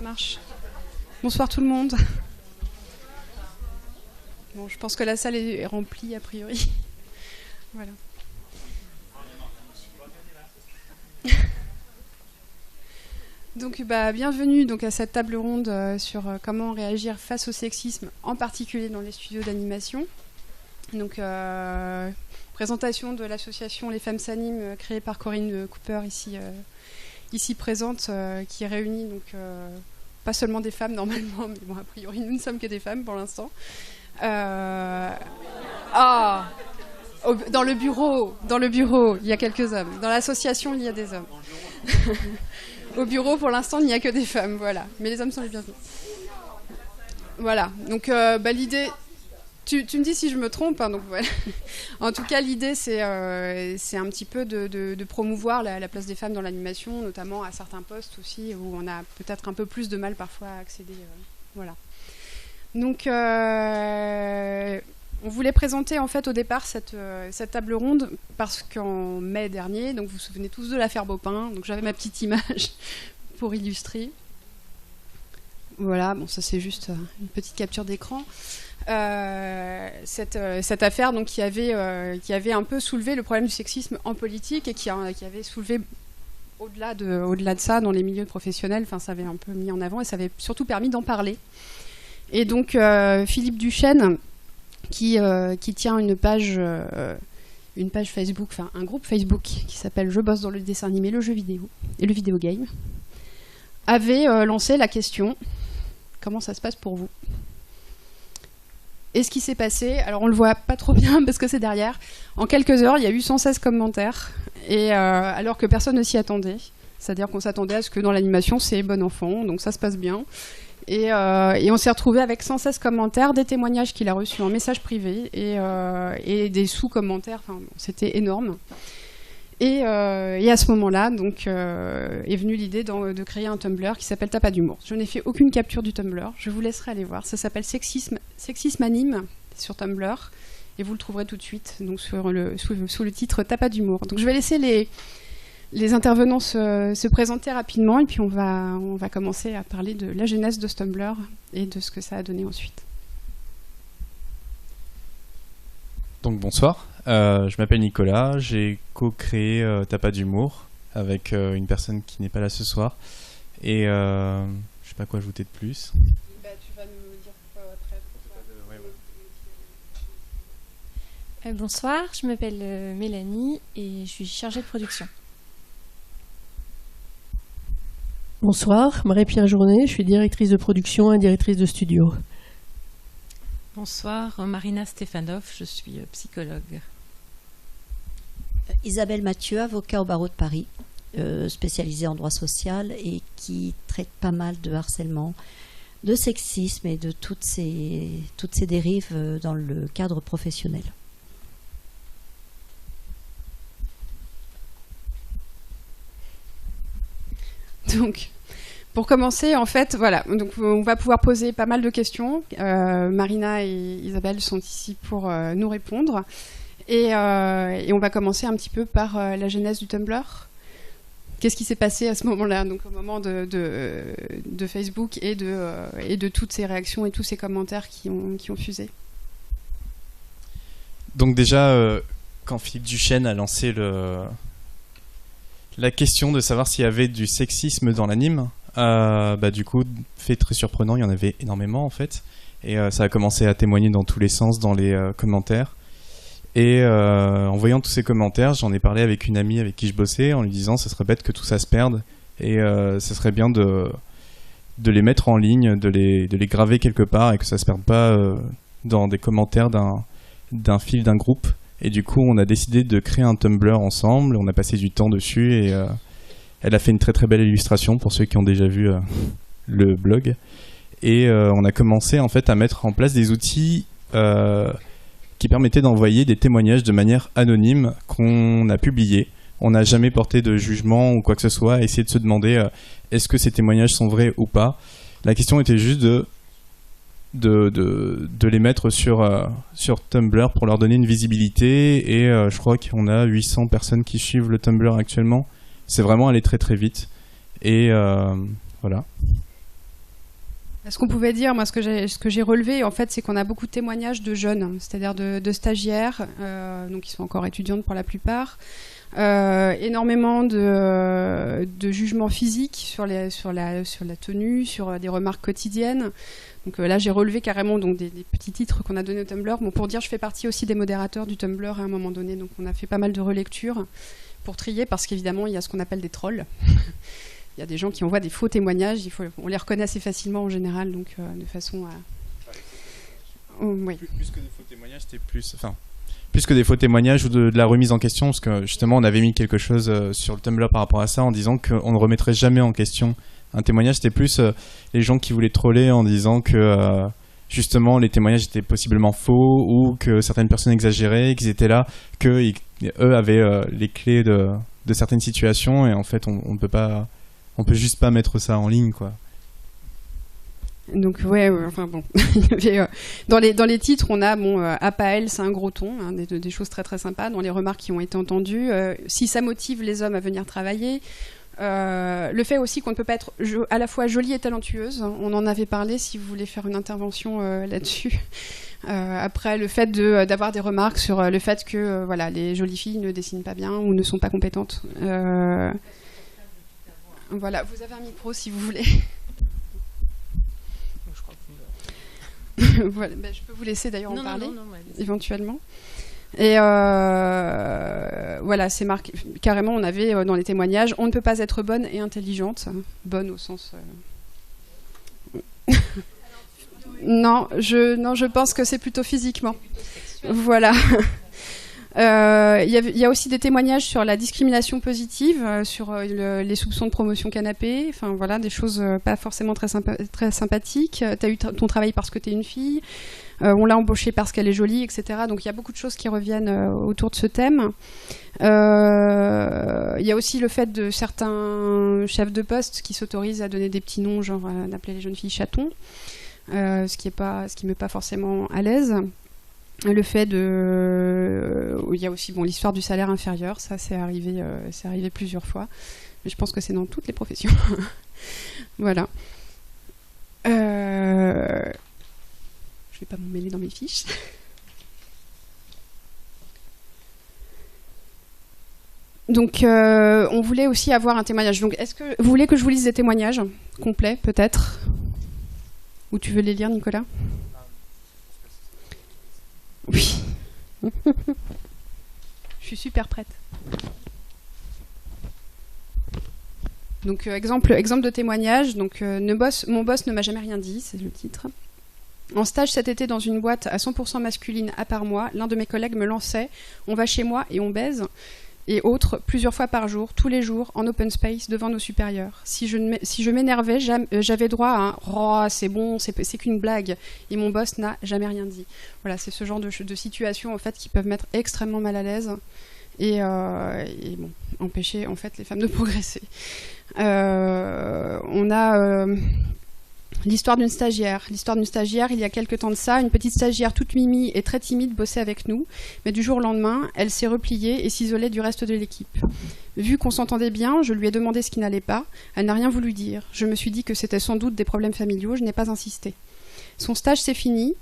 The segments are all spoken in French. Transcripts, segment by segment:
marche. Bonsoir tout le monde. Bon, je pense que la salle est remplie a priori. Voilà. Donc, bienvenue à cette table ronde sur comment réagir face au sexisme, en particulier dans les studios d'animation. Donc, présentation de l'association Les Femmes s'animent, créée par Corinne Cooper, ici présente, qui réunit pas seulement des femmes normalement, mais bon, a priori nous ne sommes que des femmes pour l'instant. Dans le bureau, il y a quelques hommes. Dans l'association, il y a des hommes. Au bureau, pour l'instant, il n'y a que des femmes, voilà. Mais les hommes sont les bienvenus. Voilà. Donc, l'idée... Tu me dis si je me trompe, hein, donc voilà. En tout cas, l'idée, c'est un petit peu de promouvoir la place des femmes dans l'animation, notamment à certains postes aussi, où on a peut-être un peu plus de mal parfois à accéder. Voilà. Donc, on voulait présenter en fait au départ cette table ronde parce qu'en mai dernier, donc vous vous souvenez tous de l'affaire Beaupin, donc j'avais ma petite image pour illustrer. Voilà, bon ça c'est juste une petite capture d'écran. Cette affaire donc qui avait un peu soulevé le problème du sexisme en politique et qui avait soulevé au-delà de ça dans les milieux professionnels. Enfin, ça avait un peu mis en avant et ça avait surtout permis d'en parler. Et donc Philippe Duchesne qui tient une page Facebook, enfin un groupe Facebook qui s'appelle Je bosse dans le dessin animé, le jeu vidéo et le vidéo game, avait lancé la question: comment ça se passe pour vous? Et ce qui s'est passé, alors on le voit pas trop bien parce que c'est derrière, en quelques heures il y a eu 116 commentaires, et alors que personne ne s'y attendait. C'est-à-dire qu'on s'attendait à ce que dans l'animation c'est bon enfant, donc ça se passe bien. Et on s'est retrouvé avec 116 commentaires, des témoignages qu'il a reçus en message privé et des sous-commentaires. Enfin, c'était énorme. Et à ce moment-là, donc, est venue l'idée de créer un Tumblr qui s'appelle T'as pas d'humour. Je n'ai fait aucune capture du Tumblr. Je vous laisserai aller voir. Ça s'appelle Sexisme Anime sur Tumblr. Et vous le trouverez tout de suite donc, sous le titre T'as pas d'humour. Donc je vais laisser les intervenants se présenter rapidement et puis on va commencer à parler de la genèse de ce Tumblr et de ce que ça a donné ensuite. Donc bonsoir, je m'appelle Nicolas, j'ai co-créé T'as pas d'humour avec une personne qui n'est pas là ce soir et je sais pas quoi ajouter de plus. Tu vas nous dire quoi après. Bonsoir, je m'appelle Mélanie et je suis chargée de production. Bonsoir, Marie-Pierre Journet, je suis directrice de production et directrice de studio. Bonsoir, Marina Stefanov, je suis psychologue. Isabelle Mathieu, avocat au barreau de Paris, spécialisée en droit social et qui traite pas mal de harcèlement, de sexisme et de toutes ces dérives dans le cadre professionnel. Donc, pour commencer, en fait, voilà, donc on va pouvoir poser pas mal de questions. Marina et Isabelle sont ici pour nous répondre. Et on va commencer un petit peu par la genèse du Tumblr. Qu'est-ce qui s'est passé à ce moment-là, donc au moment de Facebook et de toutes ces réactions et tous ces commentaires qui ont fusé? Donc déjà, quand Philippe Duchesne a lancé la question de savoir s'il y avait du sexisme dans l'anime, du coup, fait très surprenant, il y en avait énormément en fait, et ça a commencé à témoigner dans tous les sens dans les commentaires. Et en voyant tous ces commentaires, j'en ai parlé avec une amie avec qui je bossais en lui disant ça serait bête que tout ça se perde et ça serait bien de les mettre en ligne, de les graver quelque part et que ça se perde pas dans des commentaires d'un fil d'un groupe. Et du coup, on a décidé de créer un Tumblr ensemble. On a passé du temps dessus et elle a fait une très très belle illustration pour ceux qui ont déjà vu le blog. Et on a commencé en fait à mettre en place des outils qui permettaient d'envoyer des témoignages de manière anonyme qu'on a publiés. On n'a jamais porté de jugement ou quoi que ce soit, essayer de se demander est-ce que ces témoignages sont vrais ou pas. La question était juste de les mettre sur Tumblr pour leur donner une visibilité et je crois qu'on a 800 personnes qui suivent le Tumblr actuellement. C'est vraiment allé très très vite et voilà. Ce qu'on pouvait dire, moi, ce que j'ai relevé, en fait, c'est qu'on a beaucoup de témoignages de jeunes, c'est-à-dire de stagiaires, donc qui sont encore étudiantes pour la plupart, énormément de jugements physiques sur la tenue, sur des remarques quotidiennes. Donc là, j'ai relevé carrément donc, des petits titres qu'on a donnés au Tumblr. Bon, pour dire, je fais partie aussi des modérateurs du Tumblr à un moment donné, donc on a fait pas mal de relectures pour trier, parce qu'évidemment, il y a ce qu'on appelle des trolls. Il y a des gens qui envoient des faux témoignages, on les reconnaît assez facilement en général, donc de façon à... Oui. Plus que des faux témoignages, c'était plus que des faux témoignages ou de la remise en question, parce que justement on avait mis quelque chose sur le Tumblr par rapport à ça en disant qu'on ne remettrait jamais en question un témoignage. C'était plus les gens qui voulaient troller en disant que justement les témoignages étaient possiblement faux ou que certaines personnes exagéraient, qu'ils étaient là, qu'eux avaient les clés de certaines situations, et en fait on peut juste pas mettre ça en ligne, quoi. Donc enfin bon, dans les titres, on a Apael, c'est un gros ton, hein, des choses très très sympas. Dans les remarques qui ont été entendues, si ça motive les hommes à venir travailler, le fait aussi qu'on ne peut pas être à la fois jolie et talentueuse. On en avait parlé. Si vous voulez faire une intervention là-dessus. Après, le fait d'avoir des remarques sur le fait que voilà, les jolies filles ne dessinent pas bien ou ne sont pas compétentes. Voilà, vous avez un micro si vous voulez. Voilà, je peux vous laisser d'ailleurs en parler, éventuellement. Et voilà, c'est marqué carrément. On avait dans les témoignages, on ne peut pas être bonne et intelligente. Bonne au sens. Non, je pense que c'est plutôt physiquement. Voilà. Il y a aussi des témoignages sur la discrimination positive, sur les soupçons de promotion canapé, enfin voilà, des choses pas forcément très sympathiques. T'as eu ton travail parce que t'es une fille, on l'a embauchée parce qu'elle est jolie, etc. Donc il y a beaucoup de choses qui reviennent autour de ce thème. Il y a aussi le fait de certains chefs de poste qui s'autorisent à donner des petits noms, genre d'appeler les jeunes filles chatons, ce qui met pas forcément à l'aise. Le fait il y a aussi l'histoire du salaire inférieur, ça c'est arrivé plusieurs fois, mais je pense que c'est dans toutes les professions. Voilà. Je vais pas m'en mêler dans mes fiches. Donc on voulait aussi avoir un témoignage. Donc est-ce que vous voulez que je vous lise des témoignages complets peut-être, ou tu veux les lire, Nicolas? Oui. Je suis super prête. Donc exemple de témoignage. Donc mon boss ne m'a jamais rien dit, c'est le titre. En stage cet été dans une boîte à 100% masculine à part moi, l'un de mes collègues me lançait « On va chez moi et on baise » et autres, plusieurs fois par jour, tous les jours, en open space, devant nos supérieurs. Si je m'énervais, j'avais droit à un « Oh, c'est bon, c'est qu'une blague » et mon boss n'a jamais rien dit. Voilà, c'est ce genre de situations en fait, qui peuvent mettre extrêmement mal à l'aise et empêcher en fait, les femmes de progresser. On a... L'histoire d'une stagiaire. Il y a quelque temps de ça, une petite stagiaire toute mimi et très timide bossait avec nous, mais du jour au lendemain, elle s'est repliée et s'isolait du reste de l'équipe. Vu qu'on s'entendait bien, je lui ai demandé ce qui n'allait pas. Elle n'a rien voulu dire. Je me suis dit que c'était sans doute des problèmes familiaux, je n'ai pas insisté. Son stage s'est fini,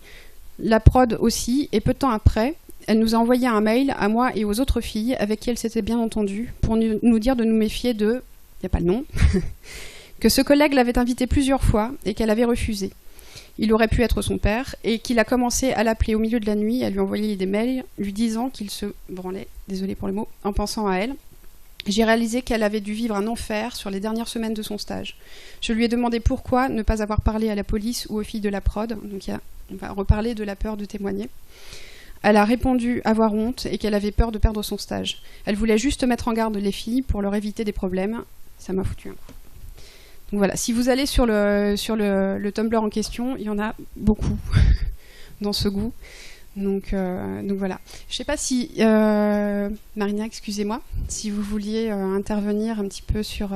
la prod aussi, et peu de temps après, elle nous a envoyé un mail à moi et aux autres filles avec qui elle s'était bien entendue pour nous dire de nous méfier de... Il n'y a pas le nom... que ce collègue l'avait invité plusieurs fois et qu'elle avait refusé. Il aurait pu être son père et qu'il a commencé à l'appeler au milieu de la nuit, à lui envoyer des mails lui disant qu'il se branlait, désolé pour le mot, en pensant à elle. J'ai réalisé qu'elle avait dû vivre un enfer sur les dernières semaines de son stage. Je lui ai demandé pourquoi ne pas avoir parlé à la police ou aux filles de la prod. Donc on va reparler de la peur de témoigner. Elle a répondu avoir honte et qu'elle avait peur de perdre son stage. Elle voulait juste mettre en garde les filles pour leur éviter des problèmes. Ça m'a foutu un coup. Donc voilà, si vous allez sur le Tumblr en question, il y en a beaucoup dans ce goût. Donc voilà. Je ne sais pas si Marina, excusez-moi, si vous vouliez intervenir un petit peu sur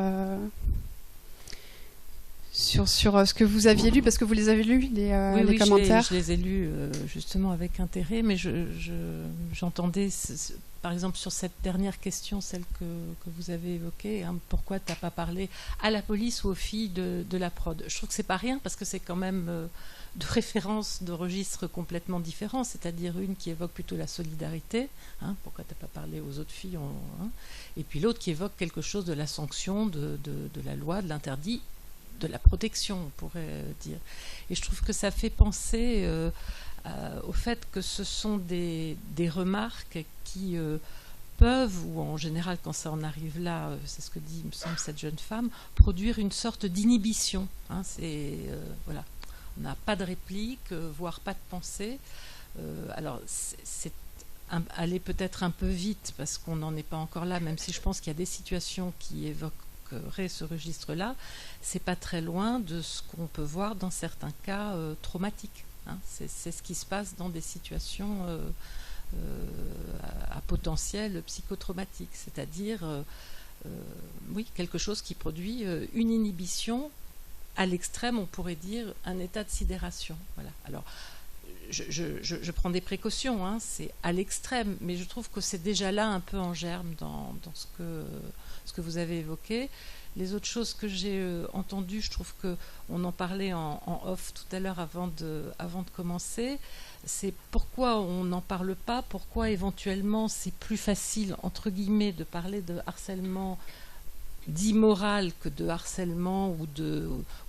ce que vous aviez lu, parce que vous les avez lus, les commentaires. Je les ai lus justement avec intérêt, mais j'entendais par exemple, sur cette dernière question, celle que vous avez évoquée, hein, pourquoi tu n'as pas parlé à la police ou aux filles de la prod? Je trouve que c'est pas rien, parce que c'est quand même de références de registres complètement différents, c'est-à-dire une qui évoque plutôt la solidarité, hein, pourquoi tu n'as pas parlé aux autres filles, hein, et puis l'autre qui évoque quelque chose de la sanction, de la loi, de l'interdit, de la protection, on pourrait dire. Et je trouve que ça fait penser au fait que ce sont des remarques qui peuvent, ou en général quand ça en arrive là, c'est ce que dit, il me semble, cette jeune femme, produire une sorte d'inhibition. Hein, voilà. On n'a pas de réplique, voire pas de pensée. Alors, c'est aller peut-être un peu vite, parce qu'on n'en est pas encore là, même si je pense qu'il y a des situations qui évoqueraient ce registre-là. C'est pas très loin de ce qu'on peut voir dans certains cas traumatiques. Hein. C'est ce qui se passe dans des situations à potentiel psychotraumatique, c'est-à-dire oui, quelque chose qui produit une inhibition. À l'extrême, on pourrait dire un état de sidération. Voilà. Alors, je prends des précautions, hein, c'est à l'extrême, mais je trouve que c'est déjà là un peu en germe dans ce que vous avez évoqué. Les autres choses que j'ai entendues, je trouve qu'on en parlait en off tout à l'heure avant de commencer, c'est pourquoi on n'en parle pas, pourquoi éventuellement c'est plus facile, entre guillemets, de parler de harcèlement d'immoral que de harcèlement ou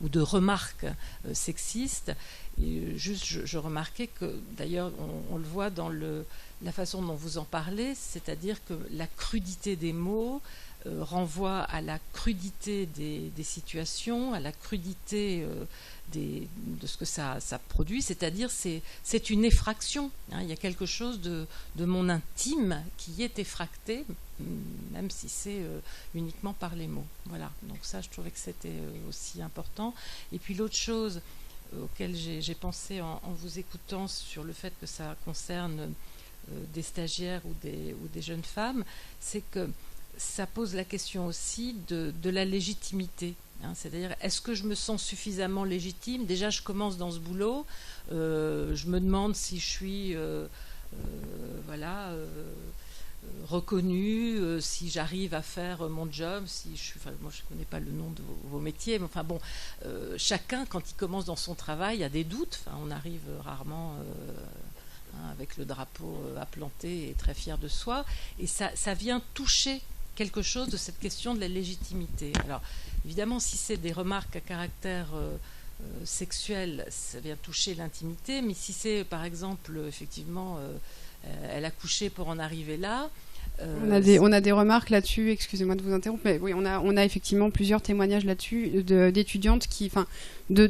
de remarques sexistes. Et juste, je remarquais que, d'ailleurs, on le voit dans la façon dont vous en parlez, c'est-à-dire que la crudité des mots renvoie à la crudité des situations, à la crudité de ce que ça produit, c'est-à-dire c'est une effraction. Hein, il y a quelque chose de mon intime qui est effracté, même si c'est uniquement par les mots. Voilà. Donc ça, je trouvais que c'était aussi important. Et puis l'autre chose auquel j'ai pensé en vous écoutant sur le fait que ça concerne des stagiaires ou des jeunes femmes, c'est que ça pose la question aussi de la légitimité. Hein, c'est-à-dire, est-ce que je me sens suffisamment légitime? Déjà, je commence dans ce boulot, je me demande si je suis reconnue, si j'arrive à faire mon job, si je suis, moi je ne connais pas le nom de vos métiers, mais enfin bon, chacun quand il commence dans son travail a des doutes. Enfin, on arrive rarement avec le drapeau à planter et très fier de soi, et ça vient toucher quelque chose de cette question de la légitimité. Alors évidemment, si c'est des remarques à caractère sexuel, ça vient toucher l'intimité, mais si c'est par exemple effectivement elle a couché pour en arriver là. On a des remarques là-dessus, excusez-moi de vous interrompre, mais oui, on a effectivement plusieurs témoignages là-dessus d'étudiantes qui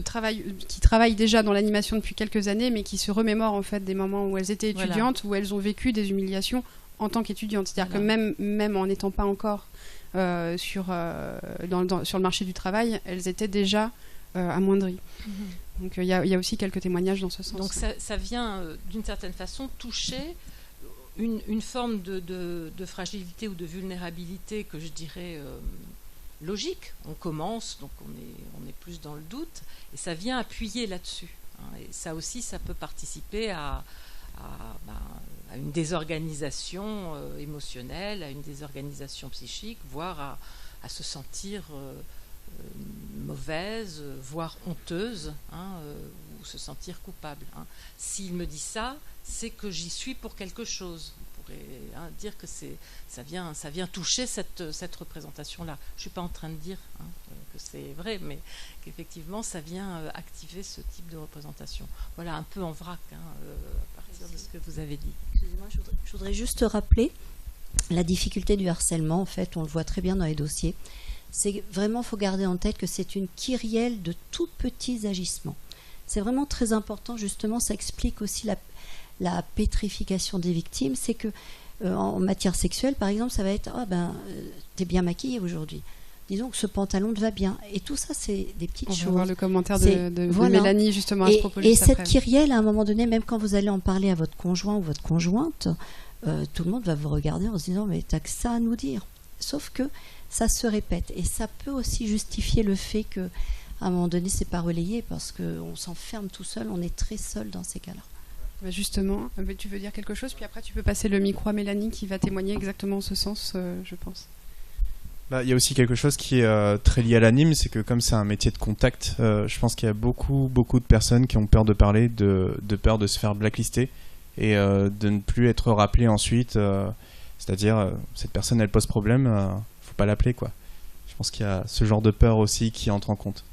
travaillent déjà dans l'animation depuis quelques années, mais qui se remémorent en fait des moments où elles étaient étudiantes, où elles ont vécu des humiliations en tant qu'étudiantes. C'est-à-dire que même en n'étant pas encore sur le marché du travail, elles étaient déjà amoindries. Mm-hmm. Donc il y a aussi quelques témoignages dans ce sens. Donc ça vient d'une certaine façon toucher une forme de fragilité ou de vulnérabilité que je dirais logique. On commence, donc on est plus dans le doute, et ça vient appuyer là-dessus. Hein, et ça aussi, ça peut participer à une désorganisation émotionnelle, à une désorganisation psychique, voire à se sentir mauvaise, voire honteuse, hein, ou se sentir coupable. Hein. S'il me dit ça, c'est que j'y suis pour quelque chose. On pourrait dire que ça vient toucher cette représentation-là. Je ne suis pas en train de dire que c'est vrai, mais qu'effectivement, ça vient activer ce type de représentation. Voilà, un peu en vrac, à partir de ce que vous avez dit. Excusez-moi, je voudrais juste rappeler la difficulté du harcèlement. En fait, on le voit très bien dans les dossiers. C'est vraiment, il faut garder en tête que c'est une kyrielle de tout petits agissements. C'est vraiment très important, justement, ça explique aussi la pétrification des victimes. C'est que en matière sexuelle, par exemple, ça va être t'es bien maquillée aujourd'hui. Disons que ce pantalon te va bien. Et tout ça, c'est des petites choses. On va voir le commentaire de Mélanie, justement, à ce propos. Et cette kyrielle, à un moment donné, même quand vous allez en parler à votre conjoint ou votre conjointe, tout le monde va vous regarder en se disant « mais t'as que ça à nous dire ». Sauf que ça se répète. Et ça peut aussi justifier le fait qu'à un moment donné, c'est pas relayé parce qu'on s'enferme tout seul, on est très seul dans ces cas-là. Justement, tu veux dire quelque chose, puis après tu peux passer le micro à Mélanie qui va témoigner exactement en ce sens, je pense. Il y a aussi quelque chose qui est très lié à l'anime, c'est que comme c'est un métier de contact, je pense qu'il y a beaucoup de personnes qui ont peur de parler, de peur de se faire blacklister et de ne plus être rappelé ensuite. C'est-à-dire, cette personne, elle pose problème, faut pas l'appeler, quoi. Je pense qu'il y a ce genre de peur aussi qui entre en compte.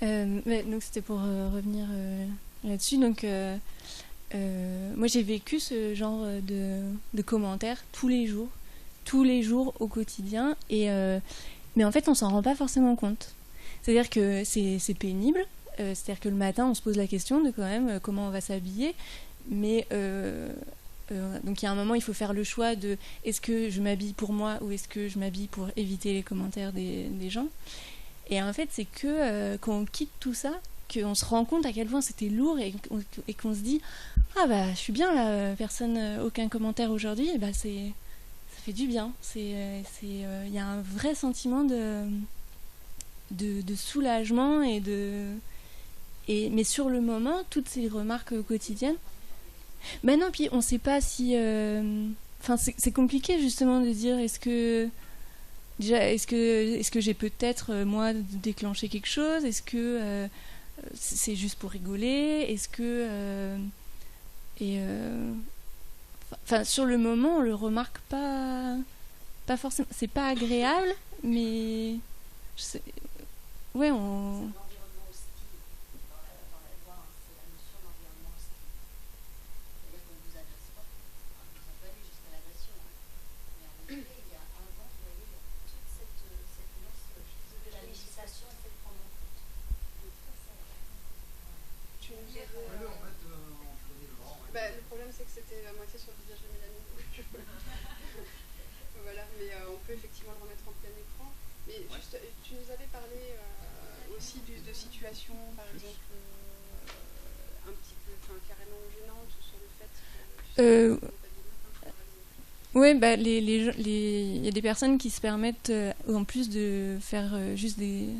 Donc c'était pour revenir là-dessus. Donc moi j'ai vécu ce genre de commentaires tous les jours au quotidien. Mais en fait on s'en rend pas forcément compte. C'est-à-dire que c'est pénible. C'est-à-dire que le matin on se pose la question de quand même comment on va s'habiller. Mais donc il y a un moment il faut faire le choix de est-ce que je m'habille pour moi ou est-ce que je m'habille pour éviter les commentaires des gens. Et en fait, c'est que quand on quitte tout ça, qu'on se rend compte à quel point c'était lourd et qu'on se dit « Ah bah, je suis bien là, personne, aucun commentaire aujourd'hui. » Et bah, ça fait du bien. Il y a un vrai sentiment de soulagement mais sur le moment, toutes ces remarques quotidiennes, ben non, puis on sait pas si... Enfin, c'est compliqué justement de dire est-ce que j'ai peut-être, moi, déclenché quelque chose ? Est-ce que c'est juste pour rigoler ? Est-ce que... Enfin, sur le moment, on le remarque pas forcément... C'est pas agréable, mais... Ouais, on... Le problème c'est que c'était à moitié sur le visage de Mélanie. Voilà, mais on peut effectivement le remettre en plein écran. Mais juste, tu nous avais parlé aussi de situations, par exemple, un petit peu, carrément gênantes sur le fait que... Oui, bah, y a des personnes qui se permettent, en plus de faire juste des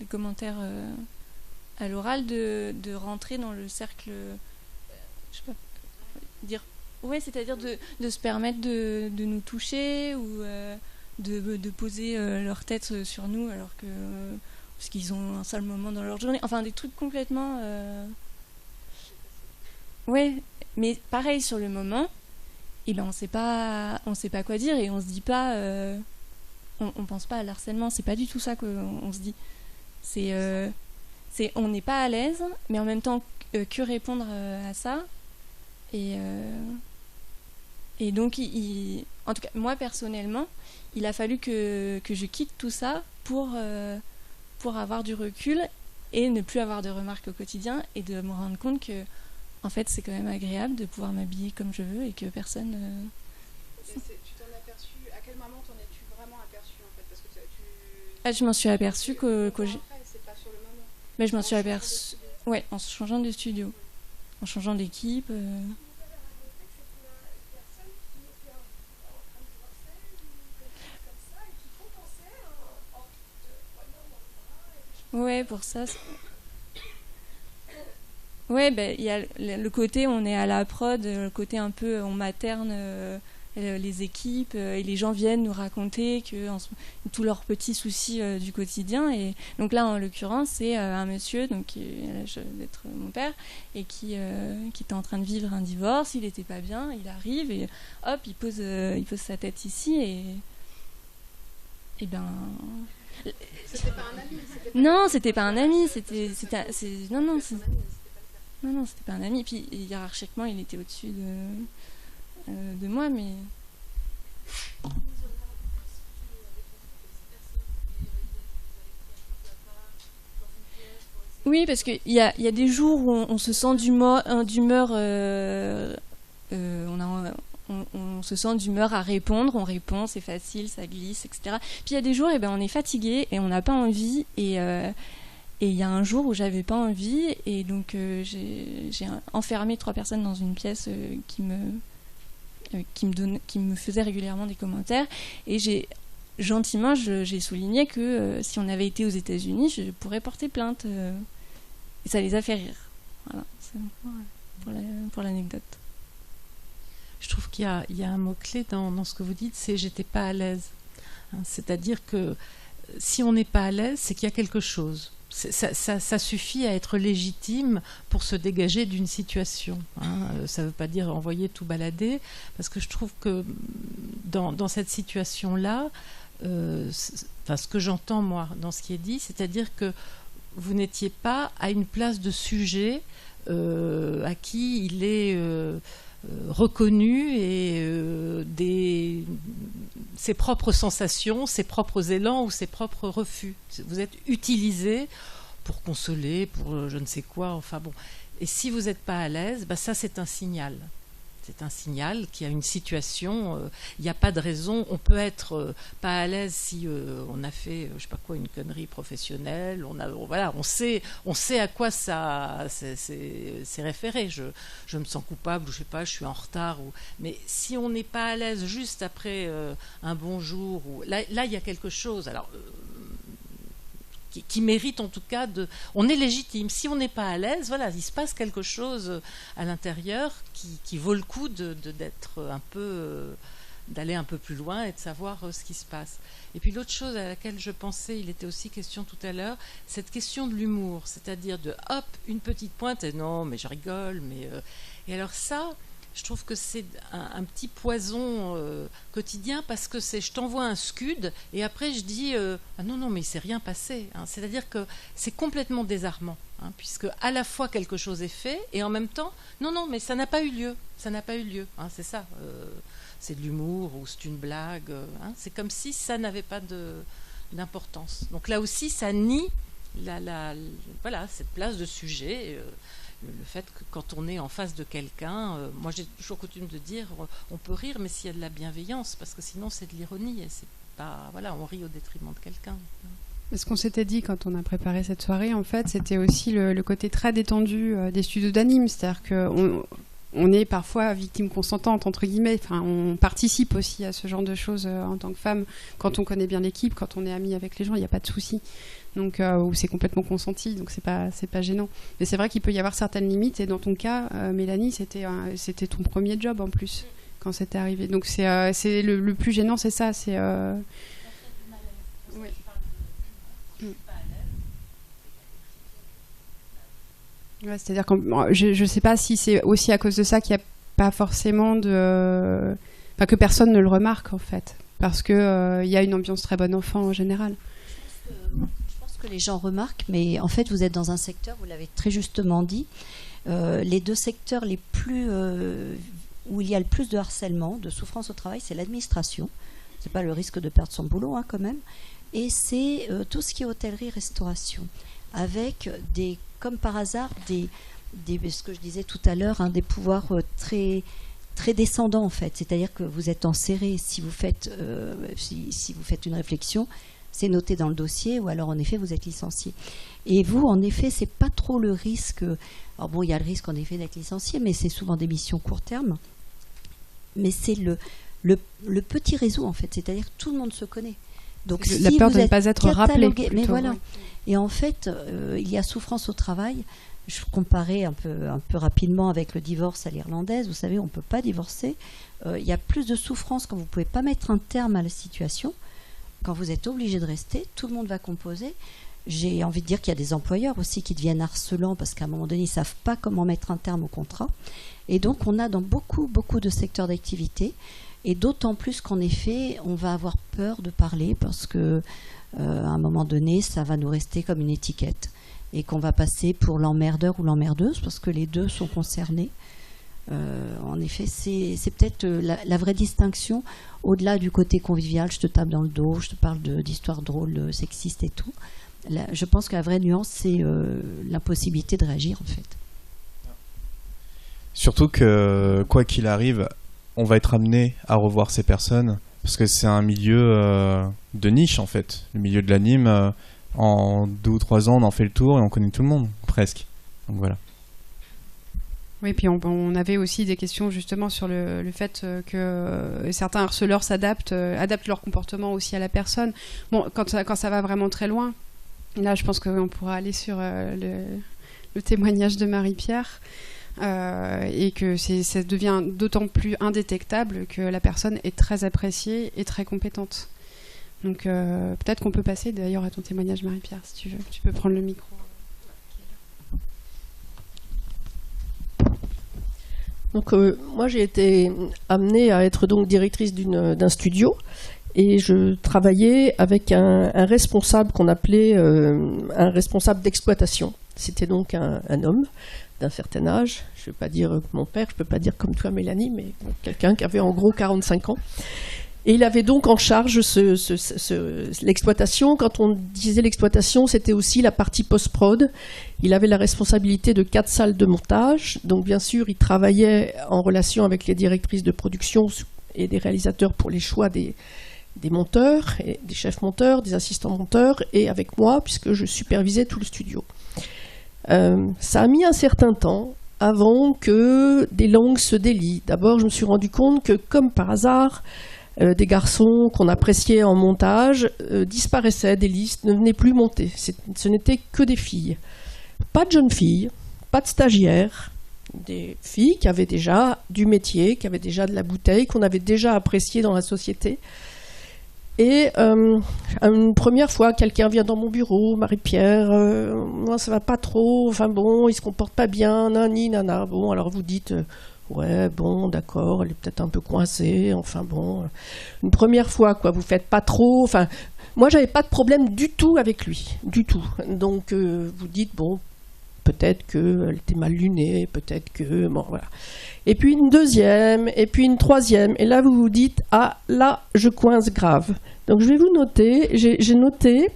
commentaires à l'oral, de rentrer dans le cercle... je sais pas... dire ouais, c'est-à-dire de se permettre de nous toucher ou de poser leur tête sur nous alors que parce qu'ils ont un sale moment dans leur journée, enfin des trucs complètement ouais, mais pareil sur le moment et ben on sait pas quoi dire et on se dit pas on pense pas à l'harcèlement, c'est pas du tout ça qu'on se dit, c'est on n'est pas à l'aise mais en même temps que répondre à ça. Et donc, en tout cas, moi personnellement, il a fallu que je quitte tout ça pour avoir du recul et ne plus avoir de remarques au quotidien et de me rendre compte que, en fait, c'est quand même agréable de pouvoir m'habiller comme je veux et que personne. Tu t'en as aperçu. À quel moment t'en es-tu vraiment aperçu en fait ? Parce que je m'en suis aperçue que j'ai. C'est pas sur le moment. Mais je m'en suis aperçue. Ouais, en changeant de studio. En changeant d'équipe. Ouais, pour ça. Ouais, il y a le côté on est à la prod, le côté un peu on materne les équipes et les gens viennent nous raconter tous leurs petits soucis du quotidien. Et donc là, en l'occurrence, c'est un monsieur donc, qui a l'âge d'être mon père et qui était en train de vivre un divorce. Il n'était pas bien, il arrive et hop, il pose sa tête ici et ben... C'était pas un ami. Non, c'était pas un ami. Non, c'était pas un ami. Puis hiérarchiquement, il était au-dessus de moi, mais. Oui, parce qu'il y a des jours où on se sent d'humeur, on se sent d'humeur à répondre, on répond, c'est facile, ça glisse, etc. Puis il y a des jours, on est fatigué et on n'a pas envie. Et il y a un jour où j'avais pas envie et donc j'ai enfermé 3 personnes dans une pièce qui me faisait régulièrement des commentaires et j'ai souligné que si on avait été aux États-Unis, je pourrais porter plainte et ça les a fait rire. Voilà, c'est pour l'anecdote. Je trouve qu'il y a un mot-clé dans ce que vous dites, c'est « j'étais pas à l'aise ». C'est-à-dire que si on n'est pas à l'aise, c'est qu'il y a quelque chose. Ça suffit à être légitime pour se dégager d'une situation. Ça ne veut pas dire envoyer tout balader, parce que je trouve que dans cette situation-là, ce que j'entends moi dans ce qui est dit, c'est-à-dire que vous n'étiez pas à une place de sujet à qui il est reconnu et ses propres sensations, ses propres élans ou ses propres refus. Vous êtes utilisé pour consoler, pour je ne sais quoi, enfin bon. Et si vous n'êtes pas à l'aise, ça c'est un signal. C'est un signal qu'il y a une situation, il n'y a pas de raison, on peut être pas à l'aise si on a fait, je sais pas quoi, une connerie professionnelle, on sait à quoi ça c'est référé, je me sens coupable, ou je sais pas, je suis en retard, mais si on n'est pas à l'aise juste après un bonjour, là il y a quelque chose, alors qui mérite en tout cas on est légitime. Si on n'est pas à l'aise, voilà, il se passe quelque chose à l'intérieur qui vaut le coup d'être un peu, d'aller un peu plus loin et de savoir ce qui se passe. Et puis l'autre chose à laquelle je pensais, il était aussi question tout à l'heure, cette question de l'humour, c'est-à-dire de hop, une petite pointe, et non, mais je rigole, mais et alors ça, je trouve que c'est un petit poison quotidien, parce que je t'envoie un scud et après je dis ah non mais il s'est rien passé, c'est-à-dire que c'est complètement désarmant, puisque à la fois quelque chose est fait et en même temps non mais ça n'a pas eu lieu, c'est ça, c'est de l'humour ou c'est une blague, c'est comme si ça n'avait pas d'importance. Donc là aussi ça nie voilà, cette place de sujet. Le fait que quand on est en face de quelqu'un, moi j'ai toujours coutume de dire on peut rire, mais s'il y a de la bienveillance, parce que sinon c'est de l'ironie et c'est pas, voilà, on rit au détriment de quelqu'un. Ce qu'on s'était dit quand on a préparé cette soirée, en fait, c'était aussi le côté très détendu des studios d'anime, c'est-à-dire qu'on est parfois victime consentante, entre guillemets, enfin, on participe aussi à ce genre de choses en tant que femme, quand on connaît bien l'équipe, quand on est ami avec les gens, il n'y a pas de souci. Donc, où c'est complètement consenti, donc c'est pas gênant. Mais c'est vrai qu'il peut y avoir certaines limites, et dans ton cas, Mélanie, c'était ton premier job en plus, quand c'était arrivé. Donc c'est le plus gênant, c'est ça, c'est... Oui. Ouais, c'est-à-dire que je sais pas si c'est aussi à cause de ça qu'il n'y a pas forcément que personne ne le remarque, en fait, parce que il y a une ambiance très bon enfant en général. Que les gens remarquent, mais en fait vous êtes dans un secteur, vous l'avez très justement dit, les deux secteurs les plus où il y a le plus de harcèlement, de souffrance au travail, c'est l'administration, c'est pas le risque de perdre son boulot quand même, et c'est tout ce qui est hôtellerie-restauration, avec comme par hasard ce que je disais tout à l'heure, des pouvoirs très très descendants en fait, c'est-à-dire que vous êtes enserré si vous faites si vous faites une réflexion, c'est noté dans le dossier, ou alors en effet vous êtes licencié. Et vous, en effet, c'est pas trop le risque. Alors bon, il y a le risque en effet d'être licencié, mais c'est souvent des missions court terme. Mais c'est le petit réseau en fait, c'est-à-dire que tout le monde se connaît. Donc la peur de ne pas être rappelé. Mais voilà. Ouais. Et en fait, il y a souffrance au travail. Je comparais un peu rapidement avec le divorce à l'irlandaise. Vous savez, on ne peut pas divorcer. Il y a plus de souffrance quand vous ne pouvez pas mettre un terme à la situation. Quand vous êtes obligé de rester, tout le monde va composer. J'ai envie de dire qu'il y a des employeurs aussi qui deviennent harcelants parce qu'à un moment donné, ils ne savent pas comment mettre un terme au contrat. Et donc, on a dans beaucoup de secteurs d'activité, et d'autant plus qu'en effet, on va avoir peur de parler parce que à un moment donné, ça va nous rester comme une étiquette et qu'on va passer pour l'emmerdeur ou l'emmerdeuse parce que les deux sont concernés. En effet, c'est peut-être la vraie distinction, au-delà du côté convivial, je te tape dans le dos, je te parle d'histoires drôles, sexistes et tout. Là, je pense que la vraie nuance, c'est l'impossibilité de réagir, en fait. Surtout que, quoi qu'il arrive, on va être amené à revoir ces personnes, parce que c'est un milieu de niche, en fait. Le milieu de l'anime, en 2 ou 3 ans, on en fait le tour et on connaît tout le monde, presque. Donc voilà. Oui, puis on avait aussi des questions justement sur le fait que certains harceleurs adaptent leur comportement aussi à la personne. Bon, quand ça va vraiment très loin, là je pense qu'on pourra aller sur le témoignage de Marie-Pierre. Et que ça devient d'autant plus indétectable que la personne est très appréciée et très compétente. Donc peut-être qu'on peut passer d'ailleurs à ton témoignage, Marie-Pierre, si tu veux. Tu peux prendre le micro. Donc moi j'ai été amenée à être donc directrice d'un studio et je travaillais avec un responsable qu'on appelait un responsable d'exploitation. C'était donc un homme d'un certain âge, je ne vais pas dire mon père, je ne peux pas dire comme toi Mélanie, mais quelqu'un qui avait en gros 45 ans. Et il avait donc en charge l'exploitation. Quand on disait l'exploitation, c'était aussi la partie post-prod. Il avait la responsabilité de 4 salles de montage. Donc bien sûr, il travaillait en relation avec les directrices de production et des réalisateurs pour les choix des monteurs, et des chefs monteurs, des assistants monteurs, et avec moi, puisque je supervisais tout le studio. Ça a mis un certain temps avant que des langues se délient. D'abord, je me suis rendu compte que, comme par hasard, des garçons qu'on appréciait en montage disparaissaient des listes, ne venaient plus monter. Ce n'étaient que des filles. Pas de jeunes filles, pas de stagiaires, des filles qui avaient déjà du métier, qui avaient déjà de la bouteille, qu'on avait déjà apprécié dans la société. Et une première fois, quelqu'un vient dans mon bureau, Marie-Pierre, moi ça va pas trop, enfin bon, il se comporte pas bien, nani, nana. Bon, alors vous dites, ouais, bon, d'accord, elle est peut-être un peu coincée, enfin bon. Une première fois, quoi, vous faites pas trop, enfin, moi j'avais pas de problème du tout avec lui, du tout. Donc vous dites, bon, peut-être qu'elle était mal lunée, peut-être que, bon, voilà. Et puis une deuxième, et puis une troisième. Et là, vous vous dites, ah, là, je coince grave. Donc, je vais vous noter, j'ai noté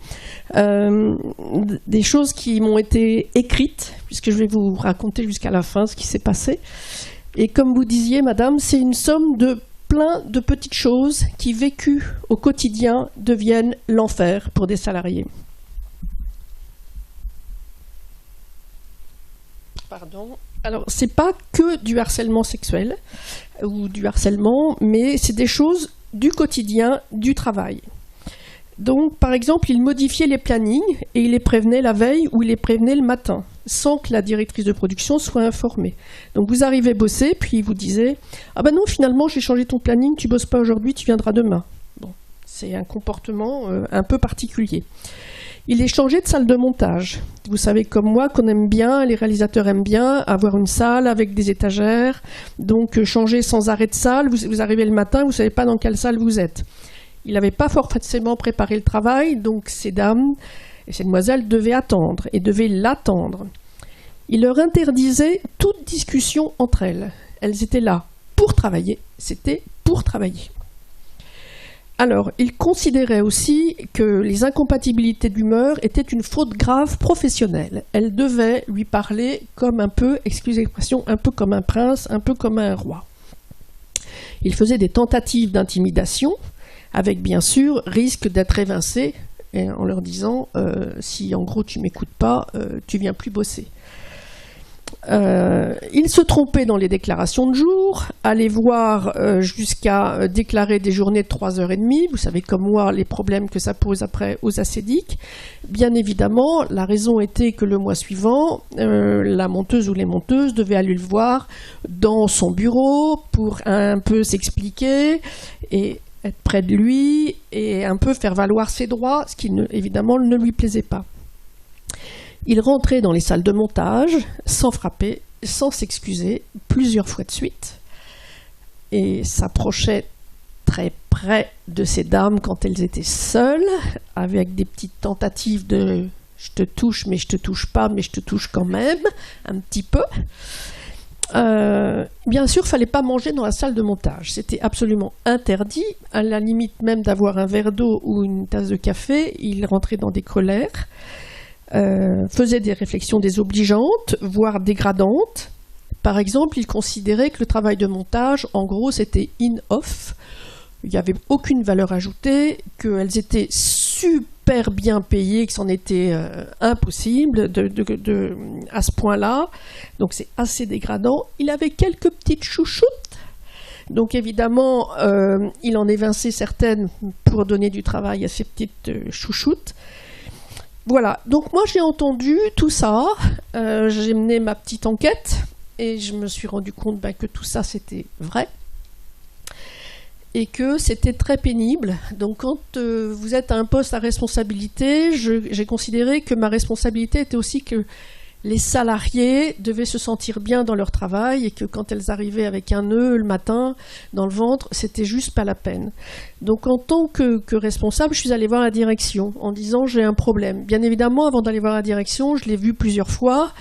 des choses qui m'ont été écrites, puisque je vais vous raconter jusqu'à la fin ce qui s'est passé. Et comme vous disiez, madame, c'est une somme de plein de petites choses qui, vécues au quotidien, deviennent l'enfer pour des salariés. Pardon. Alors, c'est pas que du harcèlement sexuel ou du harcèlement, mais c'est des choses du quotidien, du travail. Donc, par exemple, il modifiait les plannings et il les prévenait la veille ou il les prévenait le matin, sans que la directrice de production soit informée. Donc, vous arrivez bosser, puis il vous disait « Ah ben non, finalement, j'ai changé ton planning, tu bosses pas aujourd'hui, tu viendras demain. » Bon, c'est un comportement un peu particulier. Il est changé de salle de montage. Vous savez comme moi qu'on aime bien, les réalisateurs aiment bien avoir une salle avec des étagères. Donc changer sans arrêt de salle, vous arrivez le matin, vous ne savez pas dans quelle salle vous êtes. Il n'avait pas forcément préparé le travail, donc ces dames et ces demoiselles devaient attendre et devaient l'attendre. Il leur interdisait toute discussion entre elles. Elles étaient là pour travailler, c'était pour travailler. Alors, il considérait aussi que les incompatibilités d'humeur étaient une faute grave professionnelle. Elle devait lui parler comme un peu, excusez l'expression, un peu comme un prince, un peu comme un roi. Il faisait des tentatives d'intimidation, avec bien sûr risque d'être évincé, en leur disant si en gros tu m'écoutes pas, tu viens plus bosser. Il se trompait dans les déclarations de jour, allait voir jusqu'à déclarer des journées de 3h30. Vous savez comme moi les problèmes que ça pose après aux acédiques. Bien évidemment, la raison était que le mois suivant, la monteuse ou les monteuses devaient aller le voir dans son bureau pour un peu s'expliquer et être près de lui et un peu faire valoir ses droits, ce qui évidemment ne lui plaisait pas. Il rentrait dans les salles de montage sans frapper, sans s'excuser, plusieurs fois de suite, et s'approchait très près de ces dames quand elles étaient seules, avec des petites tentatives de « je te touche, mais je te touche pas, mais je te touche quand même », un petit peu. Bien sûr, il ne fallait pas manger dans la salle de montage. C'était absolument interdit, à la limite même d'avoir un verre d'eau ou une tasse de café. Il rentrait dans des colères. Faisait des réflexions désobligeantes, voire dégradantes. Par exemple, il considérait que le travail de montage, en gros, c'était in-off. Il n'y avait aucune valeur ajoutée, qu'elles étaient super bien payées, que c'en était impossible à ce point-là. Donc c'est assez dégradant. Il avait quelques petites chouchoutes. Donc évidemment, il en évinçait certaines pour donner du travail à ces petites chouchoutes. Voilà, donc moi j'ai entendu tout ça, j'ai mené ma petite enquête et je me suis rendu compte que tout ça c'était vrai et que c'était très pénible. Donc quand vous êtes à un poste à responsabilité, j'ai considéré que ma responsabilité était aussi que les salariés devaient se sentir bien dans leur travail et que quand elles arrivaient avec un nœud le matin dans le ventre, c'était juste pas la peine. Donc en tant que responsable, je suis allée voir la direction en disant j'ai un problème. Bien évidemment, avant d'aller voir la direction, je l'ai vu plusieurs fois.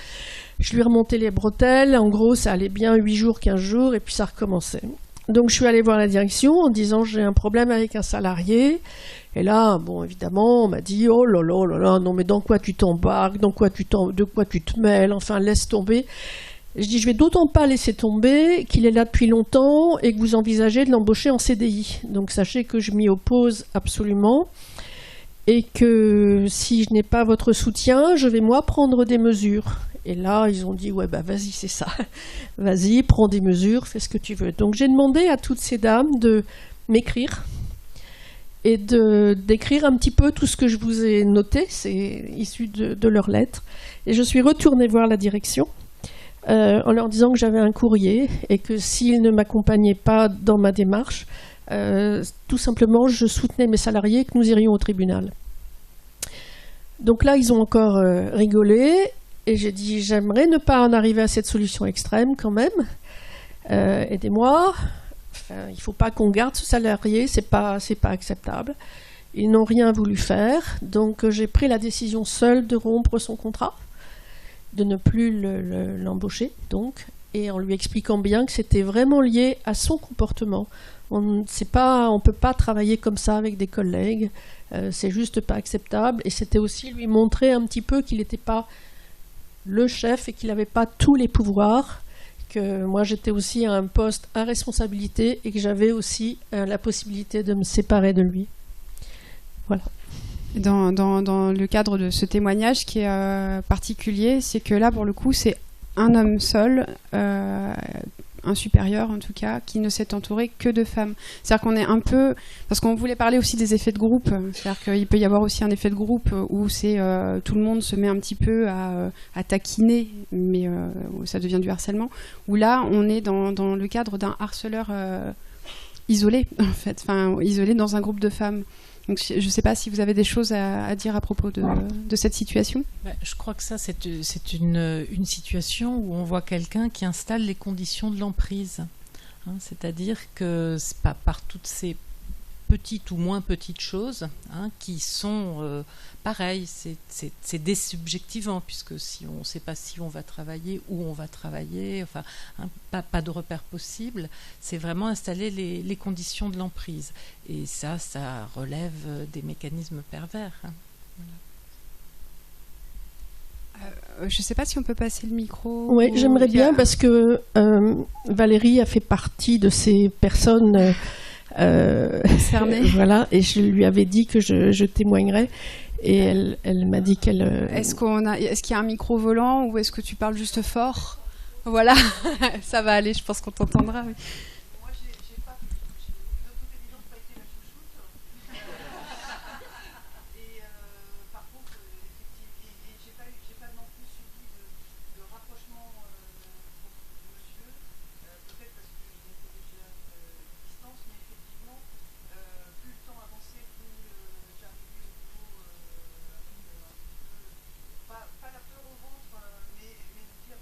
Je lui ai remonté les bretelles. En gros, ça allait bien 8 jours, 15 jours et puis ça recommençait. Donc je suis allée voir la direction en disant j'ai un problème avec un salarié. Et là, bon, évidemment, on m'a dit oh là là là là, non mais dans quoi tu t'embarques, de quoi tu te mêles, enfin laisse tomber. Et je dis je vais d'autant pas laisser tomber qu'il est là depuis longtemps et que vous envisagez de l'embaucher en CDI. Donc sachez que je m'y oppose absolument et que si je n'ai pas votre soutien, je vais moi prendre des mesures. Et là, ils ont dit, ouais, vas-y, c'est ça. Vas-y, prends des mesures, fais ce que tu veux. Donc, j'ai demandé à toutes ces dames de m'écrire et d'écrire un petit peu tout ce que je vous ai noté. C'est issu de leurs lettres. Et je suis retournée voir la direction en leur disant que j'avais un courrier et que s'ils ne m'accompagnaient pas dans ma démarche, tout simplement, je soutenais mes salariés et que nous irions au tribunal. Donc là, ils ont encore rigolé. Et j'ai dit, j'aimerais ne pas en arriver à cette solution extrême quand même. Aidez-moi. Enfin, il ne faut pas qu'on garde ce salarié, c'est pas acceptable. Ils n'ont rien voulu faire. Donc j'ai pris la décision seule de rompre son contrat, de ne plus l'embaucher. Et en lui expliquant bien que c'était vraiment lié à son comportement. On ne peut pas travailler comme ça avec des collègues. C'est juste pas acceptable. Et c'était aussi lui montrer un petit peu qu'il n'était pas le chef et qu'il n'avait pas tous les pouvoirs, que moi j'étais aussi à un poste à responsabilité et que j'avais aussi la possibilité de me séparer de lui. Voilà. Dans le cadre de ce témoignage, ce qui est particulier, c'est que là pour le coup c'est un homme seul, un supérieur en tout cas, qui ne s'est entouré que de femmes. C'est-à-dire qu'on est un peu... Parce qu'on voulait parler aussi des effets de groupe. C'est-à-dire qu'il peut y avoir aussi un effet de groupe où c'est tout le monde se met un petit peu à taquiner, mais ça devient du harcèlement. Où là, on est dans le cadre d'un harceleur isolé, en fait. Enfin, isolé dans un groupe de femmes. Donc, je ne sais pas si vous avez des choses à dire à propos de cette situation. Je crois que ça, c'est une situation où on voit quelqu'un qui installe les conditions de l'emprise. Hein, c'est-à-dire que c'est pas par toutes ces petites ou moins petites choses qui sont pareilles. C'est désubjectivant, puisque si on ne sait pas si on va travailler, où on va travailler, enfin, pas de repère possible, c'est vraiment installer les conditions de l'emprise. Et ça relève des mécanismes pervers. Je ne sais pas si on peut passer le micro. Oui, j'aimerais bien, parce que Valérie a fait partie de ces personnes concernées. Voilà, et je lui avais dit que je témoignerais. Et elle m'a dit qu'elle... Est-ce qu'il y a un micro volant ou est-ce que tu parles juste fort? Voilà, ça va aller, je pense qu'on t'entendra. Oui. Moi, j'ai pas... Notre intelligence n'a pas été la chouchoute. Et par contre, effectivement, j'ai pas non plus subi de rapprochement de monsieur, peut-être parce qu'il était déjà une distance, mais effectivement, plus le temps avançait, plus j'arrivais au niveau pas la peur au ventre, mais de dire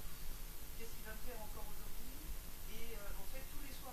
qu'est-ce qu'il va me faire encore aujourd'hui. Et en fait, tous les soirs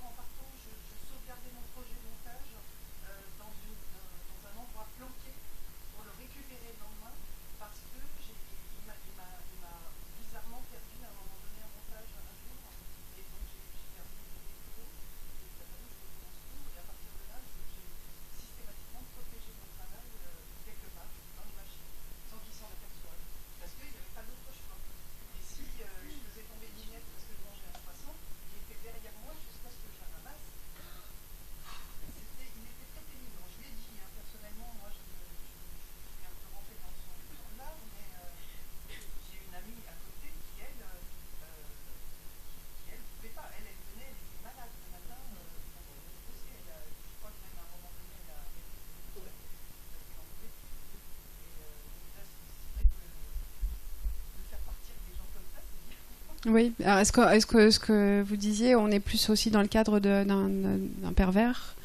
Oui. Alors, est-ce que vous disiez, on est plus aussi dans le cadre d'un pervers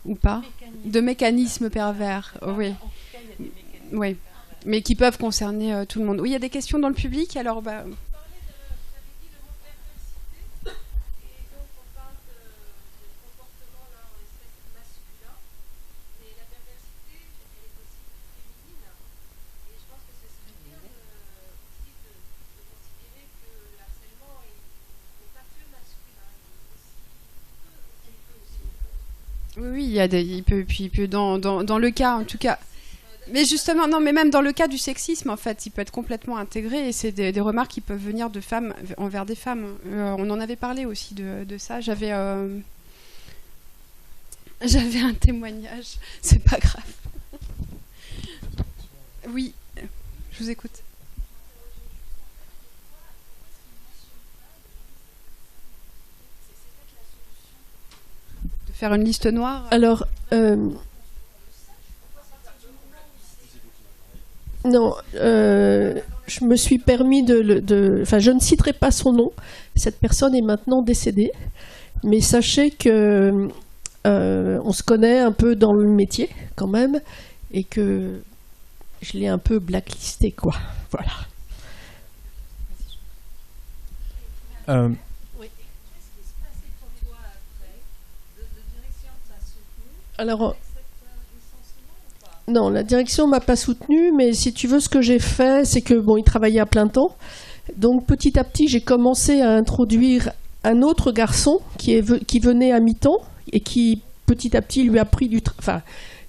ou pas? De mécanismes pervers, oui. Oui. Mais qui peuvent concerner tout le monde. Oui, il y a des questions dans le public, alors... Oui, il peut dans le cas, en tout cas. Mais justement, non, mais même dans le cas du sexisme, en fait, il peut être complètement intégré et c'est des remarques qui peuvent venir de femmes envers des femmes. On en avait parlé aussi de ça. J'avais un témoignage, c'est pas grave. Oui, je vous écoute. Faire une liste noire? Alors, non, je me suis permis enfin, je ne citerai pas son nom. Cette personne est maintenant décédée, mais sachez que on se connaît un peu dans le métier quand même, et que je l'ai un peu blacklisté, quoi. Voilà. Alors, non, la direction m'a pas soutenue, mais si tu veux, ce que j'ai fait, c'est que bon, il travaillait à plein temps. Donc petit à petit, j'ai commencé à introduire un autre garçon qui venait à mi-temps et qui petit à petit lui a pris enfin,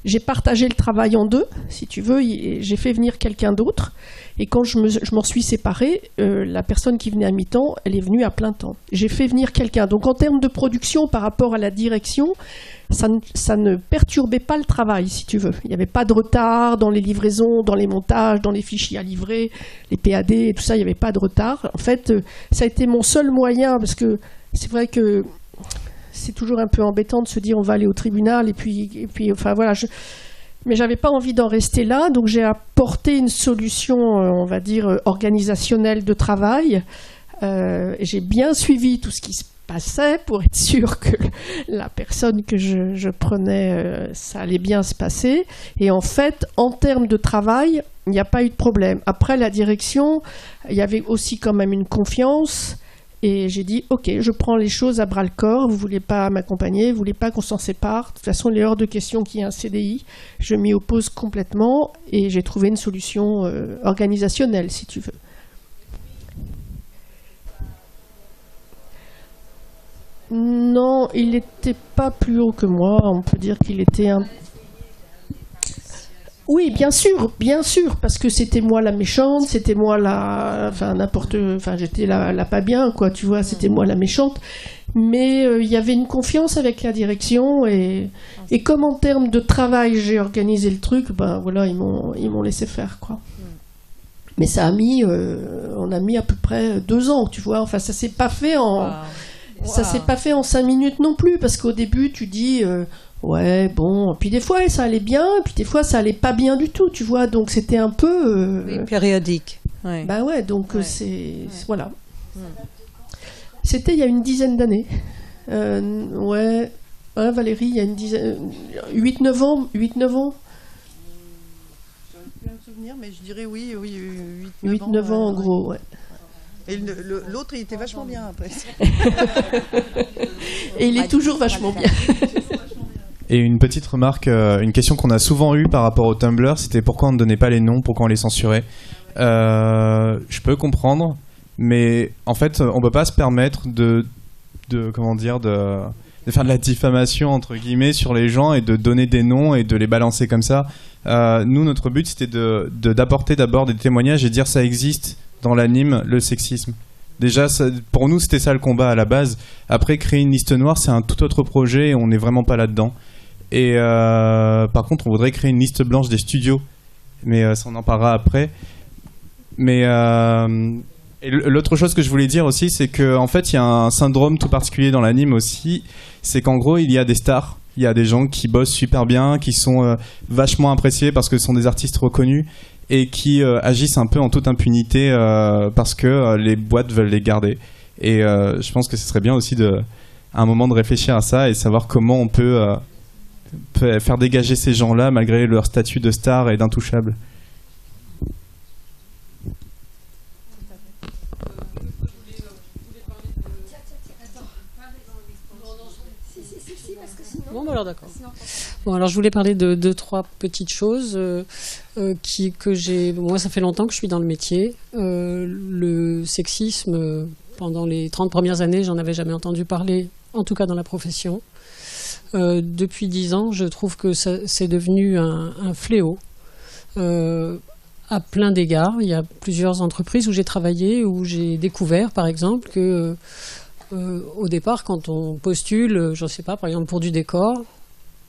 j'ai partagé le travail en deux, si tu veux. J'ai fait venir quelqu'un d'autre. Et quand je m'en suis séparée, la personne qui venait à mi-temps, elle est venue à plein temps. J'ai fait venir quelqu'un. Donc en termes de production par rapport à la direction, ça ne perturbait pas le travail, si tu veux. Il n'y avait pas de retard dans les livraisons, dans les montages, dans les fichiers à livrer, les PAD et tout ça, il n'y avait pas de retard. En fait, ça a été mon seul moyen, parce que c'est vrai que c'est toujours un peu embêtant de se dire on va aller au tribunal et puis enfin voilà. Mais j'avais pas envie d'en rester là, donc j'ai apporté une solution, on va dire, organisationnelle de travail. J'ai bien suivi tout ce qui se passait pour être sûr que la personne que je prenais, ça allait bien se passer. Et en fait, en termes de travail, il n'y a pas eu de problème. Après, la direction, il y avait aussi quand même une confiance. Et j'ai dit, ok, je prends les choses à bras-le-corps, vous voulez pas m'accompagner, vous voulez pas qu'on s'en sépare. De toute façon, il est hors de question qu'il y ait un CDI. Je m'y oppose complètement et j'ai trouvé une solution organisationnelle, si tu veux. Non, il n'était pas plus haut que moi. On peut dire qu'il était un... Oui, bien sûr, parce que c'était moi la méchante, c'était moi la... Enfin, j'étais la pas bien, quoi, tu vois, c'était moi la méchante. Mais il y avait une confiance avec la direction et comme en termes de travail, j'ai organisé le truc, ben voilà, ils m'ont laissé faire, quoi. Mais ça a mis... on a mis à peu près 2 ans, tu vois, enfin, ça s'est pas fait en... Ça s'est pas fait en 5 minutes non plus, parce qu'au début, tu dis... ouais, bon, puis des fois ça allait bien, puis des fois ça allait pas bien du tout, tu vois, donc c'était un peu... Oui, périodique. Ouais. Bah ouais, donc voilà. C'était il y a une dizaine d'années. Ouais, Valérie, il y a une dizaine... 8-9 ans. J'aurais plus un souvenir, mais je dirais oui, 8-9 ans en gros, ouais. Et l'autre, il était vachement bien après. Et il est toujours vachement bien. Et une petite remarque, une question qu'on a souvent eue par rapport au Tumblr, c'était pourquoi on ne donnait pas les noms, pourquoi on les censurait. Je peux comprendre, mais en fait, on peut pas se permettre de faire de la diffamation entre guillemets sur les gens et de donner des noms et de les balancer comme ça. Nous, notre but, c'était d'apporter d'abord des témoignages et dire ça existe dans l'anime, le sexisme. Déjà, pour nous, c'était ça le combat à la base. Après, créer une liste noire, c'est un tout autre projet et on n'est vraiment pas là-dedans. Et par contre, on voudrait créer une liste blanche des studios. Mais ça, on en parlera après. Mais et l'autre chose que je voulais dire aussi, c'est qu'en fait, il y a un syndrome tout particulier dans l'anime aussi. C'est qu'en gros, il y a des stars. Il y a des gens qui bossent super bien, qui sont vachement appréciés parce que ce sont des artistes reconnus et qui agissent un peu en toute impunité parce que les boîtes veulent les garder. Et je pense que ce serait bien aussi à un moment de réfléchir à ça et savoir comment on peut faire dégager ces gens-là malgré leur statut de star et d'intouchable. Bon, alors d'accord. Bon, alors je voulais parler de 2-3 petites choses que j'ai. Moi, ça fait longtemps que je suis dans le métier. Le sexisme, pendant les 30 premières années, j'en avais jamais entendu parler, en tout cas dans la profession. Depuis 10 ans, je trouve que c'est devenu un fléau à plein d'égards. Il y a plusieurs entreprises où j'ai travaillé, où j'ai découvert, par exemple, que au départ, quand on postule, je ne sais pas, par exemple pour du décor,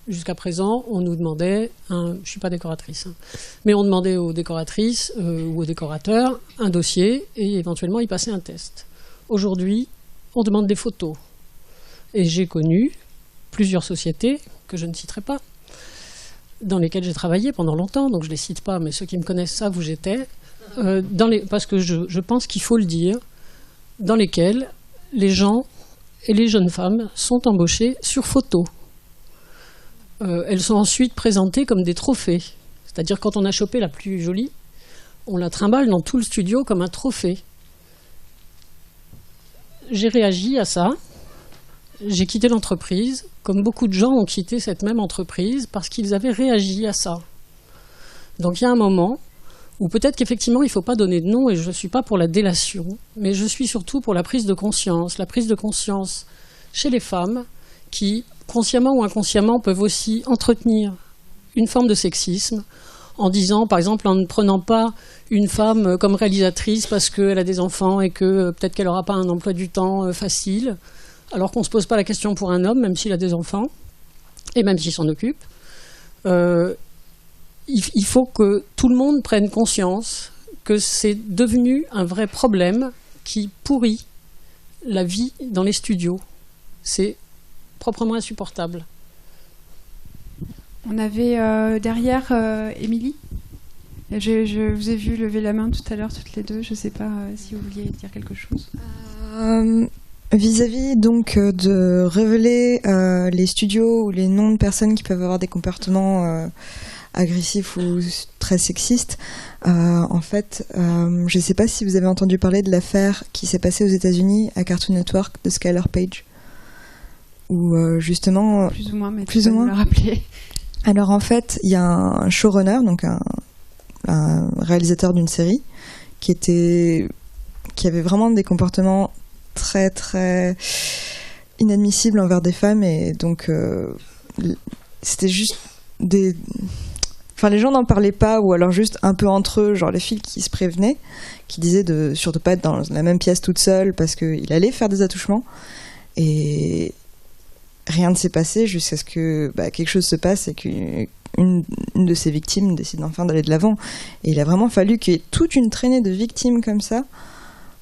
jusqu'à présent, on nous demandait, je ne suis pas décoratrice, mais on demandait aux décoratrices ou aux décorateurs un dossier et éventuellement ils passaient un test. Aujourd'hui, on demande des photos. Et j'ai connu plusieurs sociétés, que je ne citerai pas, dans lesquelles j'ai travaillé pendant longtemps, donc je ne les cite pas, mais ceux qui me connaissent savent où j'étais, parce que je pense qu'il faut le dire, dans lesquelles les gens et les jeunes femmes sont embauchées sur photo. Elles sont ensuite présentées comme des trophées. C'est-à-dire quand on a chopé la plus jolie, on la trimballe dans tout le studio comme un trophée. J'ai réagi à ça. J'ai quitté l'entreprise, comme beaucoup de gens ont quitté cette même entreprise, parce qu'ils avaient réagi à ça. Donc il y a un moment où peut-être qu'effectivement il ne faut pas donner de nom, et je ne suis pas pour la délation, mais je suis surtout pour la prise de conscience chez les femmes qui, consciemment ou inconsciemment, peuvent aussi entretenir une forme de sexisme en disant, par exemple, en ne prenant pas une femme comme réalisatrice parce qu'elle a des enfants et que peut-être qu'elle n'aura pas un emploi du temps facile, alors qu'on ne se pose pas la question pour un homme, même s'il a des enfants, et même s'il s'en occupe. Il faut que tout le monde prenne conscience que c'est devenu un vrai problème qui pourrit la vie dans les studios. C'est proprement insupportable. On avait derrière Émilie. Je vous ai vu lever la main tout à l'heure, toutes les deux. Je ne sais pas si vous vouliez dire quelque chose. Vis-à-vis donc de révéler les studios ou les noms de personnes qui peuvent avoir des comportements agressifs ou très sexistes, en fait, je ne sais pas si vous avez entendu parler de l'affaire qui s'est passée aux États-Unis à Cartoon Network de Skylar Page, où justement plus ou moins, mais plus ou moins. Me le rappeler. Alors en fait, il y a un showrunner, donc un réalisateur d'une série, qui avait vraiment des comportements très très inadmissibles envers des femmes, et donc c'était juste les gens n'en parlaient pas, ou alors juste un peu entre eux, genre les filles qui se prévenaient, qui disaient de surtout pas être dans la même pièce toute seule parce qu'il allait faire des attouchements, et rien ne s'est passé jusqu'à ce que quelque chose se passe et qu'une de ces victimes décide enfin d'aller de l'avant. Et il a vraiment fallu qu'il y ait toute une traînée de victimes comme ça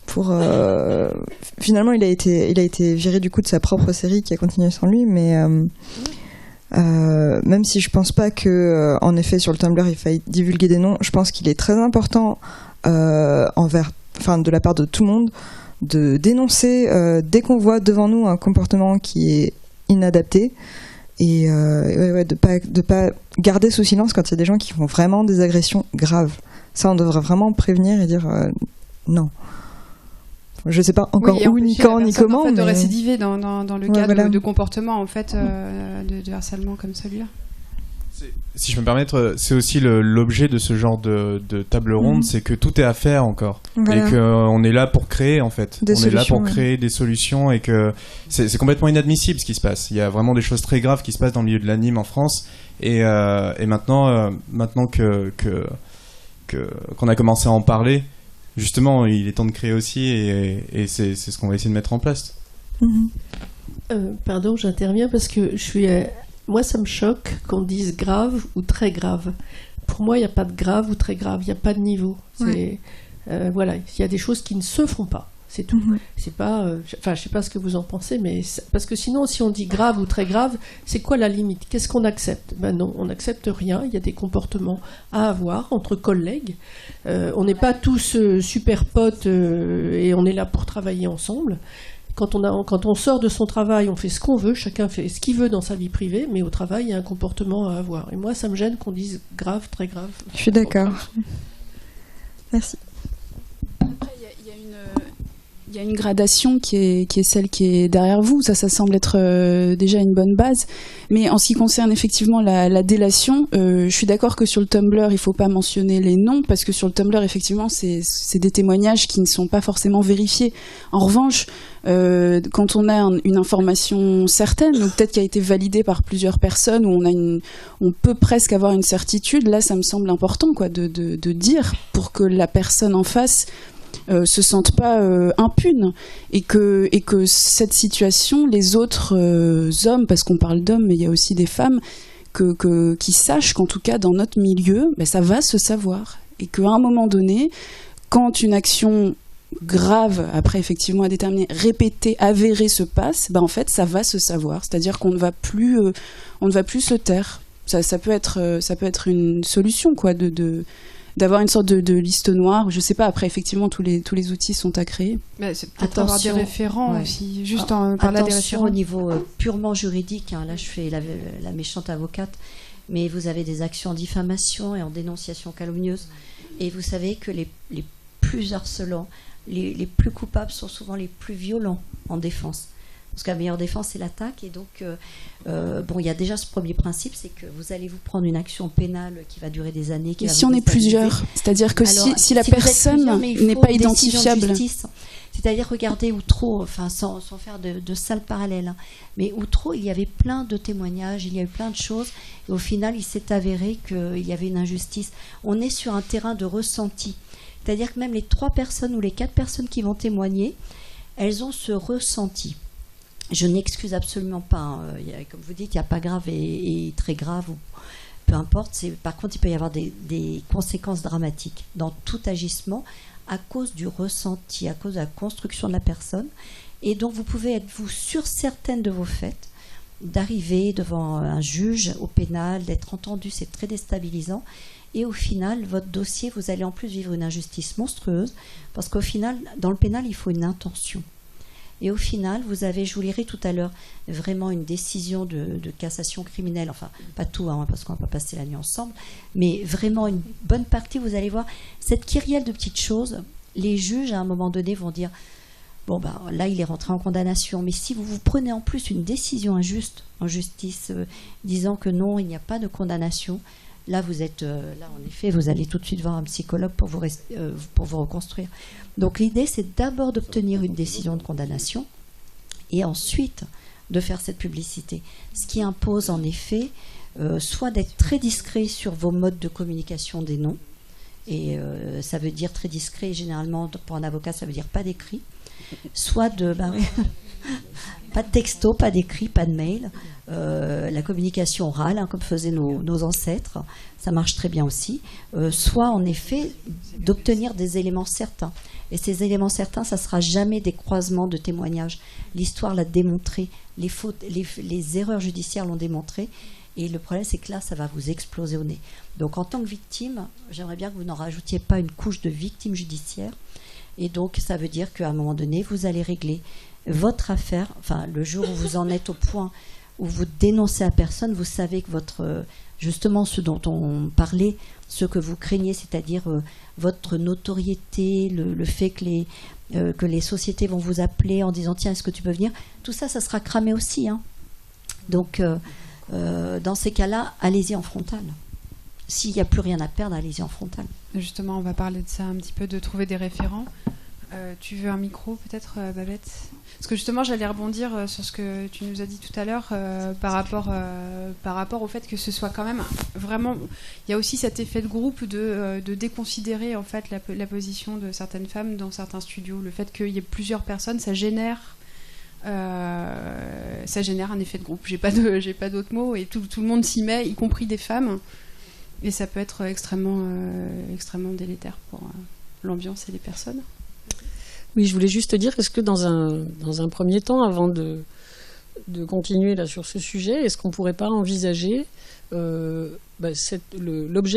pour finalement il a été viré du coup de sa propre série qui a continué sans lui, mais même si je pense pas que en effet sur le Tumblr il faille divulguer des noms, je pense qu'il est très important de la part de tout le monde de dénoncer dès qu'on voit devant nous un comportement qui est inadapté, et de pas garder sous silence quand il y a des gens qui font vraiment des agressions graves. Ça, on devrait vraiment prévenir et dire non. Je sais pas encore où, ni quand, ni comment, en fait, mais de récidiver dans le cas voilà. de comportement en fait de harcèlement comme celui-là. Si je peux me permettre, c'est aussi l'objet de ce genre de table ronde, c'est que tout est à faire encore. Voilà. Et qu'on est là pour créer, en fait. On est là pour créer des solutions, et que c'est complètement inadmissible ce qui se passe. Il y a vraiment des choses très graves qui se passent dans le milieu de l'anime en France. Et maintenant qu'on a commencé à en parler, justement, il est temps de créer aussi, et c'est ce qu'on va essayer de mettre en place. Pardon, j'interviens parce que moi, ça me choque qu'on dise grave ou très grave. Pour moi, il n'y a pas de grave ou très grave, il n'y a pas de niveau. Voilà, il y a des choses qui ne se font pas. C'est tout. C'est pas, je sais pas ce que vous en pensez, mais parce que sinon, si on dit grave ou très grave, c'est quoi la limite? Qu'est-ce qu'on accepte? Ben non, on n'accepte rien. Il y a des comportements à avoir entre collègues. On n'est pas tous super potes et on est là pour travailler ensemble. Quand on sort de son travail, on fait ce qu'on veut. Chacun fait ce qu'il veut dans sa vie privée, mais au travail, il y a un comportement à avoir. Et moi, ça me gêne qu'on dise grave, très grave. Je suis d'accord. Merci. Après, il y a une gradation qui est celle qui est derrière vous. Ça semble être déjà une bonne base. Mais en ce qui concerne effectivement la délation, je suis d'accord que sur le Tumblr, il ne faut pas mentionner les noms, parce que sur le Tumblr, effectivement, c'est des témoignages qui ne sont pas forcément vérifiés. En revanche, quand on a une information certaine, ou peut-être qui a été validée par plusieurs personnes, où on peut presque avoir une certitude, là, ça me semble important, quoi, de dire, pour que la personne en face se sentent pas impunes, et que cette situation, les autres hommes, parce qu'on parle d'hommes mais il y a aussi des femmes, qui sachent qu'en tout cas dans notre milieu, ben, ça va se savoir, et qu'à un moment donné, quand une action grave, après effectivement à déterminer, répétée, avérée se passe, ben, en fait ça va se savoir, c'est-à-dire qu'on ne va plus se taire. Ça peut être une solution, quoi, d'avoir une sorte de liste noire. Je sais pas, après effectivement tous les outils sont à créer. Mais c'est peut-être avoir des référents aussi, juste par là des référents. Au niveau purement juridique, hein, là je fais la méchante avocate, mais vous avez des actions en diffamation et en dénonciation calomnieuse, et vous savez que les plus harcelants, les plus coupables sont souvent les plus violents en défense. Parce que la meilleure défense, c'est l'attaque. Et donc, il y a déjà ce premier principe, c'est que vous allez vous prendre une action pénale qui va durer des années. Et si on est plusieurs, c'est-à-dire que si la personne n'est pas identifiable. C'est-à-dire, regardez Outreau, enfin, sans faire de sales parallèles, hein, mais Outreau, il y avait plein de témoignages, il y a eu plein de choses, et au final, il s'est avéré qu'il y avait une injustice. On est sur un terrain de ressenti. C'est-à-dire que même les 3 personnes ou les 4 personnes qui vont témoigner, elles ont ce ressenti. Je n'excuse absolument pas, hein. Comme vous dites, il n'y a pas grave et très grave, ou peu importe. Par contre, il peut y avoir des conséquences dramatiques dans tout agissement à cause du ressenti, à cause de la construction de la personne. Et donc, vous pouvez être, vous, sur certaines de vos faits, d'arriver devant un juge au pénal, d'être entendu, c'est très déstabilisant. Et au final, votre dossier, vous allez en plus vivre une injustice monstrueuse, parce qu'au final, dans le pénal, il faut une intention. Et au final, vous avez, je vous lirai tout à l'heure, vraiment une décision de cassation criminelle, enfin, pas tout, hein, parce qu'on ne va pas passer la nuit ensemble, mais vraiment une bonne partie, vous allez voir, cette kyrielle de petites choses, les juges, à un moment donné, vont dire, bon, ben, là, il est rentré en condamnation, mais si vous prenez en plus une décision injuste, en justice, disant que non, il n'y a pas de condamnation, là, vous êtes, là, en effet, vous allez tout de suite voir un psychologue pour vous reconstruire. Donc l'idée, c'est d'abord d'obtenir une décision de condamnation et ensuite de faire cette publicité. Ce qui impose en effet soit d'être très discret sur vos modes de communication des noms, et ça veut dire très discret, généralement pour un avocat ça veut dire pas d'écrit, soit pas de texto, pas d'écrit, pas de mail, la communication orale, hein, comme faisaient nos ancêtres, ça marche très bien aussi, soit en effet d'obtenir des éléments certains. Et ces éléments certains, ça ne sera jamais des croisements de témoignages. L'histoire l'a démontré, les fautes, les erreurs judiciaires l'ont démontré, et le problème c'est que là, ça va vous exploser au nez. Donc en tant que victime, j'aimerais bien que vous n'en rajoutiez pas une couche de victime judiciaire, et donc ça veut dire qu'à un moment donné, vous allez régler votre affaire, enfin le jour où vous en êtes au point où vous dénoncez à personne, vous savez que justement ce dont on parlait, ce que vous craignez, c'est-à-dire votre notoriété, le fait que les sociétés vont vous appeler en disant tiens, est-ce que tu peux venir, tout ça, ça sera cramé aussi, hein. Donc dans ces cas-là, allez-y en frontal. S'il n'y a plus rien à perdre, allez-y en frontal. Justement, on va parler de ça un petit peu, de trouver des référents. Tu veux un micro peut-être, Babette? Parce que justement, j'allais rebondir sur ce que tu nous as dit tout à l'heure par rapport au fait que ce soit quand même vraiment... Il y a aussi cet effet de groupe de déconsidérer en fait la position de certaines femmes dans certains studios. Le fait qu'il y ait plusieurs personnes, ça génère un effet de groupe. J'ai pas d'autres mots, et tout le monde s'y met, y compris des femmes. Et ça peut être extrêmement délétère pour l'ambiance et les personnes. Oui, je voulais juste te dire, est-ce que dans un premier temps, avant de continuer là sur ce sujet, est-ce qu'on ne pourrait pas envisager l'objet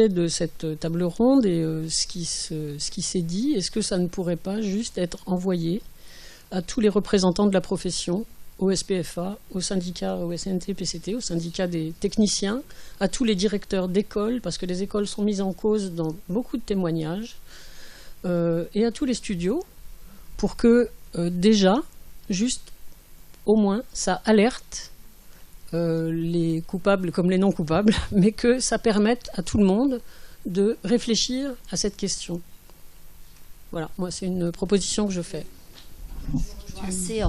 de cette table ronde et ce qui s'est dit, est-ce que ça ne pourrait pas juste être envoyé à tous les représentants de la profession, au SPFA, au syndicat, au SNT-PCT, au syndicat des techniciens, à tous les directeurs d'écoles, parce que les écoles sont mises en cause dans beaucoup de témoignages, et à tous les studios, pour que déjà, juste au moins, ça alerte les coupables comme les non coupables, mais que ça permette à tout le monde de réfléchir à cette question. Voilà, moi c'est une proposition que je fais.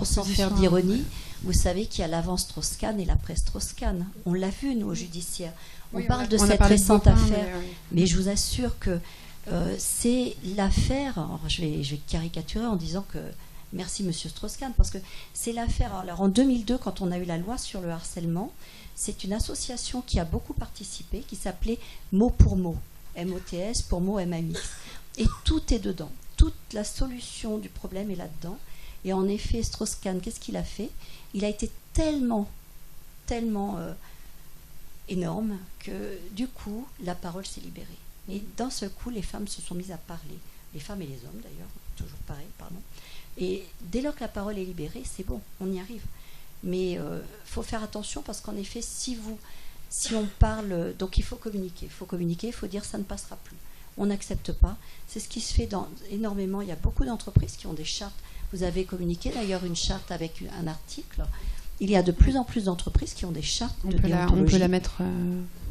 Sans faire d'ironie, vous savez qu'il y a l'avance Strauss-Kahn et l'après Strauss-Kahn. On l'a vu, nous, au judiciaire. On parle de cette récente affaire, mais je vous assure que c'est l'affaire, alors je vais caricaturer en disant que merci Monsieur Strauss-Kahn, parce que c'est l'affaire. Alors en 2002, quand on a eu la loi sur le harcèlement, c'est une association qui a beaucoup participé, qui s'appelait Mot pour Mot, MOTS pour Mot MAX. Et tout est dedans. Toute la solution du problème est là-dedans. Et en effet, Strauss-Kahn, qu'est-ce qu'il a fait? Il a été tellement énorme que du coup, la parole s'est libérée. Et d'un seul coup, les femmes se sont mises à parler. Les femmes et les hommes d'ailleurs, toujours pareil, pardon. Et dès lors que la parole est libérée, c'est bon, on y arrive. Mais faut faire attention parce qu'en effet, si on parle, donc il faut communiquer, il faut dire ça ne passera plus. On n'accepte pas. C'est ce qui se fait énormément. Il y a beaucoup d'entreprises qui ont des chartes. Vous avez communiqué d'ailleurs une charte avec un article. Il y a de plus en plus d'entreprises qui ont des chartes de déontologie. On peut la mettre.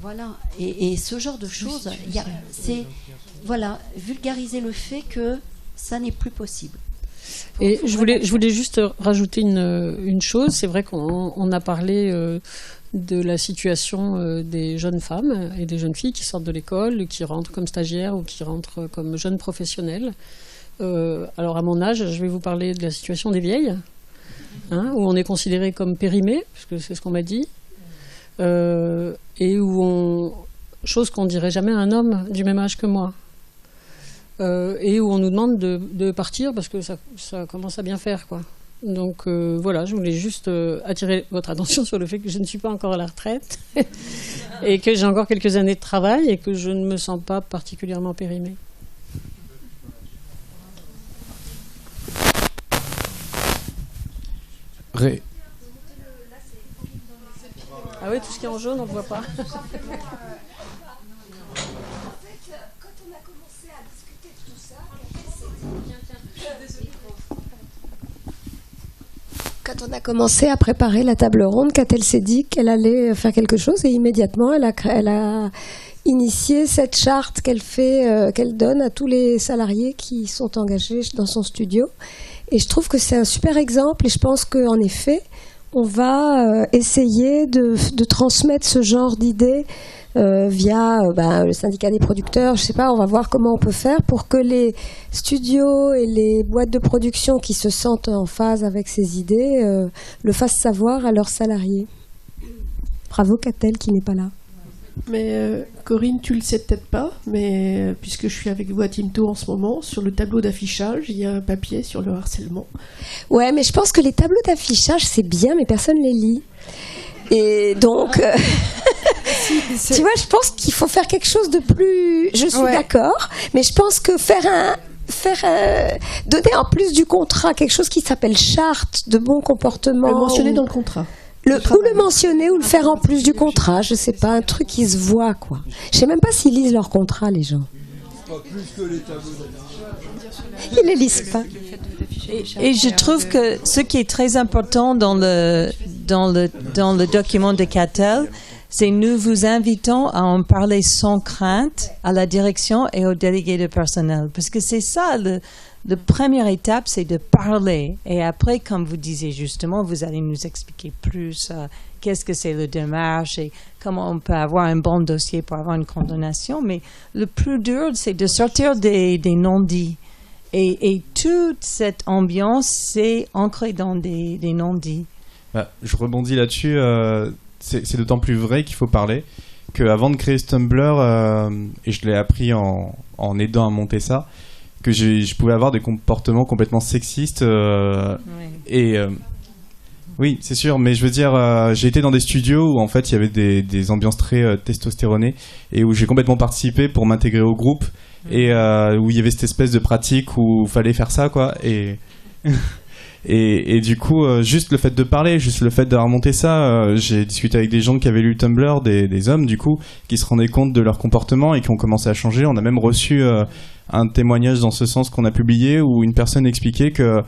Voilà. Et ce genre de choses, c'est vulgariser le fait que ça n'est plus possible. Et je voulais juste rajouter une chose. C'est vrai qu'on a parlé de la situation des jeunes femmes et des jeunes filles qui sortent de l'école, qui rentrent comme stagiaires ou qui rentrent comme jeunes professionnels. Alors à mon âge, je vais vous parler de la situation des vieilles, où on est considéré comme périmé, puisque c'est ce qu'on m'a dit, et où chose qu'on dirait jamais à un homme du même âge que moi. Et où on nous demande de partir parce que ça commence à bien faire, quoi. Donc voilà, je voulais juste attirer votre attention sur le fait que je ne suis pas encore à la retraite et que j'ai encore quelques années de travail et que je ne me sens pas particulièrement périmée. Ah oui, tout ce qui est en jaune, on ne voit pas. Quand on a commencé à préparer la table ronde, Catel s'est dit qu'elle allait faire quelque chose et immédiatement elle a initié cette charte qu'elle donne à tous les salariés qui sont engagés dans son studio. Et je trouve que c'est un super exemple et je pense qu'en effet, on va essayer de transmettre ce genre d'idées via le syndicat des producteurs, je sais pas, on va voir comment on peut faire pour que les studios et les boîtes de production qui se sentent en phase avec ces idées le fassent savoir à leurs salariés. Bravo Catel qui n'est pas là. Mais Corinne, tu le sais peut-être pas, mais puisque je suis avec vous à Timto en ce moment, sur le tableau d'affichage, il y a un papier sur le harcèlement. Ouais, mais je pense que les tableaux d'affichage, c'est bien, mais personne les lit. Et donc, tu vois, je pense qu'il faut faire quelque chose de plus... Je suis d'accord, mais je pense que donner en plus du contrat quelque chose qui s'appelle charte de bon comportement... Le mentionner dans le contrat. Ou le mentionner ou le faire en plus du contrat, je sais pas, un truc qui se voit, quoi. Je sais même pas s'ils lisent leur contrat, les gens. Pas plus que les tableaux d'affichage. Ils les lisent pas. Et je trouve que ce qui est très important dans le document de Catel, c'est nous vous invitons à en parler sans crainte à la direction et aux délégués de personnel. Parce que c'est ça, la première étape, c'est de parler. Et après, comme vous disiez justement, vous allez nous expliquer plus qu'est-ce que c'est le démarche et comment on peut avoir un bon dossier pour avoir une condamnation. Mais le plus dur, c'est de sortir des non-dits. Et toute cette ambiance, c'est ancré dans des non-dits. Je rebondis là-dessus. C'est d'autant plus vrai qu'il faut parler qu'avant de créer Stumbler, et je l'ai appris en aidant à monter ça, que je pouvais avoir des comportements complètement sexistes oui, c'est sûr, mais je veux dire, j'ai été dans des studios où en fait il y avait des ambiances très testostéronées et où j'ai complètement participé pour m'intégrer au groupe et où il y avait cette espèce de pratique où il fallait faire ça, quoi. Et du coup, juste le fait de parler, juste le fait de remonter ça, j'ai discuté avec des gens qui avaient lu Tumblr, des hommes du coup, qui se rendaient compte de leur comportement et qui ont commencé à changer. On a même reçu un témoignage dans ce sens qu'on a publié où une personne expliquait que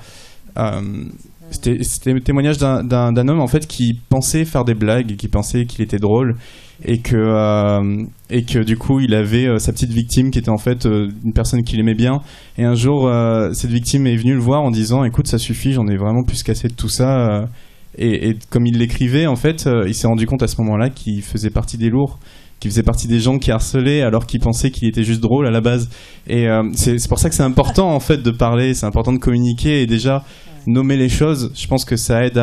c'était le témoignage d'un homme en fait qui pensait faire des blagues, qui pensait qu'il était drôle et que du coup il avait sa petite victime qui était en fait une personne qu'il aimait bien, et un jour cette victime est venue le voir en disant écoute, ça suffit, j'en ai vraiment plus qu'assez de tout ça, et comme il l'écrivait en fait, il s'est rendu compte à ce moment-là qu'il faisait partie des lourds, qu'il faisait partie des gens qui harcelaient alors qu'il pensait qu'il était juste drôle à la base. Et c'est pour ça que c'est important en fait de parler, c'est important de communiquer et déjà nommer les choses. Je pense que ça aide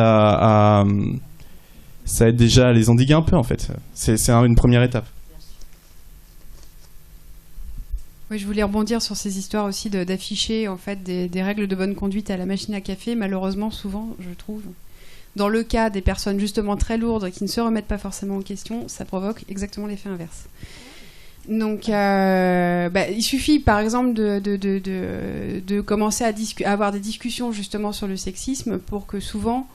ça aide déjà à les endiguer un peu en fait. C'est une première étape. Oui, je voulais rebondir sur ces histoires aussi d'afficher en fait des règles de bonne conduite à la machine à café. Malheureusement, souvent, je trouve, dans le cas des personnes justement très lourdes qui ne se remettent pas forcément en question, ça provoque exactement l'effet inverse. Donc, il suffit, par exemple, de commencer à avoir des discussions justement sur le sexisme pour que souvent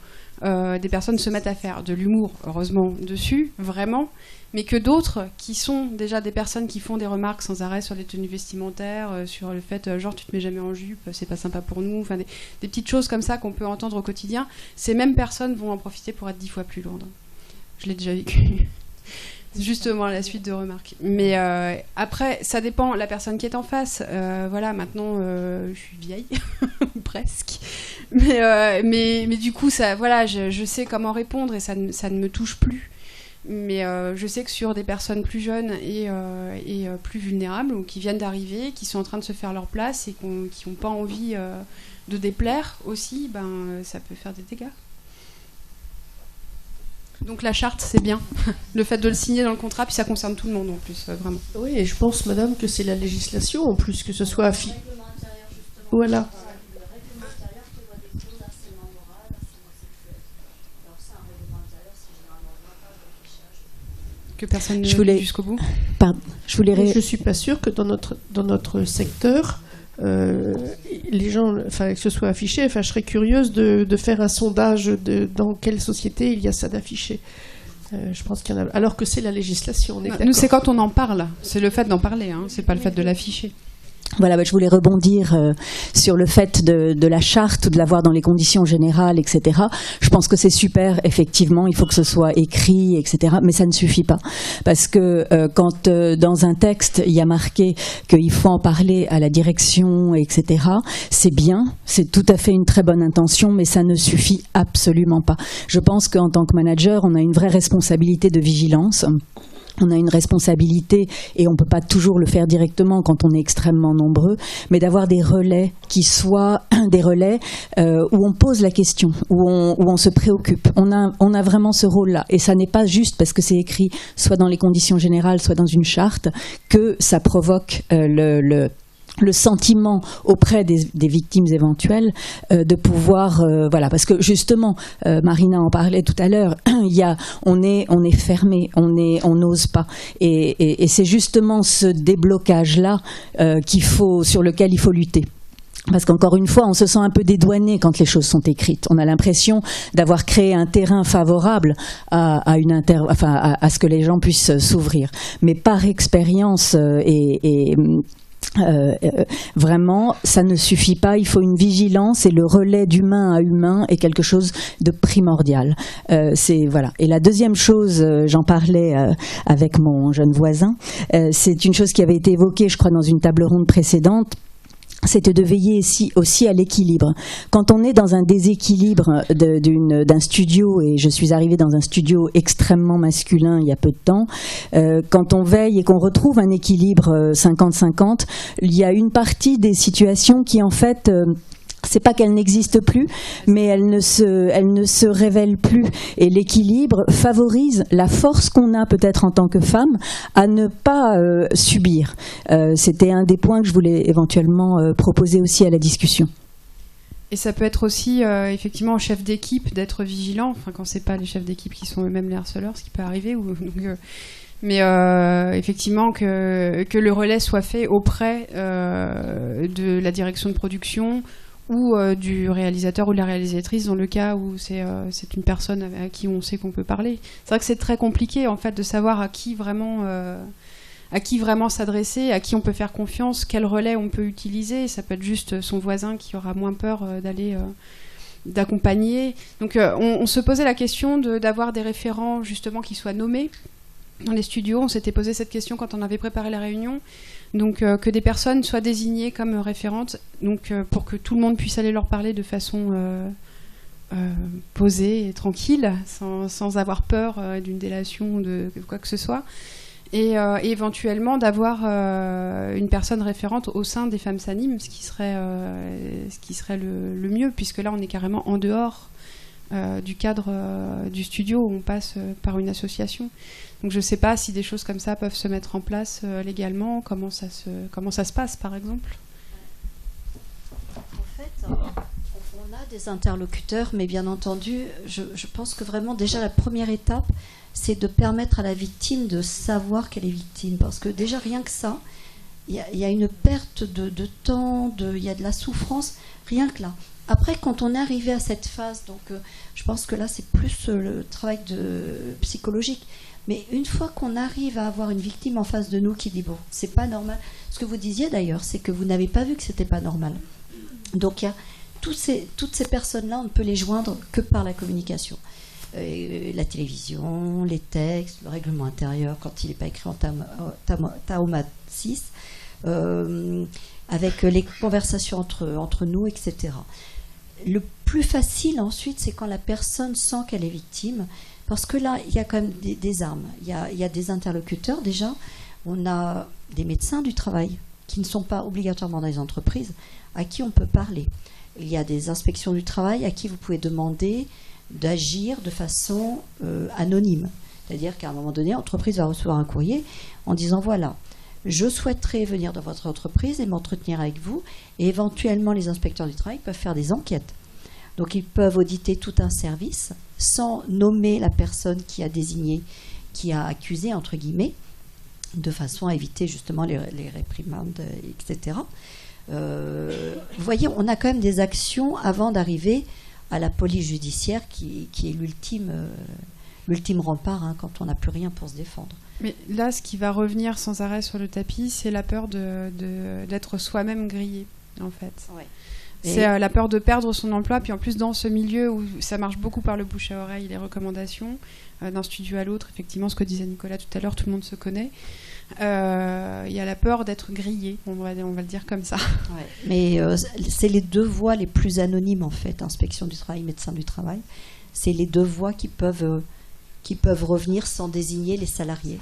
des personnes se mettent à faire de l'humour, heureusement, dessus, vraiment, mais que d'autres, qui sont déjà des personnes qui font des remarques sans arrêt sur les tenues vestimentaires, sur le fait, genre, tu te mets jamais en jupe, c'est pas sympa pour nous, enfin, des petites choses comme ça qu'on peut entendre au quotidien, ces mêmes personnes vont en profiter pour être 10 fois plus lourdes. Je l'ai déjà vécu. Justement à la suite de remarques. Mais après, ça dépend la personne qui est en face. Voilà, maintenant, je suis vieille, presque. Mais du coup, ça, voilà, je sais comment répondre et ça ne me touche plus. Mais je sais que sur des personnes plus jeunes et plus vulnérables, ou qui viennent d'arriver, qui sont en train de se faire leur place et qui n'ont pas envie de déplaire aussi, ça peut faire des dégâts. Donc la charte, c'est bien. Le fait de le signer dans le contrat, puis ça concerne tout le monde en plus, vraiment. Oui, et je pense, madame, que c'est la législation en plus, que ce soit affiché. Voilà. Que personne ne lit jusqu'au bout. Pardon. Je ne suis pas sûre que dans notre secteur, les gens, que ce soit affiché, je serais curieuse de faire un sondage dans quelle société il y a ça d'affiché. Je pense qu'il y en a, alors que c'est la législation. Nous, c'est quand on en parle, c'est le fait d'en parler, hein, c'est pas le fait de l'afficher. Voilà, je voulais rebondir sur le fait de la charte, de l'avoir dans les conditions générales, etc. Je pense que c'est super, effectivement, il faut que ce soit écrit, etc. Mais ça ne suffit pas. Parce que quand dans un texte, il y a marqué qu'il faut en parler à la direction, etc., c'est bien, c'est tout à fait une très bonne intention, mais ça ne suffit absolument pas. Je pense qu'en tant que manager, on a une vraie responsabilité de vigilance. On a une responsabilité, et on ne peut pas toujours le faire directement quand on est extrêmement nombreux, mais d'avoir des relais qui soient des relais où on pose la question, où on se préoccupe. On a vraiment ce rôle-là. Et ça n'est pas juste parce que c'est écrit soit dans les conditions générales, soit dans une charte, que ça provoque le sentiment auprès des victimes éventuelles de pouvoir voilà, parce que justement Marina en parlait tout à l'heure, on est fermé, on n'ose pas, et c'est justement ce déblocage là sur lequel il faut lutter. Parce qu'encore une fois, on se sent un peu dédouané quand les choses sont écrites. On a l'impression d'avoir créé un terrain favorable à ce que les gens puissent s'ouvrir. Mais par expérience vraiment, ça ne suffit pas. Il faut une vigilance, et le relais d'humain à humain est quelque chose de primordial. Voilà. Et la deuxième chose, j'en parlais avec mon jeune voisin, c'est une chose qui avait été évoquée, je crois, dans une table ronde précédente. C'était de veiller aussi à l'équilibre. Quand on est dans un déséquilibre d'un studio, et je suis arrivée dans un studio extrêmement masculin il y a peu de temps, quand on veille et qu'on retrouve un équilibre 50-50, il y a une partie des situations qui en fait C'est pas qu'elle n'existe plus, mais elle ne se révèle plus. Et l'équilibre favorise la force qu'on a peut-être en tant que femme à ne pas subir. C'était un des points que je voulais éventuellement proposer aussi à la discussion. Et ça peut être aussi, effectivement, au chef d'équipe d'être vigilant, enfin, quand c'est pas les chefs d'équipe qui sont eux-mêmes les harceleurs, ce qui peut arriver. Mais effectivement, que le relais soit fait auprès de la direction de production ou du réalisateur ou de la réalisatrice dans le cas où c'est une personne à qui on sait qu'on peut parler. C'est vrai que c'est très compliqué en fait de savoir à qui vraiment s'adresser, à qui on peut faire confiance, quel relais on peut utiliser. Ça peut être juste son voisin qui aura moins peur d'accompagner. Donc on se posait la question d'avoir des référents justement qui soient nommés dans les studios. On s'était posé cette question quand on avait préparé la réunion. Donc que des personnes soient désignées comme référentes, donc pour que tout le monde puisse aller leur parler de façon posée et tranquille, sans avoir peur d'une délation ou de quoi que ce soit, et éventuellement d'avoir une personne référente au sein des femmes s'animent, ce qui serait le mieux, puisque là on est carrément en dehors du cadre du studio où on passe par une association. Donc je ne sais pas si des choses comme ça peuvent se mettre en place légalement, comment ça se passe par exemple. En fait, on a des interlocuteurs, mais bien entendu, je pense que vraiment déjà la première étape, c'est de permettre à la victime de savoir qu'elle est victime. Parce que déjà rien que ça, il y a une perte de temps, il y a de la souffrance, rien que là. Après, quand on est arrivé à cette phase, donc je pense que là c'est plus le travail psychologique. Mais une fois qu'on arrive à avoir une victime en face de nous qui dit bon, c'est pas normal. Ce que vous disiez d'ailleurs, c'est que vous n'avez pas vu que c'était pas normal. Donc il y a toutes ces personnes-là, on ne peut les joindre que par la communication. La télévision, les textes, le règlement intérieur quand il n'est pas écrit en Tahoma 6, avec les conversations entre nous, etc. Le plus facile ensuite, c'est quand la personne sent qu'elle est victime. Parce que là, il y a quand même des armes. Il y a des interlocuteurs déjà. On a des médecins du travail qui ne sont pas obligatoirement dans les entreprises, à qui on peut parler. Il y a des inspections du travail à qui vous pouvez demander d'agir de façon anonyme. C'est-à-dire qu'à un moment donné, l'entreprise va recevoir un courrier en disant voilà, je souhaiterais venir dans votre entreprise et m'entretenir avec vous. Et éventuellement, les inspecteurs du travail peuvent faire des enquêtes. Donc ils peuvent auditer tout un service sans nommer la personne qui a désigné, qui a accusé, entre guillemets, de façon à éviter justement les réprimandes, etc. Vous voyez, on a quand même des actions avant d'arriver à la police judiciaire qui est l'ultime rempart quand on n'a plus rien pour se défendre. Mais là, ce qui va revenir sans arrêt sur le tapis, c'est la peur d'être soi-même grillé, en fait. Ouais. C'est la peur de perdre son emploi, puis en plus dans ce milieu où ça marche beaucoup par le bouche à oreille, les recommandations, d'un studio à l'autre, effectivement, ce que disait Nicolas tout à l'heure, tout le monde se connaît. Il y a la peur d'être grillé, on va le dire comme ça. Ouais. Mais c'est les deux voies les plus anonymes en fait, inspection du travail, médecin du travail. C'est les deux voies qui peuvent revenir sans désigner les salariés.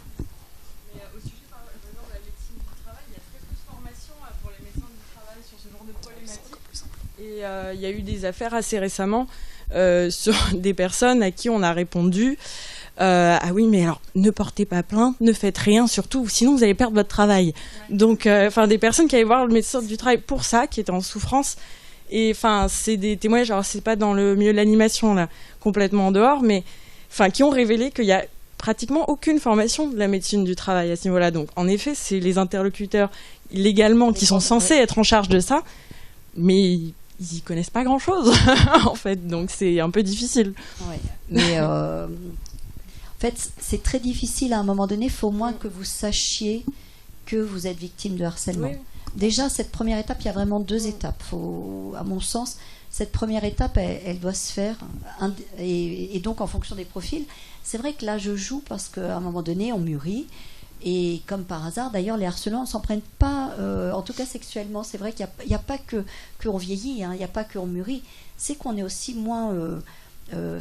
Et il y a eu des affaires assez récemment sur des personnes à qui on a répondu ah oui, mais alors ne portez pas plainte, ne faites rien surtout, sinon vous allez perdre votre travail. Ouais. Donc, des personnes qui allaient voir le médecin du travail pour ça, qui étaient en souffrance. Et c'est des témoignages, alors c'est pas dans le milieu de l'animation là, complètement en dehors, mais qui ont révélé qu'il y a pratiquement aucune formation de la médecine du travail à ce niveau-là. Donc, en effet, c'est les interlocuteurs légalement qui sont censés être en charge de ça, mais ils y connaissent pas grand-chose, en fait, donc c'est un peu difficile. Ouais. Mais en fait, c'est très difficile à un moment donné. Il faut au moins que vous sachiez que vous êtes victime de harcèlement. Oui. Déjà, cette première étape, il y a vraiment deux étapes. À mon sens, cette première étape, elle doit se faire. Et donc, en fonction des profils, c'est vrai que là, je joue parce qu'à un moment donné, on mûrit. Et comme par hasard, d'ailleurs, les harcelants ne s'en prennent pas, en tout cas sexuellement. C'est vrai qu'il n'y a pas qu'on vieillit, il n'y a pas qu'on mûrit. C'est qu'on est aussi moins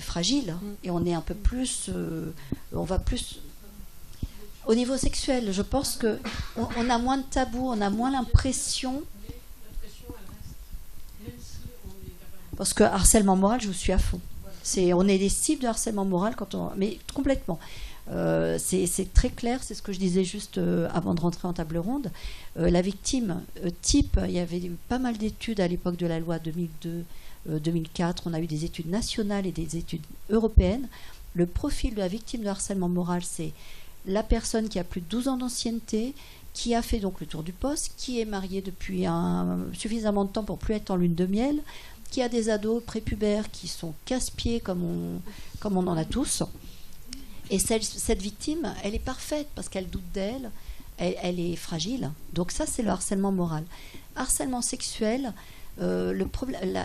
fragile. Et on est un peu plus... on va plus... Au niveau sexuel, je pense qu'on a moins de tabous, on a moins l'impression... Parce que harcèlement moral, je vous suis à fond. On est des cibles de harcèlement moral, mais complètement. C'est très clair, c'est ce que je disais juste avant de rentrer en table ronde. La victime type, il y avait eu pas mal d'études à l'époque de la loi 2002-2004, on a eu des études nationales et des études européennes. Le profil de la victime de harcèlement moral, c'est la personne qui a plus de 12 ans d'ancienneté, qui a fait donc le tour du poste, qui est mariée depuis suffisamment de temps pour plus être en lune de miel, qui a des ados prépubères qui sont casse-pieds comme on en a tous. Et cette victime, elle est parfaite parce qu'elle doute d'elle, elle est fragile. Donc ça, c'est le harcèlement moral. Harcèlement sexuel, le problème,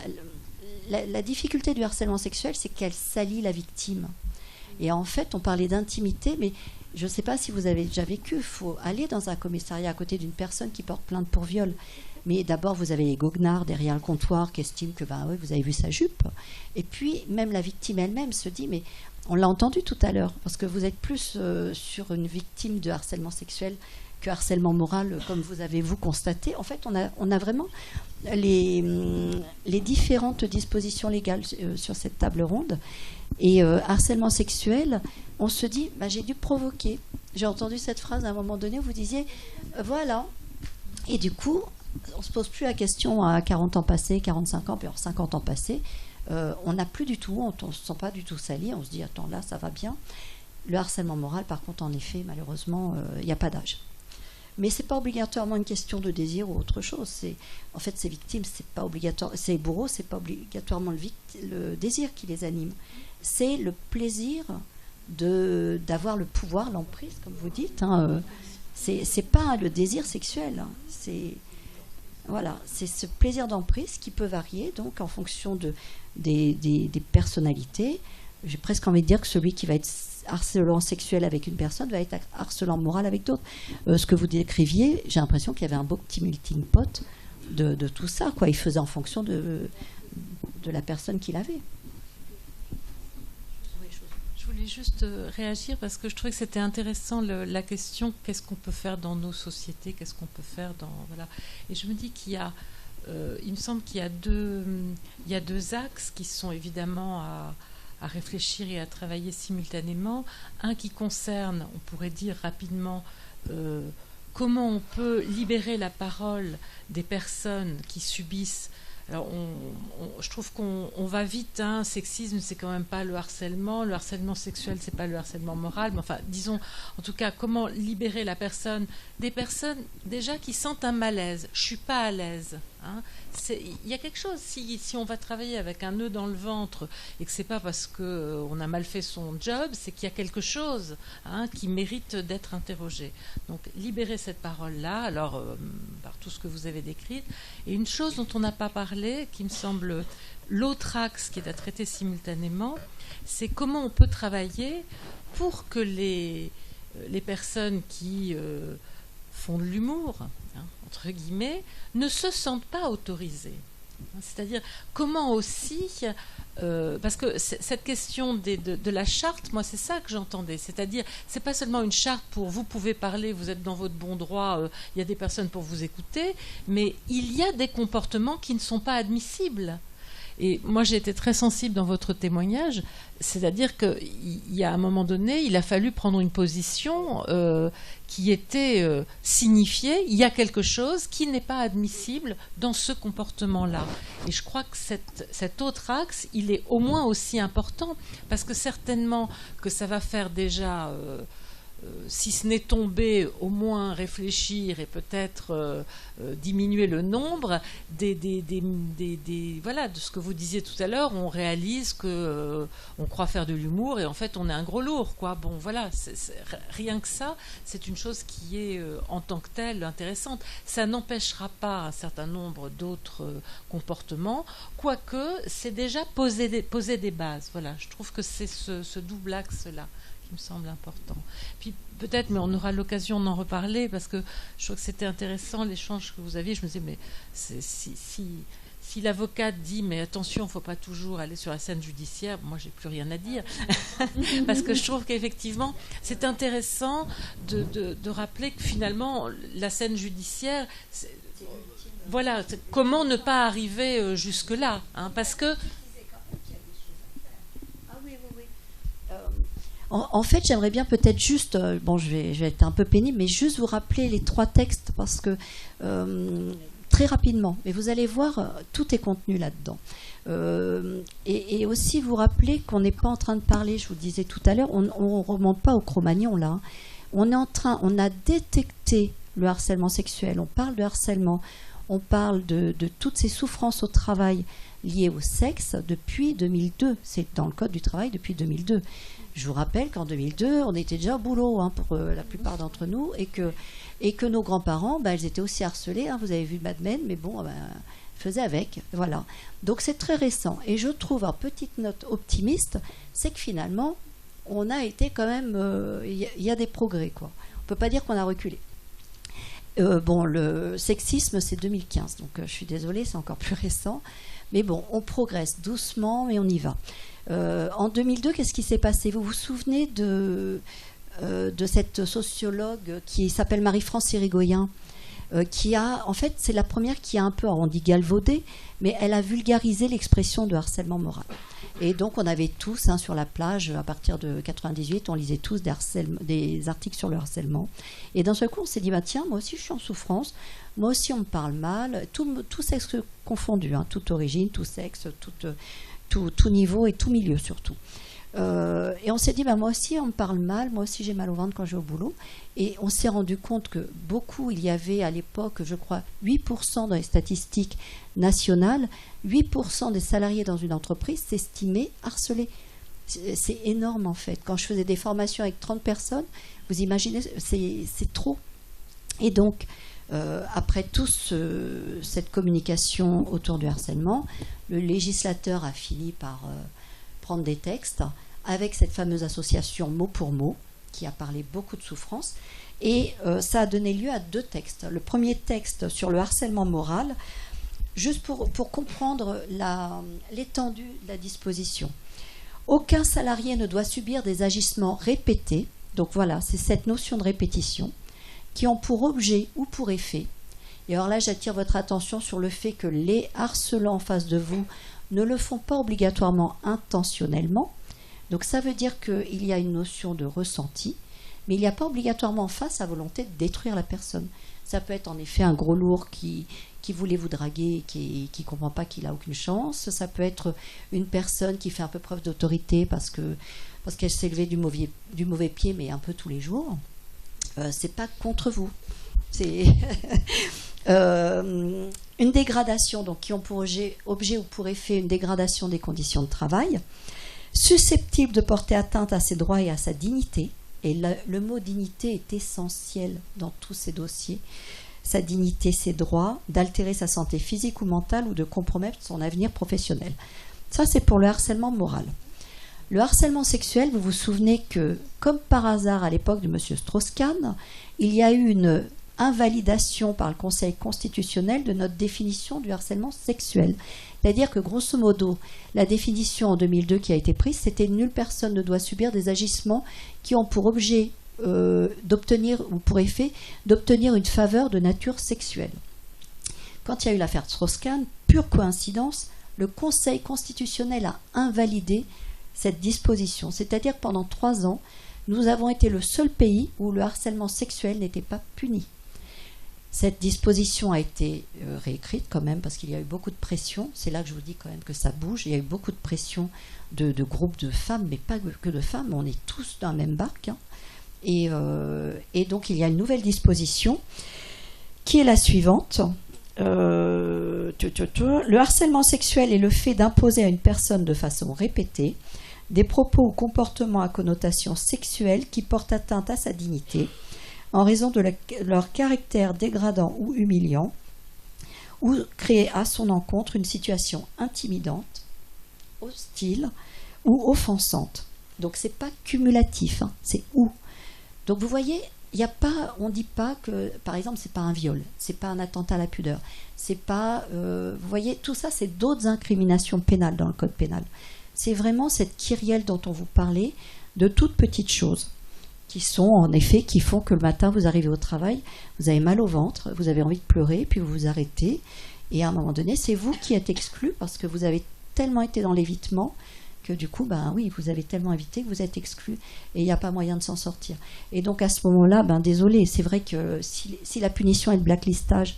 la difficulté du harcèlement sexuel, c'est qu'elle salit la victime. Et en fait, on parlait d'intimité, mais je ne sais pas si vous avez déjà vécu, il faut aller dans un commissariat à côté d'une personne qui porte plainte pour viol. Mais d'abord, vous avez les goguenards derrière le comptoir qui estiment que oui, vous avez vu sa jupe. Et puis, même la victime elle-même se dit, mais on l'a entendu tout à l'heure, parce que vous êtes plus sur une victime de harcèlement sexuel que harcèlement moral, comme vous avez constaté. En fait, on a vraiment les différentes dispositions légales sur cette table ronde. Et harcèlement sexuel, on se dit, j'ai dû provoquer. J'ai entendu cette phrase à un moment donné où vous disiez, voilà. Et du coup, on ne se pose plus la question à 40 ans passés, 45 ans, puis 50 ans passés. On n'a plus du tout, on ne se sent pas du tout sali, on se dit, attends, là, ça va bien. Le harcèlement moral, par contre, en effet, malheureusement, il n'y a pas d'âge. Mais ce n'est pas obligatoirement une question de désir ou autre chose. En fait, ces victimes, c'est pas obligatoire, ces bourreaux, ce n'est pas obligatoirement le désir qui les anime. C'est le plaisir d'avoir le pouvoir, l'emprise, comme vous dites. C'est pas le désir sexuel. Voilà, c'est ce plaisir d'emprise qui peut varier donc en fonction des personnalités. J'ai presque envie de dire que celui qui va être harcelant sexuel avec une personne va être harcelant moral avec d'autres. Ce que vous décriviez, j'ai l'impression qu'il y avait un beau petit melting pot de tout ça, quoi. Il faisait en fonction de la personne qu'il avait. Je voulais juste réagir parce que je trouvais que c'était intéressant la question qu'est-ce qu'on peut faire dans nos sociétés, qu'est-ce qu'on peut faire voilà. Et je me dis qu'il y a il me semble qu'il y a deux axes qui sont évidemment à réfléchir et à travailler simultanément. Un qui concerne, on pourrait dire rapidement, comment on peut libérer la parole des personnes qui subissent. Alors, je trouve qu'on va vite. Sexisme, c'est quand même pas le harcèlement. Le harcèlement sexuel, c'est pas le harcèlement moral. Mais enfin, disons, en tout cas, comment libérer la personne, des personnes déjà qui sentent un malaise. Je suis pas à l'aise. Il y a quelque chose. Si on va travailler avec un nœud dans le ventre et que c'est pas parce que on a mal fait son job, c'est qu'il y a quelque chose qui mérite d'être interrogé. Donc, libérer cette parole-là. Alors, par tout ce que vous avez décrit. Et une chose dont on n'a pas parlé, qui me semble l'autre axe qui est à traiter simultanément, c'est comment on peut travailler pour que les personnes qui font de l'humour, entre guillemets, ne se sentent pas autorisées. C'est-à-dire comment aussi, parce que cette question de la charte, moi c'est ça que j'entendais, c'est-à-dire c'est pas seulement une charte pour vous pouvez parler, vous êtes dans votre bon droit, il y a des personnes pour vous écouter, mais il y a des comportements qui ne sont pas admissibles. Et moi, j'ai été très sensible dans votre témoignage, c'est-à-dire qu'il y a un moment donné, il a fallu prendre une position qui était signifiée, il y a quelque chose qui n'est pas admissible dans ce comportement-là. Et je crois que cet autre axe, il est au moins aussi important, parce que certainement que ça va faire déjà... si ce n'est tomber, au moins réfléchir et peut-être diminuer le nombre voilà, de ce que vous disiez tout à l'heure. On réalise que on croit faire de l'humour et en fait on est un gros lourd, quoi. Bon, voilà, rien que ça, c'est une chose qui est en tant que telle intéressante. Ça n'empêchera pas un certain nombre d'autres comportements, quoique c'est déjà poser des bases. Voilà, je trouve que c'est ce double axe-là qui me semble important. Puis peut-être, mais on aura l'occasion d'en reparler, parce que je trouve que c'était intéressant l'échange que vous aviez. Je me disais, mais si l'avocate dit, mais attention, il ne faut pas toujours aller sur la scène judiciaire, moi, j'ai plus rien à dire. Parce que je trouve qu'effectivement, c'est intéressant de rappeler que finalement, la scène judiciaire... voilà, comment ne pas arriver jusque-là, hein, parce que... En fait, j'aimerais bien peut-être juste, bon, je vais être un peu pénible, mais juste vous rappeler les 3 textes, parce que très rapidement, mais vous allez voir, tout est contenu là-dedans. Et aussi vous rappeler qu'on n'est pas en train de parler, je vous disais tout à l'heure, on ne remonte pas au Cro-Magnon là. On a détecté le harcèlement sexuel, on parle de harcèlement, on parle de toutes ces souffrances au travail liées au sexe depuis 2002. C'est dans le Code du travail depuis 2002. Je vous rappelle qu'en 2002, on était déjà au boulot pour la plupart d'entre nous, et que nos grands-parents, ils étaient aussi harcelés. Vous avez vu Mad Men, mais bon, faisaient avec. Voilà. Donc c'est très récent. Et je trouve, petite note optimiste, c'est que finalement, on a été quand même... Il y a des progrès, quoi. On ne peut pas dire qu'on a reculé. Le sexisme, c'est 2015, donc je suis désolée, c'est encore plus récent. Mais bon, on progresse doucement, mais on y va. En 2002, qu'est-ce qui s'est passé? Vous vous souvenez de cette sociologue qui s'appelle Marie-France Irigoyen, qui a, en fait, c'est la première qui a un peu, on dit galvaudé, mais elle a vulgarisé l'expression de harcèlement moral. Et donc, on avait tous, sur la plage, à partir de 98, on lisait tous des articles sur le harcèlement. Et d'un seul coup, on s'est dit, tiens, moi aussi, je suis en souffrance. Moi aussi, on me parle mal. Tout sexe confondu, toute origine, tout sexe, tout niveau et tout milieu, surtout. Et on s'est dit, moi aussi, on me parle mal. Moi aussi, j'ai mal au ventre quand je vais au boulot. Et on s'est rendu compte que il y avait à l'époque, je crois, 8% dans les statistiques nationales, 8% des salariés dans une entreprise s'estimaient harcelés. C'est énorme, en fait. Quand je faisais des formations avec 30 personnes, vous imaginez, c'est trop. Et donc, après cette communication autour du harcèlement, le législateur a fini par prendre des textes avec cette fameuse association mot pour mot, qui a parlé beaucoup de souffrance, et ça a donné lieu à 2 textes. Le premier texte sur le harcèlement moral, juste pour comprendre l'étendue de la disposition. Aucun salarié ne doit subir des agissements répétés, donc voilà, c'est cette notion de répétition, qui ont pour objet ou pour effet, et alors là j'attire votre attention sur le fait que les harcelants en face de vous ne le font pas obligatoirement intentionnellement, donc ça veut dire qu'il y a une notion de ressenti, mais il n'y a pas obligatoirement en face la volonté de détruire la personne. Ça peut être en effet un gros lourd qui voulait vous draguer et qui ne comprend pas qu'il n'a aucune chance. Ça peut être une personne qui fait un peu preuve d'autorité parce qu'elle s'est levée du mauvais pied, mais un peu tous les jours. C'est pas contre vous. C'est une dégradation, donc qui ont pour objet ou pour effet une dégradation des conditions de travail, susceptible de porter atteinte à ses droits et à sa dignité. Et le mot dignité est essentiel dans tous ces dossiers. Sa dignité, ses droits, d'altérer sa santé physique ou mentale ou de compromettre son avenir professionnel. Ça, c'est pour le harcèlement moral. Le harcèlement sexuel, vous vous souvenez que, comme par hasard à l'époque de M. Strauss-Kahn, il y a eu une invalidation par le Conseil constitutionnel de notre définition du harcèlement sexuel. C'est-à-dire que, grosso modo, la définition en 2002 qui a été prise, c'était nulle personne ne doit subir des agissements qui ont pour objet d'obtenir, ou pour effet, d'obtenir une faveur de nature sexuelle. Quand il y a eu l'affaire Strauss-Kahn, pure coïncidence, le Conseil constitutionnel a invalidé cette disposition. C'est-à-dire que pendant 3 ans, nous avons été le seul pays où le harcèlement sexuel n'était pas puni. Cette disposition a été réécrite quand même parce qu'il y a eu beaucoup de pression. C'est là que je vous dis quand même que ça bouge. Il y a eu beaucoup de pression de groupes de femmes, mais pas que de femmes. On est tous dans la même barque. Et donc il y a une nouvelle disposition qui est la suivante. Le harcèlement sexuel est le fait d'imposer à une personne de façon répétée des propos ou comportements à connotation sexuelle qui portent atteinte à sa dignité en raison de leur caractère dégradant ou humiliant, ou créer à son encontre une situation intimidante, hostile ou offensante. Donc c'est pas cumulatif, c'est ou. Donc vous voyez, on ne dit pas que, par exemple, c'est pas un viol, c'est pas un attentat à la pudeur, c'est pas, vous voyez, tout ça c'est d'autres incriminations pénales dans le code pénal. C'est vraiment cette kyrielle dont on vous parlait, de toutes petites choses, qui font que le matin, vous arrivez au travail, vous avez mal au ventre, vous avez envie de pleurer, puis vous vous arrêtez. Et à un moment donné, c'est vous qui êtes exclu parce que vous avez tellement été dans l'évitement que du coup, vous avez tellement évité que vous êtes exclu et il n'y a pas moyen de s'en sortir. Et donc à ce moment-là, désolé, c'est vrai que si la punition est le blacklistage,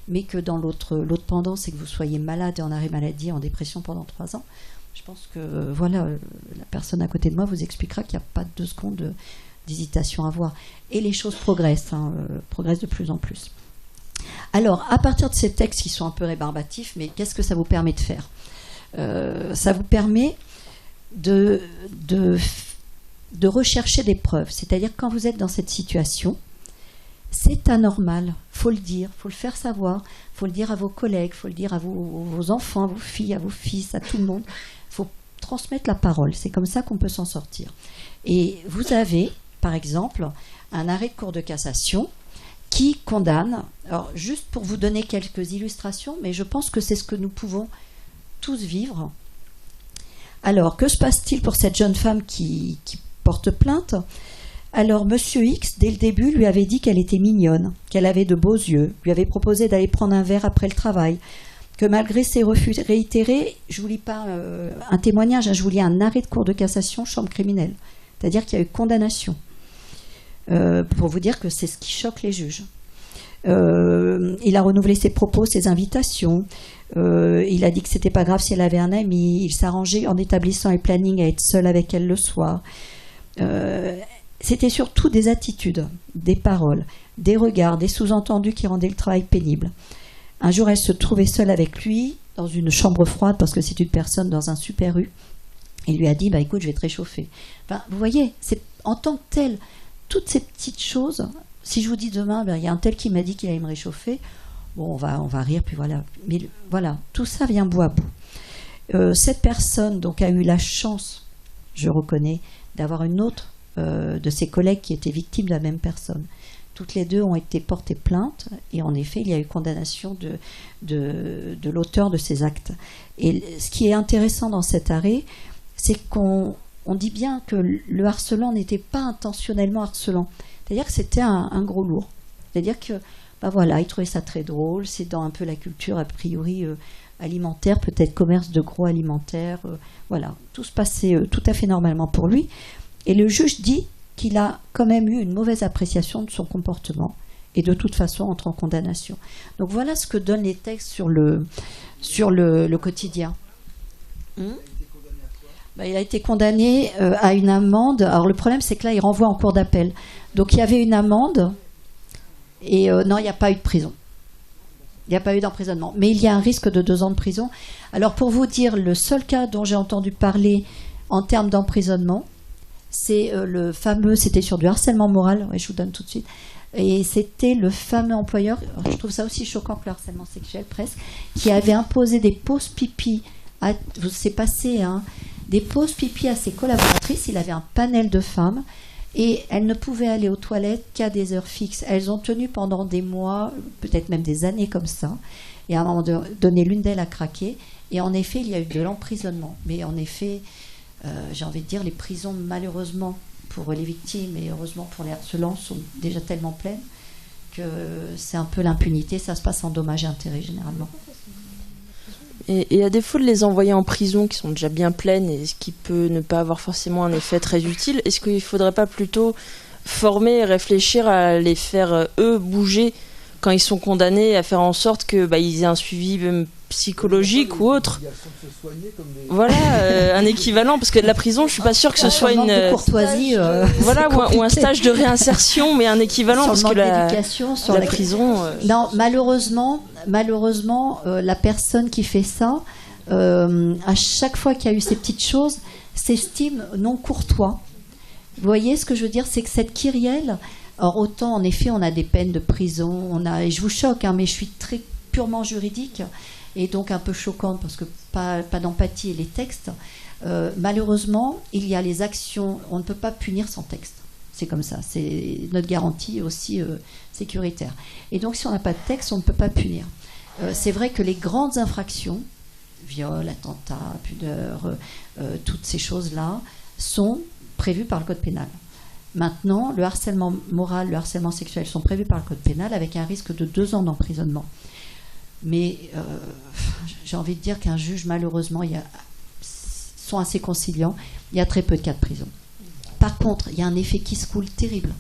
mais que dans l'autre pendant, c'est que vous soyez malade et en arrêt maladie, en dépression pendant 3 ans, je pense que la personne à côté de moi vous expliquera qu'il n'y a pas 2 secondes d'hésitation à avoir. Et les choses progressent, progressent de plus en plus. Alors, à partir de ces textes qui sont un peu rébarbatifs, mais qu'est-ce que ça vous permet de faire ? Ça vous permet de rechercher des preuves. C'est-à-dire quand vous êtes dans cette situation, c'est anormal, faut le dire, faut le faire savoir, faut le dire à vos collègues, faut le dire à vos enfants, à vos filles, à vos fils, à tout le monde. Faut transmettre la parole, c'est comme ça qu'on peut s'en sortir. Et vous avez, par exemple, un arrêt de Cour de cassation qui condamne, alors juste pour vous donner quelques illustrations, mais je pense que c'est ce que nous pouvons tous vivre. Alors, que se passe-t-il pour cette jeune femme qui porte plainte ? Alors, Monsieur X, dès le début, lui avait dit qu'elle était mignonne, qu'elle avait de beaux yeux, lui avait proposé d'aller prendre un verre après le travail, que malgré ses refus réitérés, je vous lis pas un témoignage, je vous lis un arrêt de Cour de cassation, chambre criminelle. C'est-à-dire qu'il y a eu condamnation. Pour vous dire que c'est ce qui choque les juges. Il a renouvelé ses propos, ses invitations. Il a dit que c'était pas grave si elle avait un ami. Il s'arrangeait en établissant un planning à être seul avec elle le soir. C'était surtout des attitudes, des paroles, des regards, des sous-entendus qui rendaient le travail pénible. Un jour, elle se trouvait seule avec lui dans une chambre froide parce que c'est une personne dans un super U. Il lui a dit, écoute, je vais te réchauffer. Enfin, vous voyez, c'est en tant que tel, toutes ces petites choses. Si je vous dis demain, il y a un tel qui m'a dit qu'il allait me réchauffer, bon, on va rire, puis voilà. Mais voilà, tout ça vient bout à bout. Cette personne donc a eu la chance, je reconnais, d'avoir une autre de ses collègues qui était victime de la même personne. Toutes les deux ont été portées plainte et en effet, il y a eu condamnation de l'auteur de ces actes. Et ce qui est intéressant dans cet arrêt, c'est qu'on dit bien que le harcelant n'était pas intentionnellement harcelant. C'est-à-dire que c'était un gros lourd. C'est-à-dire que, il trouvait ça très drôle, c'est dans un peu la culture, a priori, alimentaire, peut-être commerce de gros alimentaire. Tout se passait tout à fait normalement pour lui. Et le juge dit qu'il a quand même eu une mauvaise appréciation de son comportement et de toute façon entre en condamnation. Donc voilà ce que donnent les textes sur le quotidien. Il a été condamné à une amende. Alors le problème, c'est que là, il renvoie en cour d'appel. Donc il y avait une amende et non, il n'y a pas eu de prison. Il n'y a pas eu d'emprisonnement. Mais il y a un risque de 2 ans de prison. Alors pour vous dire, le seul cas dont j'ai entendu parler en termes d'emprisonnement, c'est le fameux, c'était sur du harcèlement moral, je vous donne tout de suite, et c'était le fameux employeur, je trouve ça aussi choquant que le harcèlement sexuel presque, qui avait imposé des pauses pipi, c'est passé, des pauses pipi à ses collaboratrices. Il avait un panel de femmes et elles ne pouvaient aller aux toilettes qu'à des heures fixes. Elles ont tenu pendant des mois, peut-être même des années comme ça, et à un moment donné, l'une d'elles a craqué, et en effet, il y a eu de l'emprisonnement. Mais en effet, j'ai envie de dire, les prisons, malheureusement, pour les victimes et heureusement pour les harcelants, sont déjà tellement pleines que c'est un peu l'impunité. Ça se passe en dommages et intérêts, généralement. Et à défaut de les envoyer en prison, qui sont déjà bien pleines, et ce qui peut ne pas avoir forcément un effet très utile, est-ce qu'il ne faudrait pas plutôt former et réfléchir à les faire, eux, bouger quand ils sont condamnés, à faire en sorte qu'ils aient un suivi même psychologique ou autre. Voilà, un équivalent, parce que la prison, je ne suis pas sûre que ce soit une courtoisie. Ou un stage de réinsertion, mais un équivalent, parce que la prison. Non, malheureusement, la personne qui fait ça, à chaque fois qu'il y a eu ces petites choses, s'estime non courtois. Vous voyez ce que je veux dire, c'est que cette kyrielle. Or, autant, en effet, on a des peines de prison, et je vous choque, mais je suis très purement juridique, et donc un peu choquante, parce que pas d'empathie et les textes. Malheureusement, il y a les actions, on ne peut pas punir sans texte. C'est comme ça, c'est notre garantie aussi sécuritaire. Et donc, si on n'a pas de texte, on ne peut pas punir. C'est vrai que les grandes infractions, viol, attentat, pudeur, toutes ces choses-là, sont prévues par le code pénal. Maintenant, le harcèlement moral, le harcèlement sexuel sont prévus par le code pénal avec un risque de 2 ans d'emprisonnement. Mais j'ai envie de dire qu'un juge, malheureusement, sont assez conciliants. Il y a très peu de cas de prison. Par contre, il y a un effet qui se coule terrible.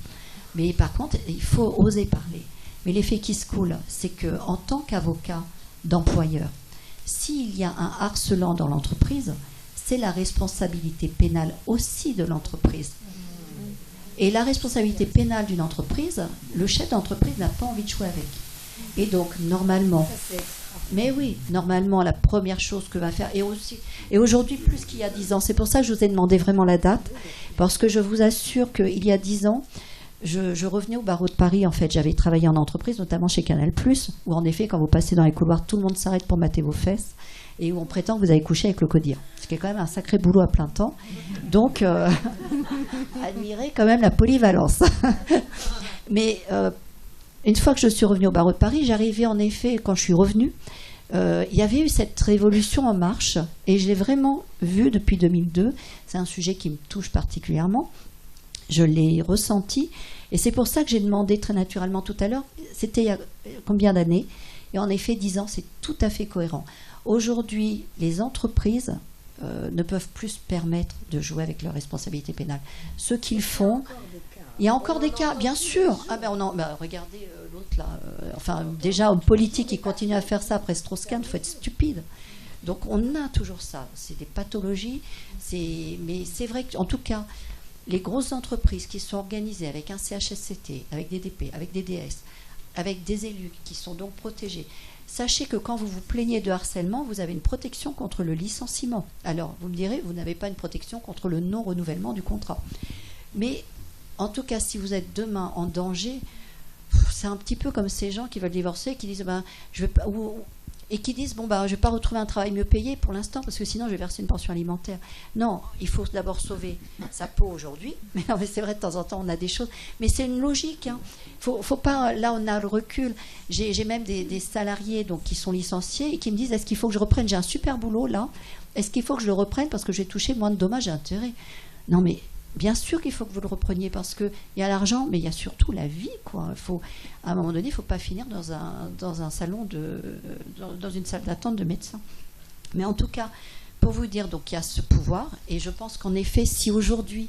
Mais par contre, il faut oser parler. Mais l'effet qui se coule, c'est qu'en tant qu'avocat d'employeur, s'il y a un harcelant dans l'entreprise, c'est la responsabilité pénale aussi de l'entreprise. Et la responsabilité pénale d'une entreprise, le chef d'entreprise n'a pas envie de jouer avec. Et donc, normalement, mais oui, normalement, la première chose que va faire, et aujourd'hui plus qu'il y a 10 ans, c'est pour ça que je vous ai demandé vraiment la date, parce que je vous assure qu'il y a 10 ans, je revenais au barreau de Paris, en fait, j'avais travaillé en entreprise, notamment chez Canal+, où en effet, quand vous passez dans les couloirs, tout le monde s'arrête pour mater vos fesses, et où on prétend que vous avez couché avec le codir. Ce qui est quand même un sacré boulot à plein temps. Donc, admirez quand même la polyvalence. Mais une fois que je suis revenue au barreau de Paris, j'arrivais en effet, quand je suis revenue, il y avait eu cette révolution en marche, et je l'ai vraiment vu depuis 2002. C'est un sujet qui me touche particulièrement. Je l'ai ressenti, et c'est pour ça que j'ai demandé très naturellement tout à l'heure, c'était il y a combien d'années? Et en effet, 10 ans, c'est tout à fait cohérent. Aujourd'hui, les entreprises ne peuvent plus se permettre de jouer avec leurs responsabilités pénales. Ceux qui le font, il y a encore des cas, bien sûr. Ah ben regardez l'autre là. Enfin, déjà, homme politique qui continue à faire ça après Strauss-Kahn, il faut être stupide. Donc on a toujours ça. C'est des pathologies. Mais c'est vrai qu'en tout cas, les grosses entreprises qui sont organisées avec un CHSCT, avec des DP, avec des DS, avec des élus qui sont donc protégés, sachez que quand vous vous plaignez de harcèlement, vous avez une protection contre le licenciement. Alors, vous me direz, vous n'avez pas une protection contre le non-renouvellement du contrat. Mais, en tout cas, si vous êtes demain en danger, c'est un petit peu comme ces gens qui veulent divorcer, qui disent, je vais pas... Et qui disent, je ne vais pas retrouver un travail mieux payé pour l'instant, parce que sinon je vais verser une pension alimentaire. Non, il faut d'abord sauver sa peau aujourd'hui. Mais c'est vrai, de temps en temps, on a des choses. Mais c'est une logique. Hein. Faut pas, là, on a le recul. J'ai même des salariés donc, qui sont licenciés et qui me disent, est-ce qu'il faut que je reprenne? J'ai un super boulot, là. Est-ce qu'il faut que je le reprenne parce que j'ai touché moins de dommages et intérêts? Non, mais... Bien sûr qu'il faut que vous le repreniez parce qu'il y a l'argent, mais il y a surtout la vie, quoi. À un moment donné, il ne faut pas finir dans un salon dans une salle d'attente de médecin. Mais en tout cas, pour vous dire, donc il y a ce pouvoir, et je pense qu'en effet, si aujourd'hui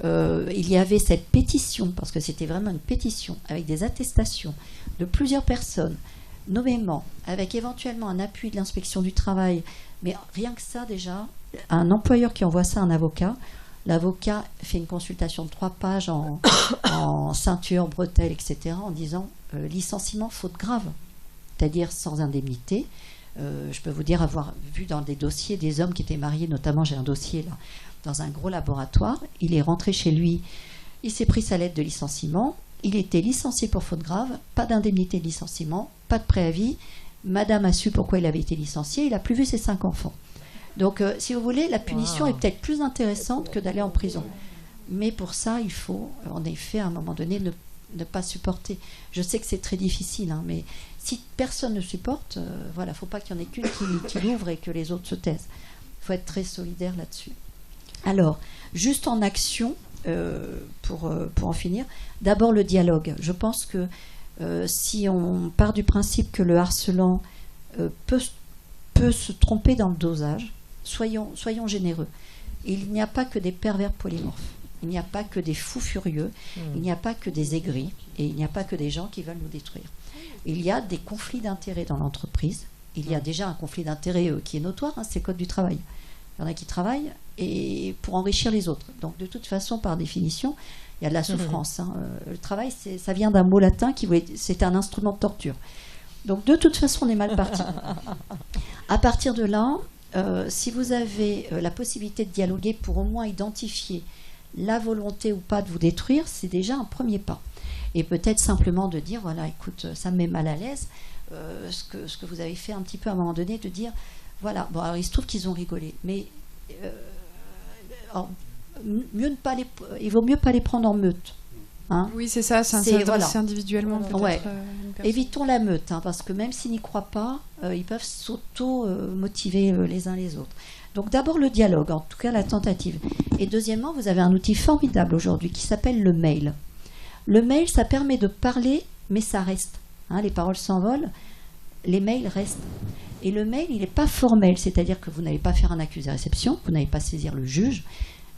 il y avait cette pétition, parce que c'était vraiment une pétition, avec des attestations de plusieurs personnes, nommément, avec éventuellement un appui de l'inspection du travail, mais rien que ça déjà, un employeur qui envoie ça à un avocat, l'avocat fait une consultation de 3 pages en ceinture, bretelles, etc., en disant licenciement faute grave, c'est-à-dire sans indemnité. Je peux vous dire avoir vu dans des dossiers des hommes qui étaient mariés, notamment j'ai un dossier là, dans un gros laboratoire, il est rentré chez lui, il s'est pris sa lettre de licenciement, il était licencié pour faute grave, pas d'indemnité de licenciement, pas de préavis, madame a su pourquoi il avait été licencié, il n'a plus vu ses 5 enfants. Donc, si vous voulez, la punition est peut-être plus intéressante que d'aller en prison. Mais pour ça, il faut, en effet, à un moment donné, ne pas supporter. Je sais que c'est très difficile, hein, mais si personne ne supporte, il ne faut pas qu'il y en ait qu'une qui l'ouvre et que les autres se taisent. Il faut être très solidaire là-dessus. Alors, juste en action, pour en finir, d'abord le dialogue. Je pense que si on part du principe que le harcelant peut se tromper dans le dosage, soyons généreux. Il n'y a pas que des pervers polymorphes. Il n'y a pas que des fous furieux. Il n'y a pas que des aigris. Et il n'y a pas que des gens qui veulent nous détruire. Il y a des conflits d'intérêts dans l'entreprise. Il y a déjà un conflit d'intérêts qui est notoire, hein, c'est le code du travail. Il y en a qui travaillent et pour enrichir les autres. Donc de toute façon, par définition, il y a de la souffrance. Hein. Le travail, ça vient d'un mot latin c'était un instrument de torture. Donc de toute façon, on est mal parti. À partir de là, si vous avez la possibilité de dialoguer pour au moins identifier la volonté ou pas de vous détruire, c'est déjà un premier pas. Et peut-être simplement de dire, voilà, écoute, ça me met mal à l'aise, ce que vous avez fait un petit peu à un moment donné, de dire, voilà, bon, alors il se trouve qu'ils ont rigolé, mais il vaut mieux pas les prendre en meute. Hein. Oui, c'est ça, c'est voilà. individuellement peut-être. Ouais. Une personne. Évitons la meute, hein, parce que même s'ils n'y croient pas, ils peuvent s'auto-motiver les uns les autres. Donc d'abord le dialogue, en tout cas la tentative. Et deuxièmement, vous avez un outil formidable aujourd'hui qui s'appelle le mail. Le mail, ça permet de parler, mais ça reste. Hein, les paroles s'envolent, les mails restent. Et le mail, il n'est pas formel, c'est-à-dire que vous n'allez pas faire un accusé-réception, vous n'allez pas saisir le juge,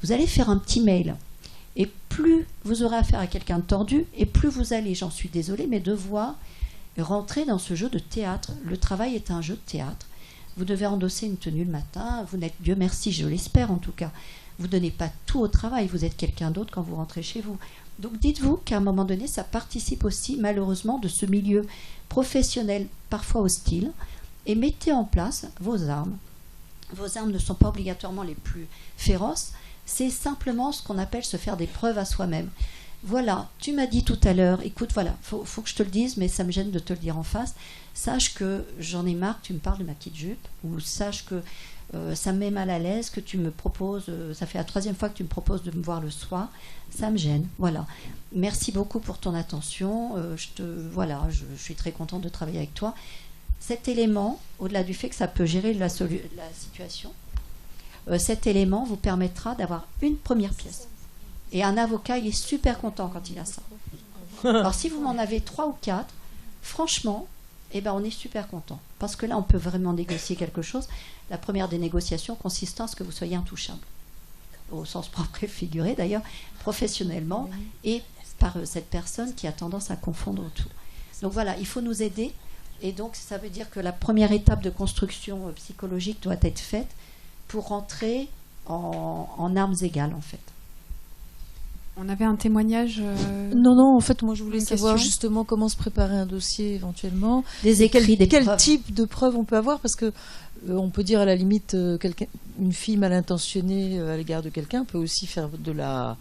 vous allez faire un petit mail. Et plus vous aurez affaire à quelqu'un de tordu, et plus vous allez, j'en suis désolée, mais devoir rentrer dans ce jeu de théâtre. Le travail est un jeu de théâtre. Vous devez endosser une tenue le matin, vous n'êtes, Dieu merci, je l'espère en tout cas, vous ne donnez pas tout au travail, vous êtes quelqu'un d'autre quand vous rentrez chez vous. Donc dites-vous qu'à un moment donné, ça participe aussi malheureusement de ce milieu professionnel parfois hostile, et mettez en place vos armes. Vos armes ne sont pas obligatoirement les plus féroces, c'est simplement ce qu'on appelle se faire des preuves à soi-même. Voilà, tu m'as dit tout à l'heure, écoute, voilà, faut que je te le dise, mais ça me gêne de te le dire en face. Sache que j'en ai marre que tu me parles de ma petite jupe, ou sache que ça me met mal à l'aise, que tu me proposes, ça fait la 3e fois que tu me proposes de me voir le soir, ça me gêne, voilà. Merci beaucoup pour ton attention, je suis très contente de travailler avec toi. Cet élément, au-delà du fait que ça peut gérer la situation, cet élément vous permettra d'avoir une première pièce. Et un avocat, il est super content quand il a ça. Alors si vous m'en avez 3 ou 4, franchement, on est super content. Parce que là, on peut vraiment négocier quelque chose. La première des négociations consistant à ce que vous soyez intouchable. Au sens propre et figuré d'ailleurs, professionnellement, et par cette personne qui a tendance à confondre tout. Donc voilà, il faut nous aider. Et donc ça veut dire que la première étape de construction psychologique doit être faite pour rentrer en armes égales en fait. On avait un témoignage. Non, en fait, moi je voulais savoir question justement comment se préparer un dossier éventuellement. Des écrits, quel type de preuves on peut avoir, parce que on peut dire à la limite une fille mal intentionnée à l'égard de quelqu'un peut aussi faire de la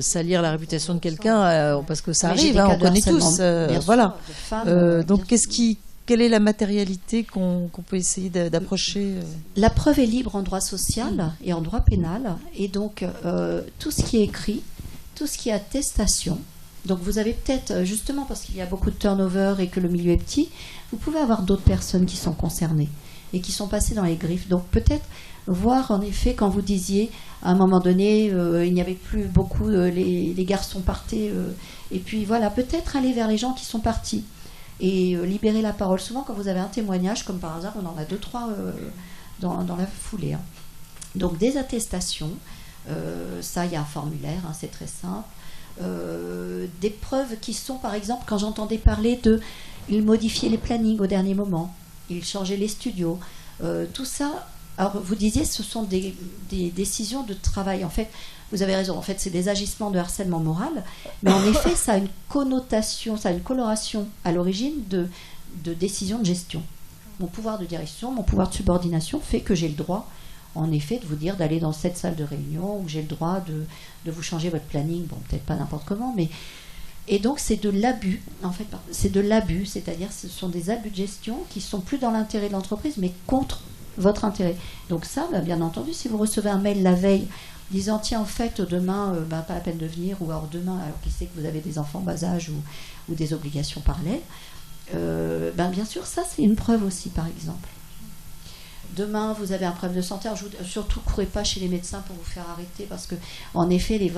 salir la réputation de quelqu'un parce que ça arrive, on connaît tous. Voilà. Donc quelle est la matérialité qu'on peut essayer d'approcher La preuve est libre en droit social et en droit pénal. Et donc, tout ce qui est écrit, tout ce qui est attestation. Donc, vous avez peut-être, justement parce qu'il y a beaucoup de turnover et que le milieu est petit, vous pouvez avoir d'autres personnes qui sont concernées et qui sont passées dans les griffes. Donc, peut-être voir, en effet, quand vous disiez, à un moment donné, il n'y avait plus beaucoup, les garçons partaient. Et puis, voilà, peut-être aller vers les gens qui sont partis. Et libérer la parole. Souvent, quand vous avez un témoignage, comme par hasard, on en a 2-3 dans la foulée. Hein. Donc, des attestations, ça, il y a un formulaire, hein, c'est très simple. Des preuves qui sont, par exemple, quand j'entendais parler il modifiait les plannings au dernier moment, il changeait les studios, tout ça. Alors, vous disiez, ce sont des décisions de travail. En fait, vous avez raison, en fait, c'est des agissements de harcèlement moral, mais en effet, ça a une connotation, ça a une coloration à l'origine de décisions de gestion. Mon pouvoir de direction, mon pouvoir de subordination fait que j'ai le droit, en effet, de vous dire d'aller dans cette salle de réunion, ou j'ai le droit de vous changer votre planning, bon, peut-être pas n'importe comment, mais... Et donc, c'est de l'abus, en fait, c'est de l'abus, c'est-à-dire ce sont des abus de gestion qui sont plus dans l'intérêt de l'entreprise, mais contre votre intérêt. Donc ça, bien entendu, si vous recevez un mail la veille disant tiens en fait demain pas la peine de venir, ou alors demain alors qu'il sait que vous avez des enfants bas âge ou des obligations parallèles, bien sûr ça c'est une preuve aussi par exemple. Demain vous avez un problème de santé, alors surtout courez pas chez les médecins pour vous faire arrêter, parce que en effet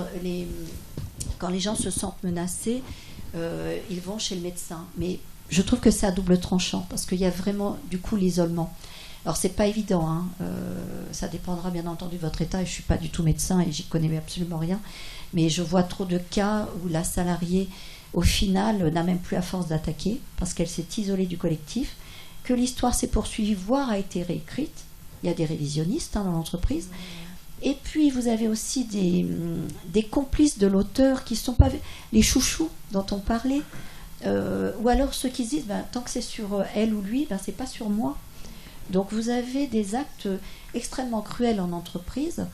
quand les gens se sentent menacés ils vont chez le médecin, mais je trouve que c'est à double tranchant parce qu'il y a vraiment du coup l'isolement. Alors c'est pas évident, hein. Ça dépendra bien entendu de votre état, et je suis pas du tout médecin et j'y connais absolument rien, mais je vois trop de cas où la salariée au final n'a même plus la force d'attaquer parce qu'elle s'est isolée du collectif, que l'histoire s'est poursuivie, voire a été réécrite. Il y a des révisionnistes dans l'entreprise. Et puis vous avez aussi des complices de l'auteur qui ne sont pas les chouchous dont on parlait, ou alors ceux qui se disent tant que c'est sur elle ou lui, c'est pas sur moi. Donc vous avez des actes extrêmement cruels en entreprise.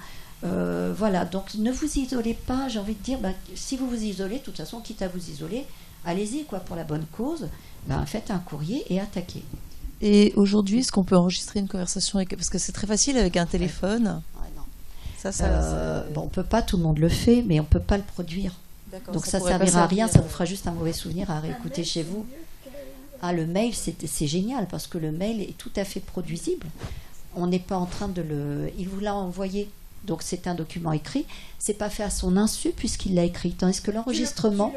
Voilà, donc ne vous isolez pas, j'ai envie de dire, si vous vous isolez, de toute façon, quitte à vous isoler, allez-y pour la bonne cause, faites un courrier et attaquez. Et aujourd'hui, est-ce qu'on peut enregistrer une conversation parce que c'est très facile avec un téléphone. On ne peut pas, tout le monde le fait, mais on ne peut pas le produire. Donc ça ne servira à rien, ça vous fera juste un mauvais souvenir à réécouter chez vous. Ah, le mail, c'est génial parce que le mail est tout à fait produisible. On n'est pas en train de le... Il vous l'a envoyé, donc c'est un document écrit. C'est pas fait à son insu puisqu'il l'a écrit. Tandis que l'enregistrement...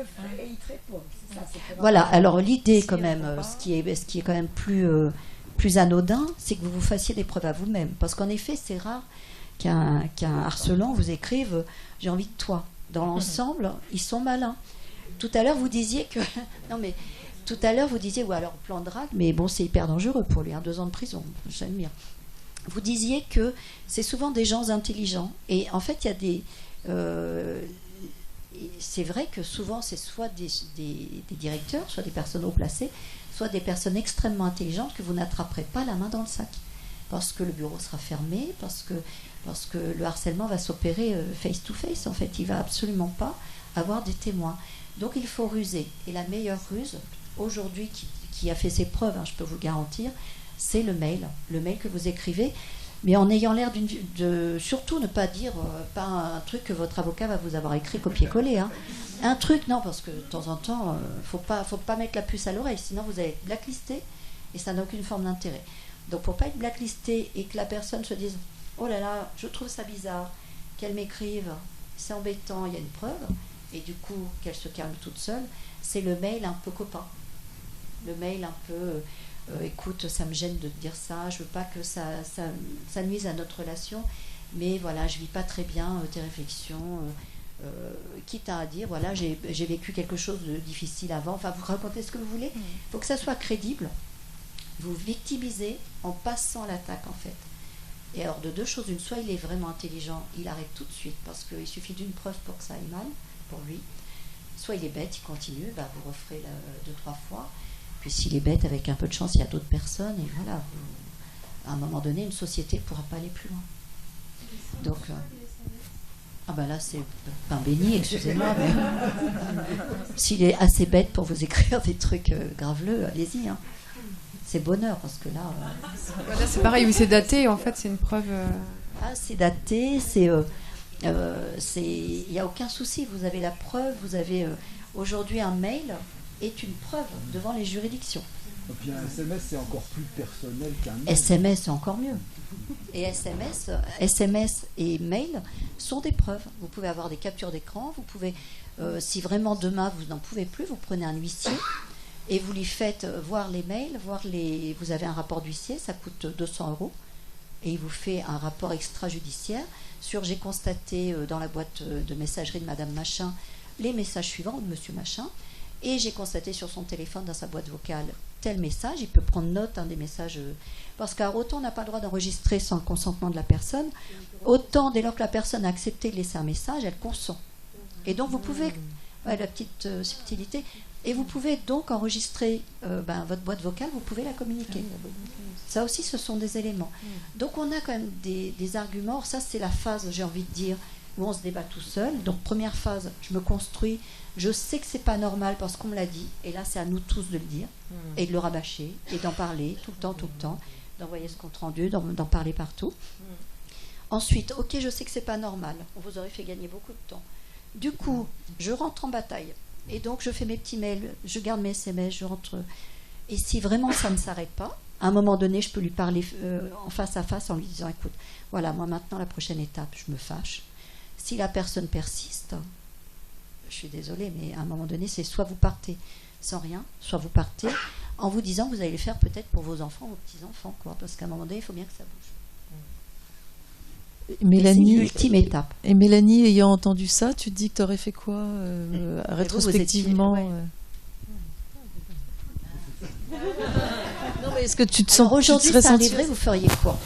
Voilà, alors l'idée quand même, ce qui est quand même plus anodin, c'est que vous vous fassiez des preuves à vous-même. Parce qu'en effet, c'est rare qu'un harcelant vous écrive « j'ai envie de toi ». Dans l'ensemble, ils sont malins. Tout à l'heure, vous disiez que... Non mais... Tout à l'heure, vous disiez, ou alors plan de drague, mais bon, c'est hyper dangereux pour lui, 2 ans de prison, j'admire. Vous disiez que c'est souvent des gens intelligents. Et en fait, il y a des... c'est vrai que souvent, c'est soit des directeurs, soit des personnes haut placées, soit des personnes extrêmement intelligentes que vous n'attraperez pas la main dans le sac. Parce que le bureau sera fermé, parce que le harcèlement va s'opérer face-to-face. En fait, il ne va absolument pas avoir des témoins. Donc, il faut ruser. Et la meilleure ruse... aujourd'hui, qui a fait ses preuves, je peux vous le garantir, c'est le mail que vous écrivez, mais en ayant l'air surtout ne pas dire, pas un truc que votre avocat va vous avoir écrit copier-coller, un truc, non, parce que de temps en temps, faut pas mettre la puce à l'oreille, sinon vous allez être blacklisté, et ça n'a aucune forme d'intérêt. Donc pour pas être blacklisté et que la personne se dise, oh là là, je trouve ça bizarre, qu'elle m'écrive, c'est embêtant, il y a une preuve, et du coup qu'elle se calme toute seule, c'est le mail un peu copain. Le mail un peu, écoute, ça me gêne de te dire ça, je veux pas que ça nuise à notre relation, mais voilà, je vis pas très bien tes réflexions, quitte à dire, voilà, j'ai vécu quelque chose de difficile avant, enfin, vous racontez ce que vous voulez, il faut que ça soit crédible, vous victimisez en passant à l'attaque, en fait. Et alors, de 2 choses, une, soit il est vraiment intelligent, il arrête tout de suite, parce qu'il suffit d'une preuve pour que ça aille mal, pour lui, soit il est bête, il continue, vous referez 2-3 fois. Puis s'il est bête, avec un peu de chance, il y a d'autres personnes. Et voilà, à un moment donné, une société ne pourra pas aller plus loin. Donc, là, c'est pain béni, excusez-moi. Mais s'il est assez bête pour vous écrire des trucs graveleux, allez-y. C'est bonheur, parce que là... Voilà, c'est pareil, oui, c'est daté, en fait, c'est une preuve... c'est daté, il n'y a aucun souci, vous avez la preuve, vous avez aujourd'hui un mail est une preuve devant les juridictions. Et puis un SMS, c'est encore plus personnel qu'un mail. SMS, c'est encore mieux. Et SMS et mail sont des preuves. Vous pouvez avoir des captures d'écran, vous pouvez, si vraiment demain vous n'en pouvez plus, vous prenez un huissier et vous lui faites voir les mails, vous avez un rapport d'huissier, ça coûte 200 €, et il vous fait un rapport extrajudiciaire sur j'ai constaté dans la boîte de messagerie de Madame Machin les messages suivants de Monsieur Machin, et j'ai constaté sur son téléphone dans sa boîte vocale tel message, il peut prendre note des messages, parce qu'autant on n'a pas le droit d'enregistrer sans le consentement de la personne, autant dès lors que la personne a accepté de laisser un message, elle consent. Et donc vous pouvez, la petite subtilité, et vous pouvez donc enregistrer votre boîte vocale, vous pouvez la communiquer. Ça aussi, ce sont des éléments. Donc on a quand même des arguments. Ça, c'est la phase, j'ai envie de dire, où on se débat tout seul. Donc première phase, je me construis, je sais que c'est pas normal parce qu'on me l'a dit, et là c'est à nous tous de le dire, et de le rabâcher, et d'en parler tout le temps, d'envoyer ce compte rendu, d'en parler partout. Ensuite, ok, je sais que c'est pas normal, on vous aurait fait gagner beaucoup de temps. Du coup, je rentre en bataille, et donc je fais mes petits mails, je garde mes SMS, je rentre. Et si vraiment ça ne s'arrête pas, à un moment donné, je peux lui parler en face à face en lui disant, écoute, voilà, moi maintenant la prochaine étape, je me fâche. Si la personne persiste, je suis désolée, mais à un moment donné, c'est soit vous partez sans rien, soit vous partez en vous disant que vous allez le faire peut-être pour vos enfants, vos petits-enfants, parce qu'à un moment donné, il faut bien que ça bouge. Mélanie, c'est l'ultime étape. Et Mélanie, ayant entendu ça, tu te dis que tu aurais fait quoi rétrospectivement Non, mais est-ce que tu te sens... Aujourd'hui, ça arriverait, vous feriez quoi?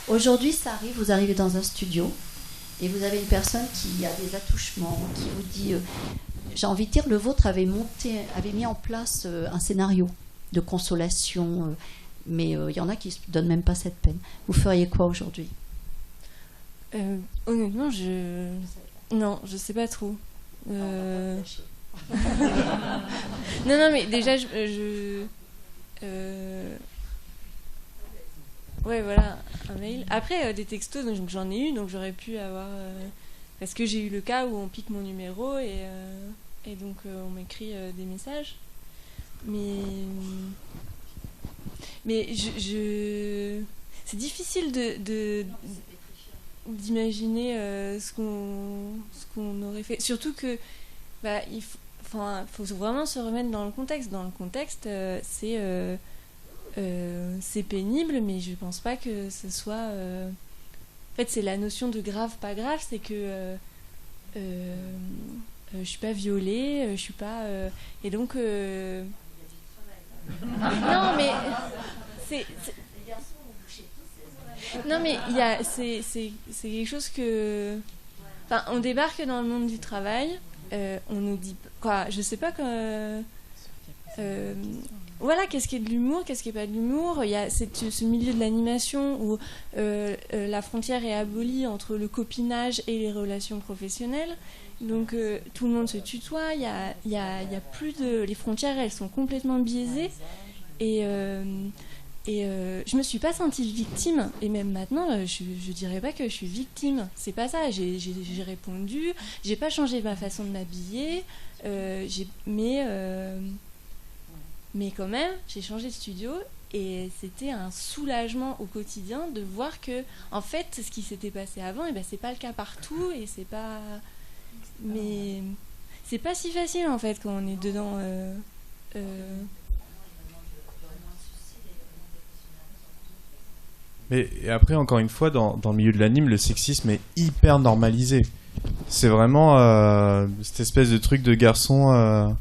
Aujourd'hui, ça arrive, vous arrivez dans un studio et vous avez une personne qui a des attouchements, qui vous dit, j'ai envie de dire, le vôtre avait mis en place un scénario de consolation, mais il y en a qui ne se donnent même pas cette peine. Vous feriez quoi aujourd'hui? Honnêtement, non, je sais pas trop. Non, mais déjà, ouais, voilà, un mail. Après, des textos, donc j'en ai eu, donc j'aurais pu avoir parce que j'ai eu le cas où on pique mon numéro et donc on m'écrit des messages. Mais c'est difficile d'imaginer ce qu'on aurait fait. Surtout que il faut vraiment se remettre dans le contexte. Dans le contexte, c'est pénible, mais je pense pas que ce soit... En fait, c'est la notion de grave, pas grave, c'est que je suis pas violée, je suis pas... et donc... Non, mais... Non, mais c'est quelque chose que... Enfin, on débarque dans le monde du travail, on nous dit... Quoi, je sais pas que... Voilà, qu'est-ce qui est de l'humour, qu'est-ce qui n'est pas de l'humour. Il y a ce milieu de l'animation où la frontière est abolie entre le copinage et les relations professionnelles. Donc tout le monde se tutoie, il y a plus de... Les frontières, elles sont complètement biaisées. Et je me suis pas sentie victime. Et même maintenant, je dirais pas que je suis victime. C'est pas ça. J'ai répondu, j'ai pas changé ma façon de m'habiller, mais quand même, j'ai changé de studio et c'était un soulagement au quotidien de voir que, en fait, ce qui s'était passé avant, c'est pas le cas partout et c'est pas. Mais c'est pas si facile en fait quand on est dedans. Mais après, encore une fois, dans le milieu de l'anime, le sexisme est hyper normalisé. C'est vraiment cette espèce de truc de garçon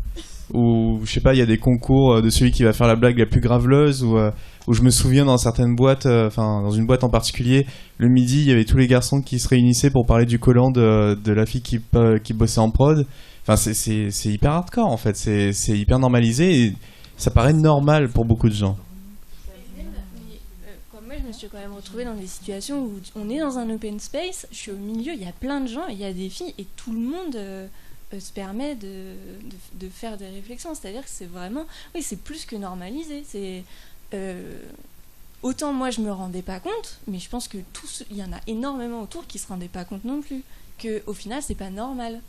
où, je sais pas, il y a des concours de celui qui va faire la blague la plus graveleuse, où je me souviens dans certaines boîtes, dans une boîte en particulier, le midi, il y avait tous les garçons qui se réunissaient pour parler du collant de la fille qui bossait en prod. Enfin, c'est hyper hardcore, en fait. C'est hyper normalisé et ça paraît normal pour beaucoup de gens. Moi, je me suis quand même retrouvée dans des situations où on est dans un open space, je suis au milieu, il y a plein de gens, il y a des filles, et tout le monde se permet de faire des réflexions. C'est-à-dire que c'est vraiment... Oui, c'est plus que normalisé. C'est... autant moi, je me rendais pas compte, mais je pense que il y en a énormément autour qui se rendaient pas compte non plus. Qu'au final, c'est pas normal.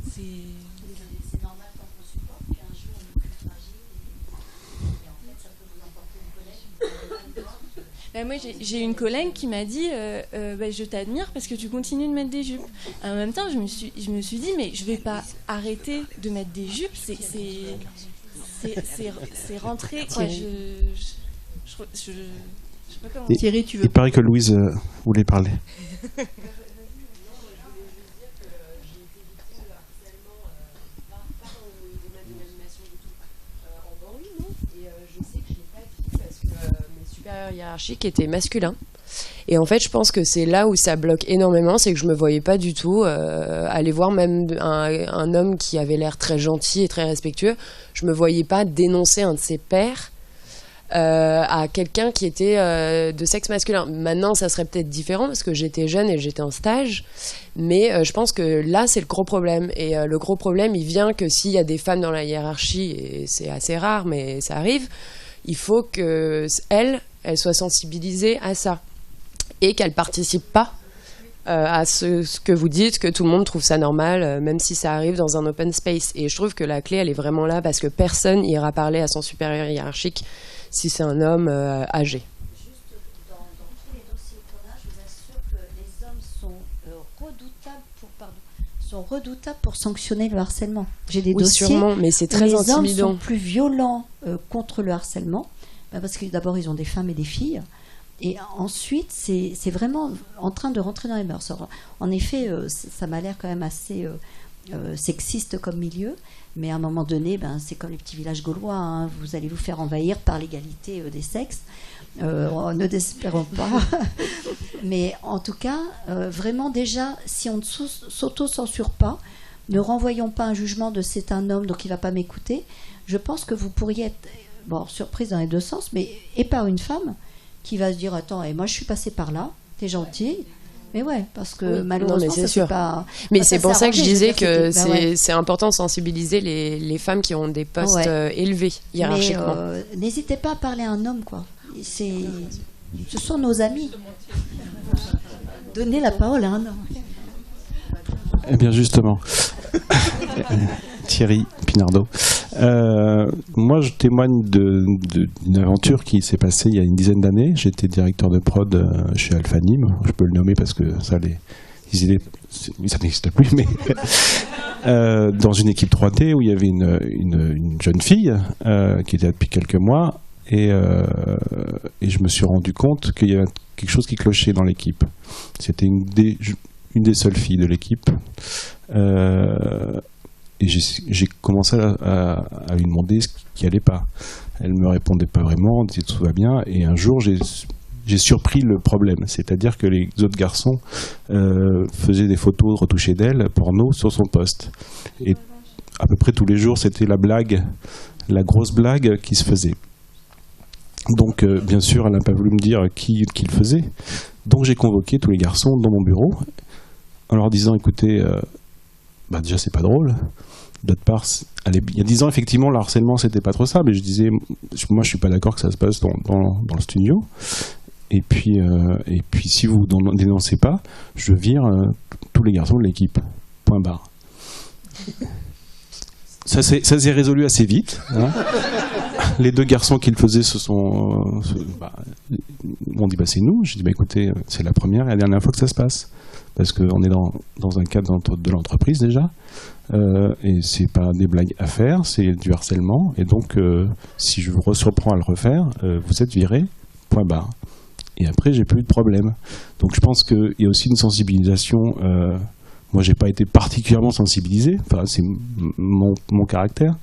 C'est normal quand on supporte qu'un jour on est plus fragile et en fait ça peut vous emporter une collègue. Moi j'ai une collègue qui m'a dit je t'admire parce que tu continues de mettre des jupes. En même temps je me suis dit mais je vais pas arrêter de mettre des jupes, c'est rentré quoi. Je sais pas comment. Thierry, tu veux... Il paraît que Louise voulait parler. Hiérarchique était masculin et en fait je pense que c'est là où ça bloque énormément, c'est que je me voyais pas du tout aller voir même un homme qui avait l'air très gentil et très respectueux, je me voyais pas dénoncer un de ses pairs à quelqu'un qui était de sexe masculin. Maintenant ça serait peut-être différent parce que j'étais jeune et j'étais en stage, mais je pense que là c'est le gros problème et le gros problème il vient que s'il y a des femmes dans la hiérarchie, et c'est assez rare mais ça arrive, il faut qu'elle soit sensibilisée à ça et qu'elle participe pas à ce que vous dites, que tout le monde trouve ça normal, même si ça arrive dans un open space. Et je trouve que la clé, elle est vraiment là parce que personne ira parler à son supérieur hiérarchique si c'est un homme âgé. Juste dans tous les dossiers qu'on a, je vous assure que les hommes sont redoutables pour sanctionner le harcèlement. J'ai des dossiers sûrement, mais c'est très où les intimidant. hommes sont plus violents contre le harcèlement. Parce que d'abord, ils ont des femmes et des filles. Et ensuite, c'est vraiment en train de rentrer dans les mœurs. Alors, en effet, ça m'a l'air quand même assez sexiste comme milieu. Mais à un moment donné, c'est comme les petits villages gaulois. Hein, vous allez vous faire envahir par l'égalité des sexes. Ne désespérons pas. Mais en tout cas, vraiment déjà, si on ne s'auto-censure pas, ne renvoyons pas un jugement de c'est un homme, donc il ne va pas m'écouter, je pense que vous pourriez être... surprise dans les deux sens, mais et par une femme qui va se dire attends, et moi je suis passée par là, t'es gentille, mais ouais, parce que malheureusement c'est ça sûr. c'est pas. Mais c'est pour ça que je disais que c'est c'est important de sensibiliser les femmes qui ont des postes élevés hiérarchiquement. Mais n'hésitez pas à parler à un homme, quoi. C'est Ce sont nos amis. Donnez la parole à un homme. Eh bien justement, Thierry Pinardeau. Moi, je témoigne d'une aventure qui s'est passée il y a une dizaine d'années. J'étais directeur de prod chez Alpha Nîmes. Je peux le nommer parce que ça n'existe plus, mais dans une équipe 3D où il y avait une jeune fille qui était là depuis quelques mois. Et je me suis rendu compte qu'il y avait quelque chose qui clochait dans l'équipe. C'était une des seules filles de l'équipe. Et j'ai commencé à lui demander ce qui allait pas. Elle me répondait pas vraiment, on disait tout va bien. Et un jour, j'ai surpris le problème. C'est-à-dire que les autres garçons faisaient des photos retouchées d'elle, porno, sur son poste. Et à peu près tous les jours, c'était la grosse blague qui se faisait. Donc, bien sûr, elle n'a pas voulu me dire qui le faisait. Donc, j'ai convoqué tous les garçons dans mon bureau en leur disant, écoutez, déjà, c'est pas drôle. D'autre part, il y a 10 ans, effectivement, le harcèlement, c'était pas trop ça. Mais je disais, moi, je suis pas d'accord que ça se passe dans le studio. Et puis, si vous ne dénoncez pas, je vire tous les garçons de l'équipe. Point barre. Ça s'est résolu assez vite. Hein. Les deux garçons qui le faisaient m'ont dit c'est nous. J'ai dit écoutez, c'est la première et la dernière fois que ça se passe. Parce qu'on est dans un cadre de l'entreprise déjà. Et c'est pas des blagues à faire, c'est du harcèlement. Et donc, si je vous surprends à le refaire, vous êtes viré, point barre. Et après, j'ai plus eu de problème. Donc je pense qu'il y a aussi une sensibilisation. Moi, j'ai pas été particulièrement sensibilisé. Enfin, c'est mon caractère.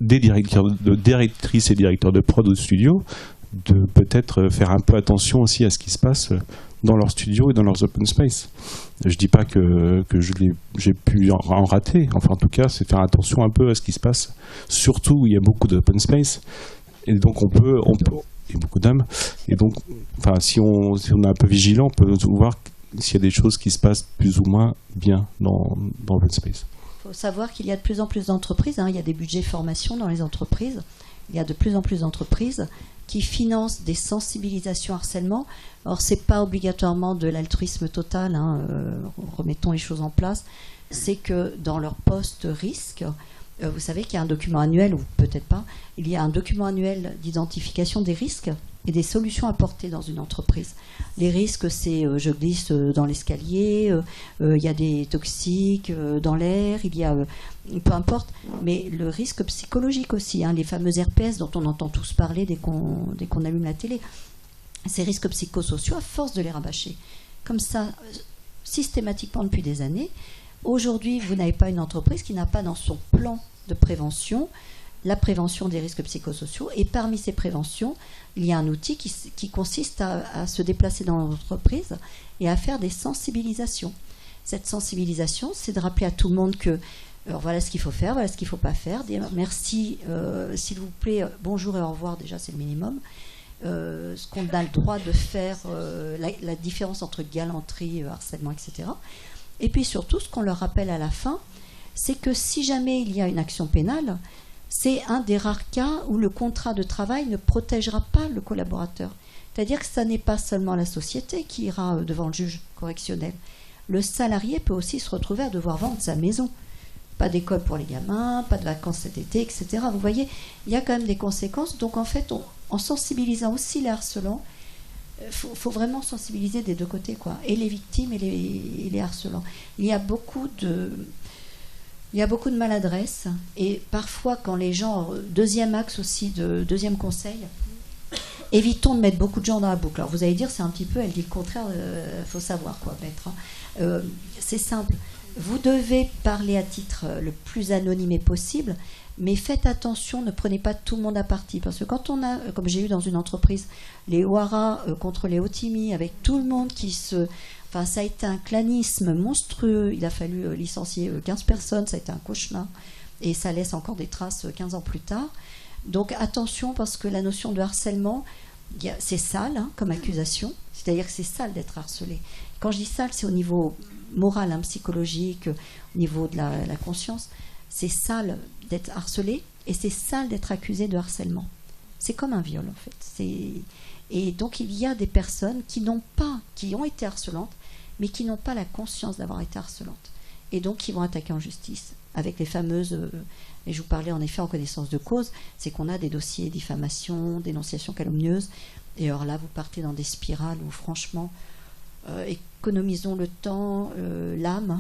Des directrices et directeurs de prod au studio, de peut-être faire un peu attention aussi à ce qui se passe dans leurs studios et dans leurs open space. Je dis pas que j'ai pu en rater. Enfin, en tout cas, c'est faire attention un peu à ce qui se passe. Surtout où il y a beaucoup d'open space. Et donc, on peut et beaucoup d'hommes. Et donc, enfin, si on est un peu vigilant, on peut voir s'il y a des choses qui se passent plus ou moins bien dans l'open space. Il faut savoir qu'il y a de plus en plus d'entreprises, il y a des budgets formation dans les entreprises, il y a de plus en plus d'entreprises qui financent des sensibilisations harcèlement. Or, ce n'est pas obligatoirement de l'altruisme total, remettons les choses en place, c'est que dans leur poste risque, vous savez qu'il y a un document annuel, ou peut-être pas, il y a un document annuel d'identification des risques et des solutions apportées dans une entreprise. Les risques, c'est je glisse dans l'escalier, il y a des toxiques dans l'air, il y a peu importe, mais le risque psychologique aussi, les fameux RPS dont on entend tous parler dès qu'on allume la télé. Ces risques psychosociaux, à force de les rabâcher comme ça systématiquement depuis des années, aujourd'hui vous n'avez pas une entreprise qui n'a pas dans son plan de prévention la prévention des risques psychosociaux, et parmi ces préventions, il y a un outil qui consiste à se déplacer dans l'entreprise et à faire des sensibilisations. Cette sensibilisation, c'est de rappeler à tout le monde que alors voilà ce qu'il faut faire, voilà ce qu'il ne faut pas faire, dire merci, s'il vous plaît, bonjour et au revoir, déjà c'est le minimum, ce qu'on a le droit de faire, la différence entre galanterie, harcèlement, etc. Et puis surtout, ce qu'on leur rappelle à la fin, c'est que si jamais il y a une action pénale, c'est un des rares cas où le contrat de travail ne protégera pas le collaborateur. C'est-à-dire que ce n'est pas seulement la société qui ira devant le juge correctionnel. Le salarié peut aussi se retrouver à devoir vendre sa maison. Pas d'école pour les gamins, pas de vacances cet été, etc. Vous voyez, il y a quand même des conséquences. Donc en fait, en sensibilisant aussi les harcelants, faut vraiment sensibiliser des deux côtés, quoi. Et les victimes et les harcelants. Il y a beaucoup de maladresse, et parfois quand les gens, deuxième axe aussi, deuxième conseil, évitons de mettre beaucoup de gens dans la boucle. Alors vous allez dire, c'est un petit peu, elle dit le contraire, faut savoir quoi mettre. C'est simple, vous devez parler à titre le plus anonymé possible, mais faites attention, ne prenez pas tout le monde à partie, parce que quand on a, comme j'ai eu dans une entreprise, les Ouara contre les Otimi, avec tout le monde qui se... Enfin, ça a été un clanisme monstrueux. Il a fallu licencier 15 personnes. Ça a été un cauchemar. Et ça laisse encore des traces 15 ans plus tard. Donc attention, parce que la notion de harcèlement, c'est sale comme accusation. C'est-à-dire que c'est sale d'être harcelé. Quand je dis sale, c'est au niveau moral, psychologique, au niveau de la conscience. C'est sale d'être harcelé et c'est sale d'être accusé de harcèlement. C'est comme un viol, en fait. Et donc il y a des personnes qui ont été harcelantes, mais qui n'ont pas la conscience d'avoir été harcelantes. Et donc qui vont attaquer en justice avec les fameuses... et je vous parlais en effet en connaissance de cause, c'est qu'on a des dossiers diffamation, dénonciation calomnieuse. Et alors là, vous partez dans des spirales où franchement, économisons le temps, l'âme,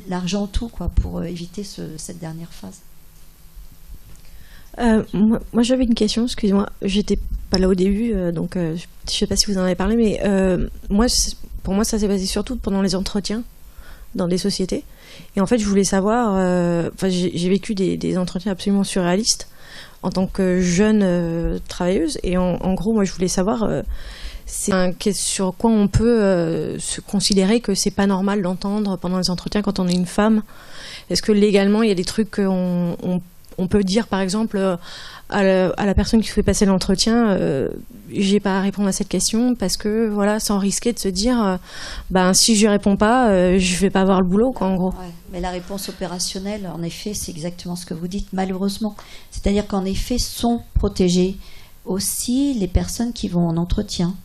l'argent, tout, quoi, pour éviter cette dernière phase. Moi j'avais une question, excusez-moi, j'étais pas là au début, donc je sais pas si vous en avez parlé, mais pour moi ça s'est passé surtout pendant les entretiens dans des sociétés. Et en fait je voulais savoir, j'ai vécu des entretiens absolument surréalistes en tant que jeune travailleuse, et en gros moi je voulais savoir sur quoi on peut se considérer que c'est pas normal d'entendre pendant les entretiens quand on est une femme. Est-ce que légalement il y a des trucs qu'on peut dire, par exemple, à la personne qui fait passer l'entretien, j'ai pas à répondre à cette question parce que, voilà, sans risquer de se dire, si je réponds pas, je vais pas avoir le boulot, quoi, en gros. Ouais, mais la réponse opérationnelle, en effet, c'est exactement ce que vous dites, malheureusement. C'est-à-dire qu'en effet, sont protégées aussi les personnes qui vont en entretien,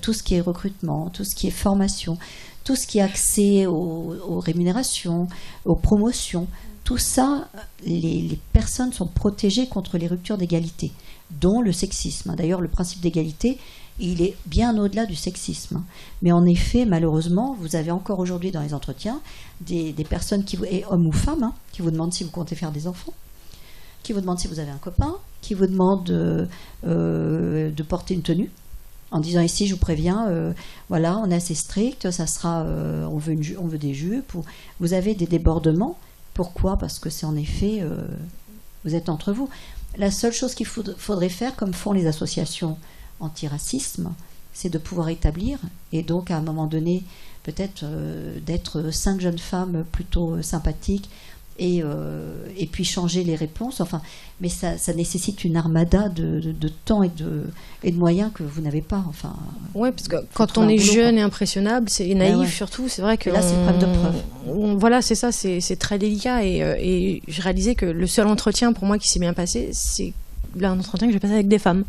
tout ce qui est recrutement, tout ce qui est formation, tout ce qui est accès aux rémunérations, aux promotions. Tout ça, les personnes sont protégées contre les ruptures d'égalité, dont le sexisme. D'ailleurs, le principe d'égalité, il est bien au-delà du sexisme. Mais en effet, malheureusement, vous avez encore aujourd'hui dans les entretiens des personnes, hommes ou femmes, qui vous demandent si vous comptez faire des enfants, qui vous demandent si vous avez un copain, qui vous demandent de porter une tenue, en disant ici, je vous préviens, voilà, on est assez strict, ça sera, on veut des jupes. Vous avez des débordements. Pourquoi ? Parce que c'est en effet, vous êtes entre vous. La seule chose qu'il faudrait faire, comme font les associations antiracisme, c'est de pouvoir établir, et donc à un moment donné, peut-être d'être 5 jeunes femmes plutôt sympathiques, et puis changer les réponses. Enfin, mais ça nécessite une armada de temps et de moyens que vous n'avez pas. Enfin, ouais, parce que quand on est jeune et impressionnable, c'est naïf surtout. C'est vrai que là, c'est preuve de preuve. Voilà, c'est ça, c'est très délicat. Et je réalisais que le seul entretien pour moi qui s'est bien passé, c'est un entretien que j'ai passé avec des femmes.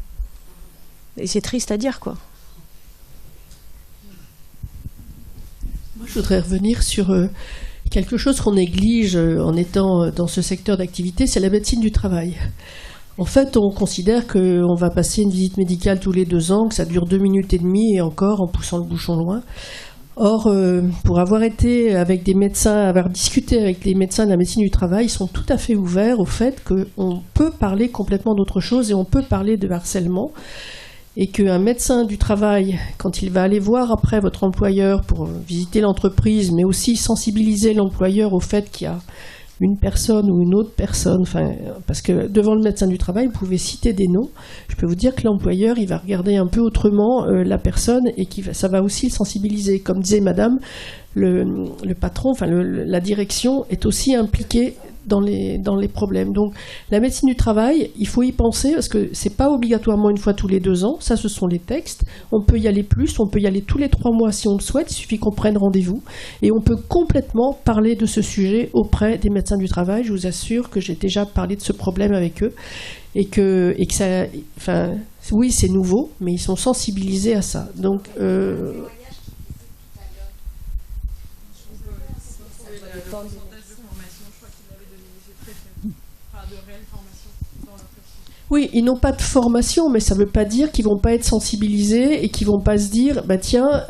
Et c'est triste à dire, quoi. Moi, je voudrais revenir sur quelque chose qu'on néglige en étant dans ce secteur d'activité, c'est la médecine du travail. En fait, on considère qu'on va passer une visite médicale tous les 2 ans, que ça dure 2 minutes et demie, et encore en poussant le bouchon loin. Or, pour avoir été avec des médecins, avoir discuté avec les médecins de la médecine du travail, ils sont tout à fait ouverts au fait qu'on peut parler complètement d'autre chose, et on peut parler de harcèlement. Et qu'un médecin du travail, quand il va aller voir après votre employeur pour visiter l'entreprise, mais aussi sensibiliser l'employeur au fait qu'il y a une personne ou une autre personne, parce que devant le médecin du travail, vous pouvez citer des noms, je peux vous dire que l'employeur, il va regarder un peu autrement la personne, et ça va aussi le sensibiliser. Comme disait madame, le patron, la direction est aussi impliquée dans les problèmes. Donc la médecine du travail, il faut y penser, parce que c'est pas obligatoirement une fois tous les 2 ans, ça ce sont les textes, on peut y aller plus, on peut y aller tous les 3 mois si on le souhaite, il suffit qu'on prenne rendez-vous, et on peut complètement parler de ce sujet auprès des médecins du travail. Je vous assure que j'ai déjà parlé de ce problème avec eux, et que ça, oui, c'est nouveau, mais ils sont sensibilisés à ça. Donc oui, ils n'ont pas de formation, mais ça ne veut pas dire qu'ils ne vont pas être sensibilisés et qu'ils ne vont pas se dire tiens,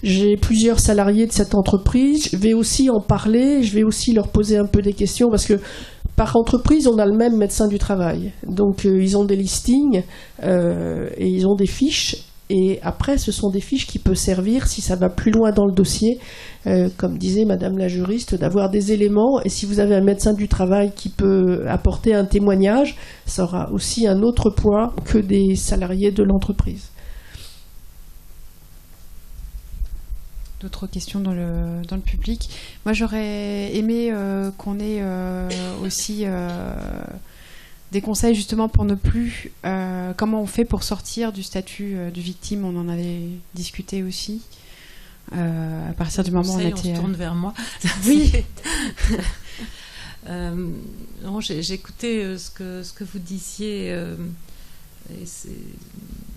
j'ai plusieurs salariés de cette entreprise, je vais aussi en parler, je vais aussi leur poser un peu des questions, parce que par entreprise, on a le même médecin du travail. Donc ils ont des listings et ils ont des fiches. Et après, ce sont des fiches qui peuvent servir, si ça va plus loin dans le dossier, comme disait madame la juriste, d'avoir des éléments. Et si vous avez un médecin du travail qui peut apporter un témoignage, ça aura aussi un autre poids que des salariés de l'entreprise. D'autres questions dans le public. Moi, j'aurais aimé qu'on ait aussi des conseils justement pour ne plus... comment on fait pour sortir du statut de victime. On en avait discuté aussi. À partir du moment où on était... On se tourne vers moi. Oui. Non, j'ai écouté ce que vous disiez. Et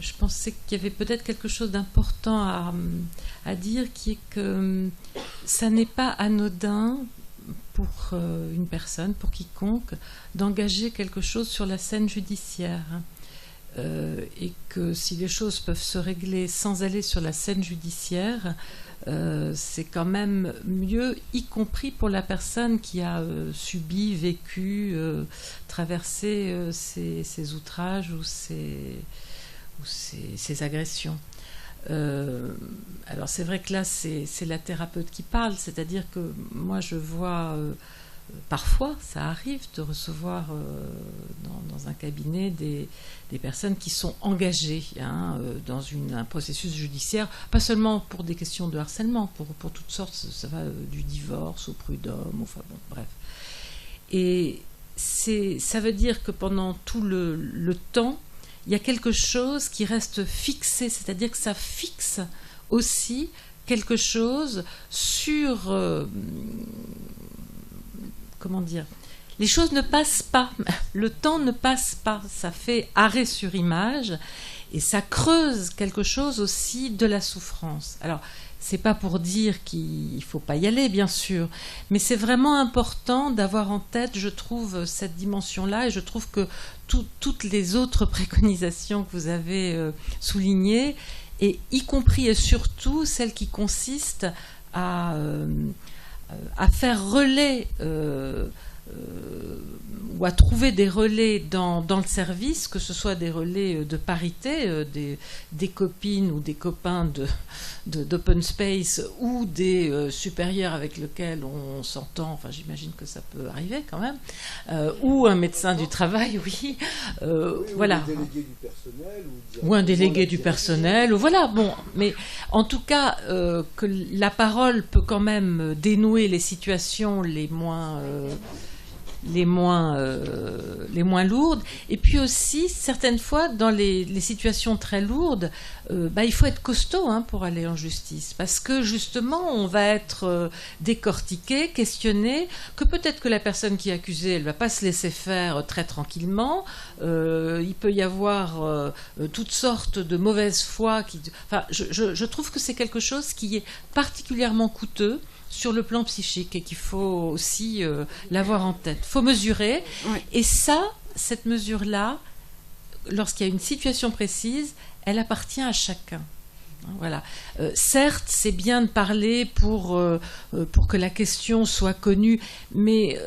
je pensais qu'il y avait peut-être quelque chose d'important à dire, qui est que ça n'est pas anodin pour une personne, pour quiconque, d'engager quelque chose sur la scène judiciaire. Et que si les choses peuvent se régler sans aller sur la scène judiciaire, c'est quand même mieux, y compris pour la personne qui a subi, vécu, traversé ces outrages ou ces agressions. Alors c'est vrai que là c'est la thérapeute qui parle, c'est-à-dire que moi je vois parfois, ça arrive de recevoir dans un cabinet des personnes qui sont engagées dans un processus judiciaire, pas seulement pour des questions de harcèlement, pour toutes sortes, ça va du divorce au prud'homme, enfin bon, bref. Et ça veut dire que pendant tout le temps, il y a quelque chose qui reste fixé, c'est-à-dire que ça fixe aussi quelque chose sur... comment dire, les choses ne passent pas, le temps ne passe pas, ça fait arrêt sur image et ça creuse quelque chose aussi de la souffrance. Alors, c'est pas pour dire qu'il faut pas y aller, bien sûr, mais c'est vraiment important d'avoir en tête, je trouve, cette dimension-là, et je trouve que toutes les autres préconisations que vous avez soulignées, et y compris et surtout celle qui consiste à faire relais ou à trouver des relais dans le service, que ce soit des relais de parité, des copines ou des copains d'open space ou des supérieurs avec lesquels on s'entend, enfin j'imagine que ça peut arriver quand même, ou un médecin du travail, oui, voilà. Ou un délégué du personnel, ou voilà, bon, mais en tout cas, que la parole peut quand même dénouer les situations les moins lourdes, et puis aussi certaines fois dans les situations très lourdes, il faut être costaud pour aller en justice, parce que justement on va être décortiqué, questionné, que peut-être que la personne qui est accusée, elle va pas se laisser faire très tranquillement, il peut y avoir toutes sortes de mauvaises foi enfin, je trouve que c'est quelque chose qui est particulièrement coûteux sur le plan psychique, et qu'il faut aussi l'avoir en tête. Il faut mesurer, et cette mesure-là, lorsqu'il y a une situation précise, elle appartient à chacun. Voilà. Certes, c'est bien de parler pour que la question soit connue, mais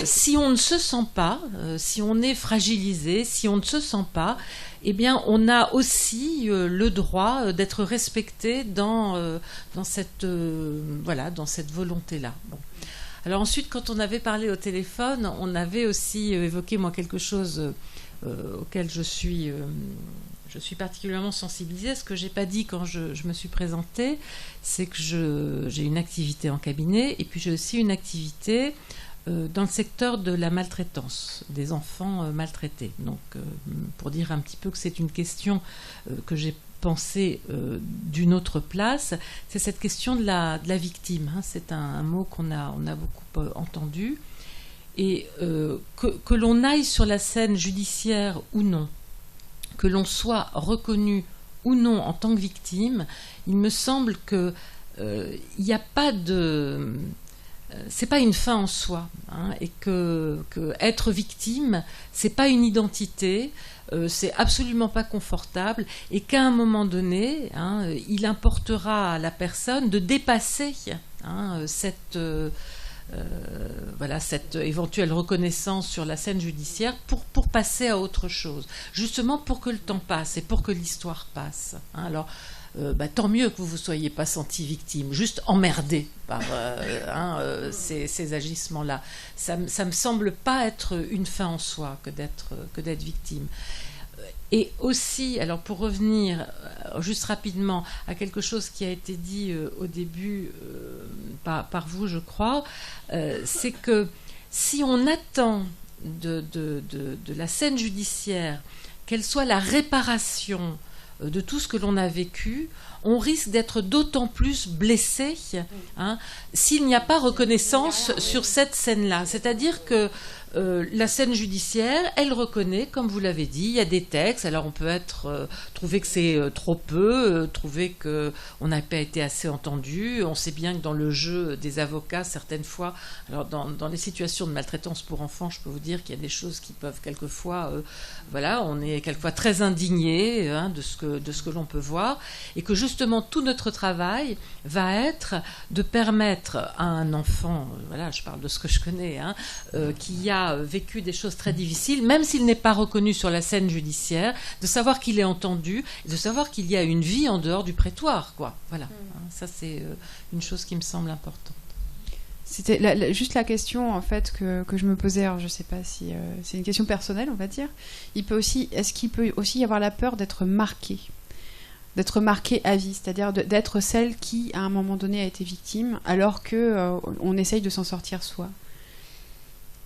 si on ne se sent pas, si on est fragilisé, si on ne se sent pas, eh bien, on a aussi le droit d'être respecté dans cette volonté-là. Bon. Alors ensuite, quand on avait parlé au téléphone, on avait aussi évoqué, moi, quelque chose auquel je suis particulièrement sensibilisée. Ce que j'ai pas dit quand je me suis présentée, c'est que j'ai une activité en cabinet, et puis j'ai aussi une activité dans le secteur de la maltraitance, des enfants maltraités. Donc, pour dire un petit peu que c'est une question que j'ai pensée d'une autre place, c'est cette question de la victime. C'est un mot qu'on a beaucoup entendu. Et que l'on aille sur la scène judiciaire ou non, que l'on soit reconnu ou non en tant que victime, il me semble que il n'y a pas de... c'est pas une fin en soi, et que être victime, c'est pas une identité, c'est absolument pas confortable, et qu'à un moment donné, il importera à la personne de dépasser cette éventuelle reconnaissance sur la scène judiciaire pour passer à autre chose, justement pour que le temps passe et pour que l'histoire passe. Alors, tant mieux que vous ne vous soyez pas senti victime, juste emmerdé par ces agissements-là. Ça me semble pas être une fin en soi que d'être victime. Et aussi, alors pour revenir juste rapidement à quelque chose qui a été dit au début par vous, je crois, c'est que si on attend de la scène judiciaire qu'elle soit la réparation de tout ce que l'on a vécu, on risque d'être d'autant plus blessé s'il n'y a pas reconnaissance sur cette scène-là. C'est-à-dire que la scène judiciaire, elle reconnaît, comme vous l'avez dit, il y a des textes. Alors on peut trouver que c'est trop peu, trouver qu'on n'a pas été assez entendu. On sait bien que dans le jeu des avocats, certaines fois, alors dans les situations de maltraitance pour enfants, je peux vous dire qu'il y a des choses qui peuvent quelquefois, on est quelquefois très indigné de ce que l'on peut voir, et que justement tout notre travail va être de permettre à un enfant, je parle de ce que je connais, qui a vécu des choses très difficiles, même s'il n'est pas reconnu sur la scène judiciaire, de savoir qu'il est entendu, et de savoir qu'il y a une vie en dehors du prétoire, quoi. Voilà. Ça, c'est une chose qui me semble importante. C'était juste la question en fait que je me posais. Alors je sais pas si c'est une question personnelle, on va dire. Est-ce qu'il peut aussi y avoir la peur d'être marqué à vie, c'est-à-dire d'être celle qui à un moment donné a été victime, alors que on essaye de s'en sortir soi.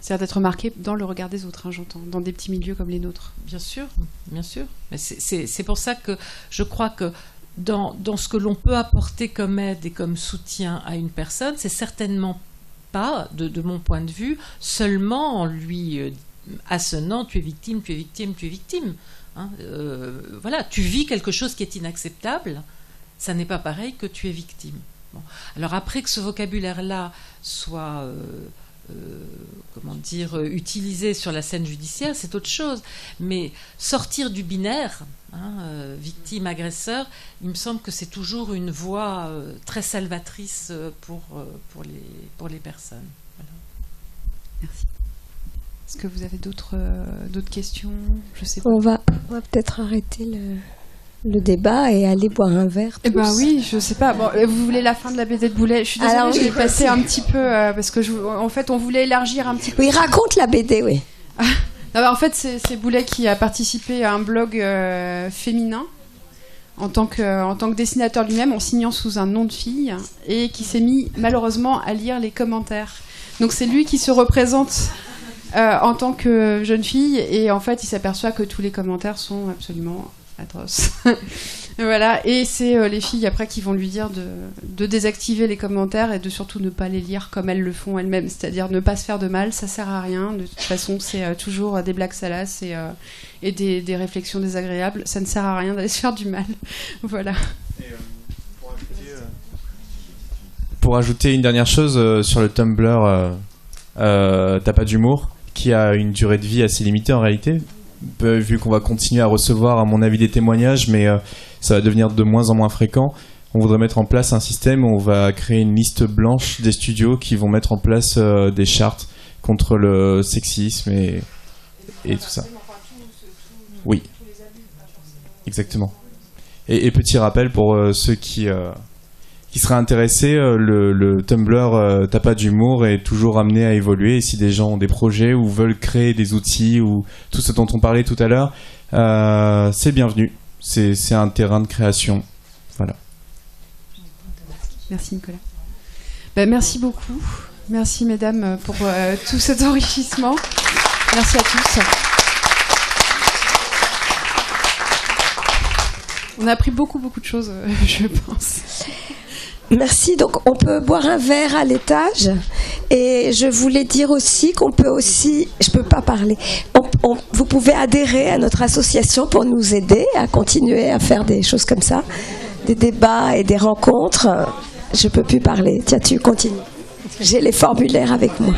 C'est-à-dire d'être marqué dans le regard des autres, j'entends, dans des petits milieux comme les nôtres. Bien sûr, bien sûr. Mais c'est pour ça que je crois que dans ce que l'on peut apporter comme aide et comme soutien à une personne, c'est certainement pas, de mon point de vue, seulement en lui assonant « tu es victime, tu es victime, tu es victime ». Tu vis quelque chose qui est inacceptable, ça n'est pas pareil que tu es victime. Bon. Alors après que ce vocabulaire-là soit... utilisé sur la scène judiciaire, c'est autre chose. Mais sortir du binaire, victime-agresseur, il me semble que c'est toujours une voie très salvatrice pour les personnes. Voilà. Merci. Est-ce que vous avez d'autres questions? Je sais pas. On va peut-être arrêter le débat et aller boire un verre. Eh ben oui, je sais pas. Bon, vous voulez la fin de la BD de Boulet? Je suis désolée, alors, je vais passer un petit peu parce que en fait, on voulait élargir un petit peu. Oui, raconte la BD, oui. En fait, c'est Boulet qui a participé à un blog féminin en tant que dessinateur lui-même, en signant sous un nom de fille, et qui s'est mis malheureusement à lire les commentaires. Donc c'est lui qui se représente en tant que jeune fille, et en fait, il s'aperçoit que tous les commentaires sont absolument atroce. Voilà, et c'est les filles après qui vont lui dire de désactiver les commentaires et de surtout ne pas les lire comme elles le font elles-mêmes, c'est-à-dire ne pas se faire de mal, ça sert à rien. De toute façon, c'est toujours des blagues salaces et des réflexions désagréables. Ça ne sert à rien d'aller se faire du mal. Voilà. Pour ajouter une dernière chose sur le Tumblr, T'as pas d'humour, qui a une durée de vie assez limitée en réalité. Vu qu'on va continuer à recevoir, à mon avis, des témoignages, mais ça va devenir de moins en moins fréquent. On voudrait mettre en place un système où on va créer une liste blanche des studios qui vont mettre en place des chartes contre le sexisme et tout ça. Oui, exactement. Et petit rappel pour ceux qui seraient intéressés, le Tumblr T'as pas d'humour est toujours amené à évoluer. Et si des gens ont des projets ou veulent créer des outils ou tout ce dont on parlait tout à l'heure, c'est bienvenu. C'est un terrain de création. Voilà. Merci Nicolas. Merci beaucoup. Merci mesdames pour tout cet enrichissement. Merci à tous. On a appris beaucoup de choses, je pense. Merci. Donc, on peut boire un verre à l'étage. Et je voulais dire aussi qu'on peut aussi... Je ne peux pas parler. Vous pouvez adhérer à notre association pour nous aider à continuer à faire des choses comme ça. Des débats et des rencontres. Je ne peux plus parler. Tiens, tu continues. J'ai les formulaires avec moi.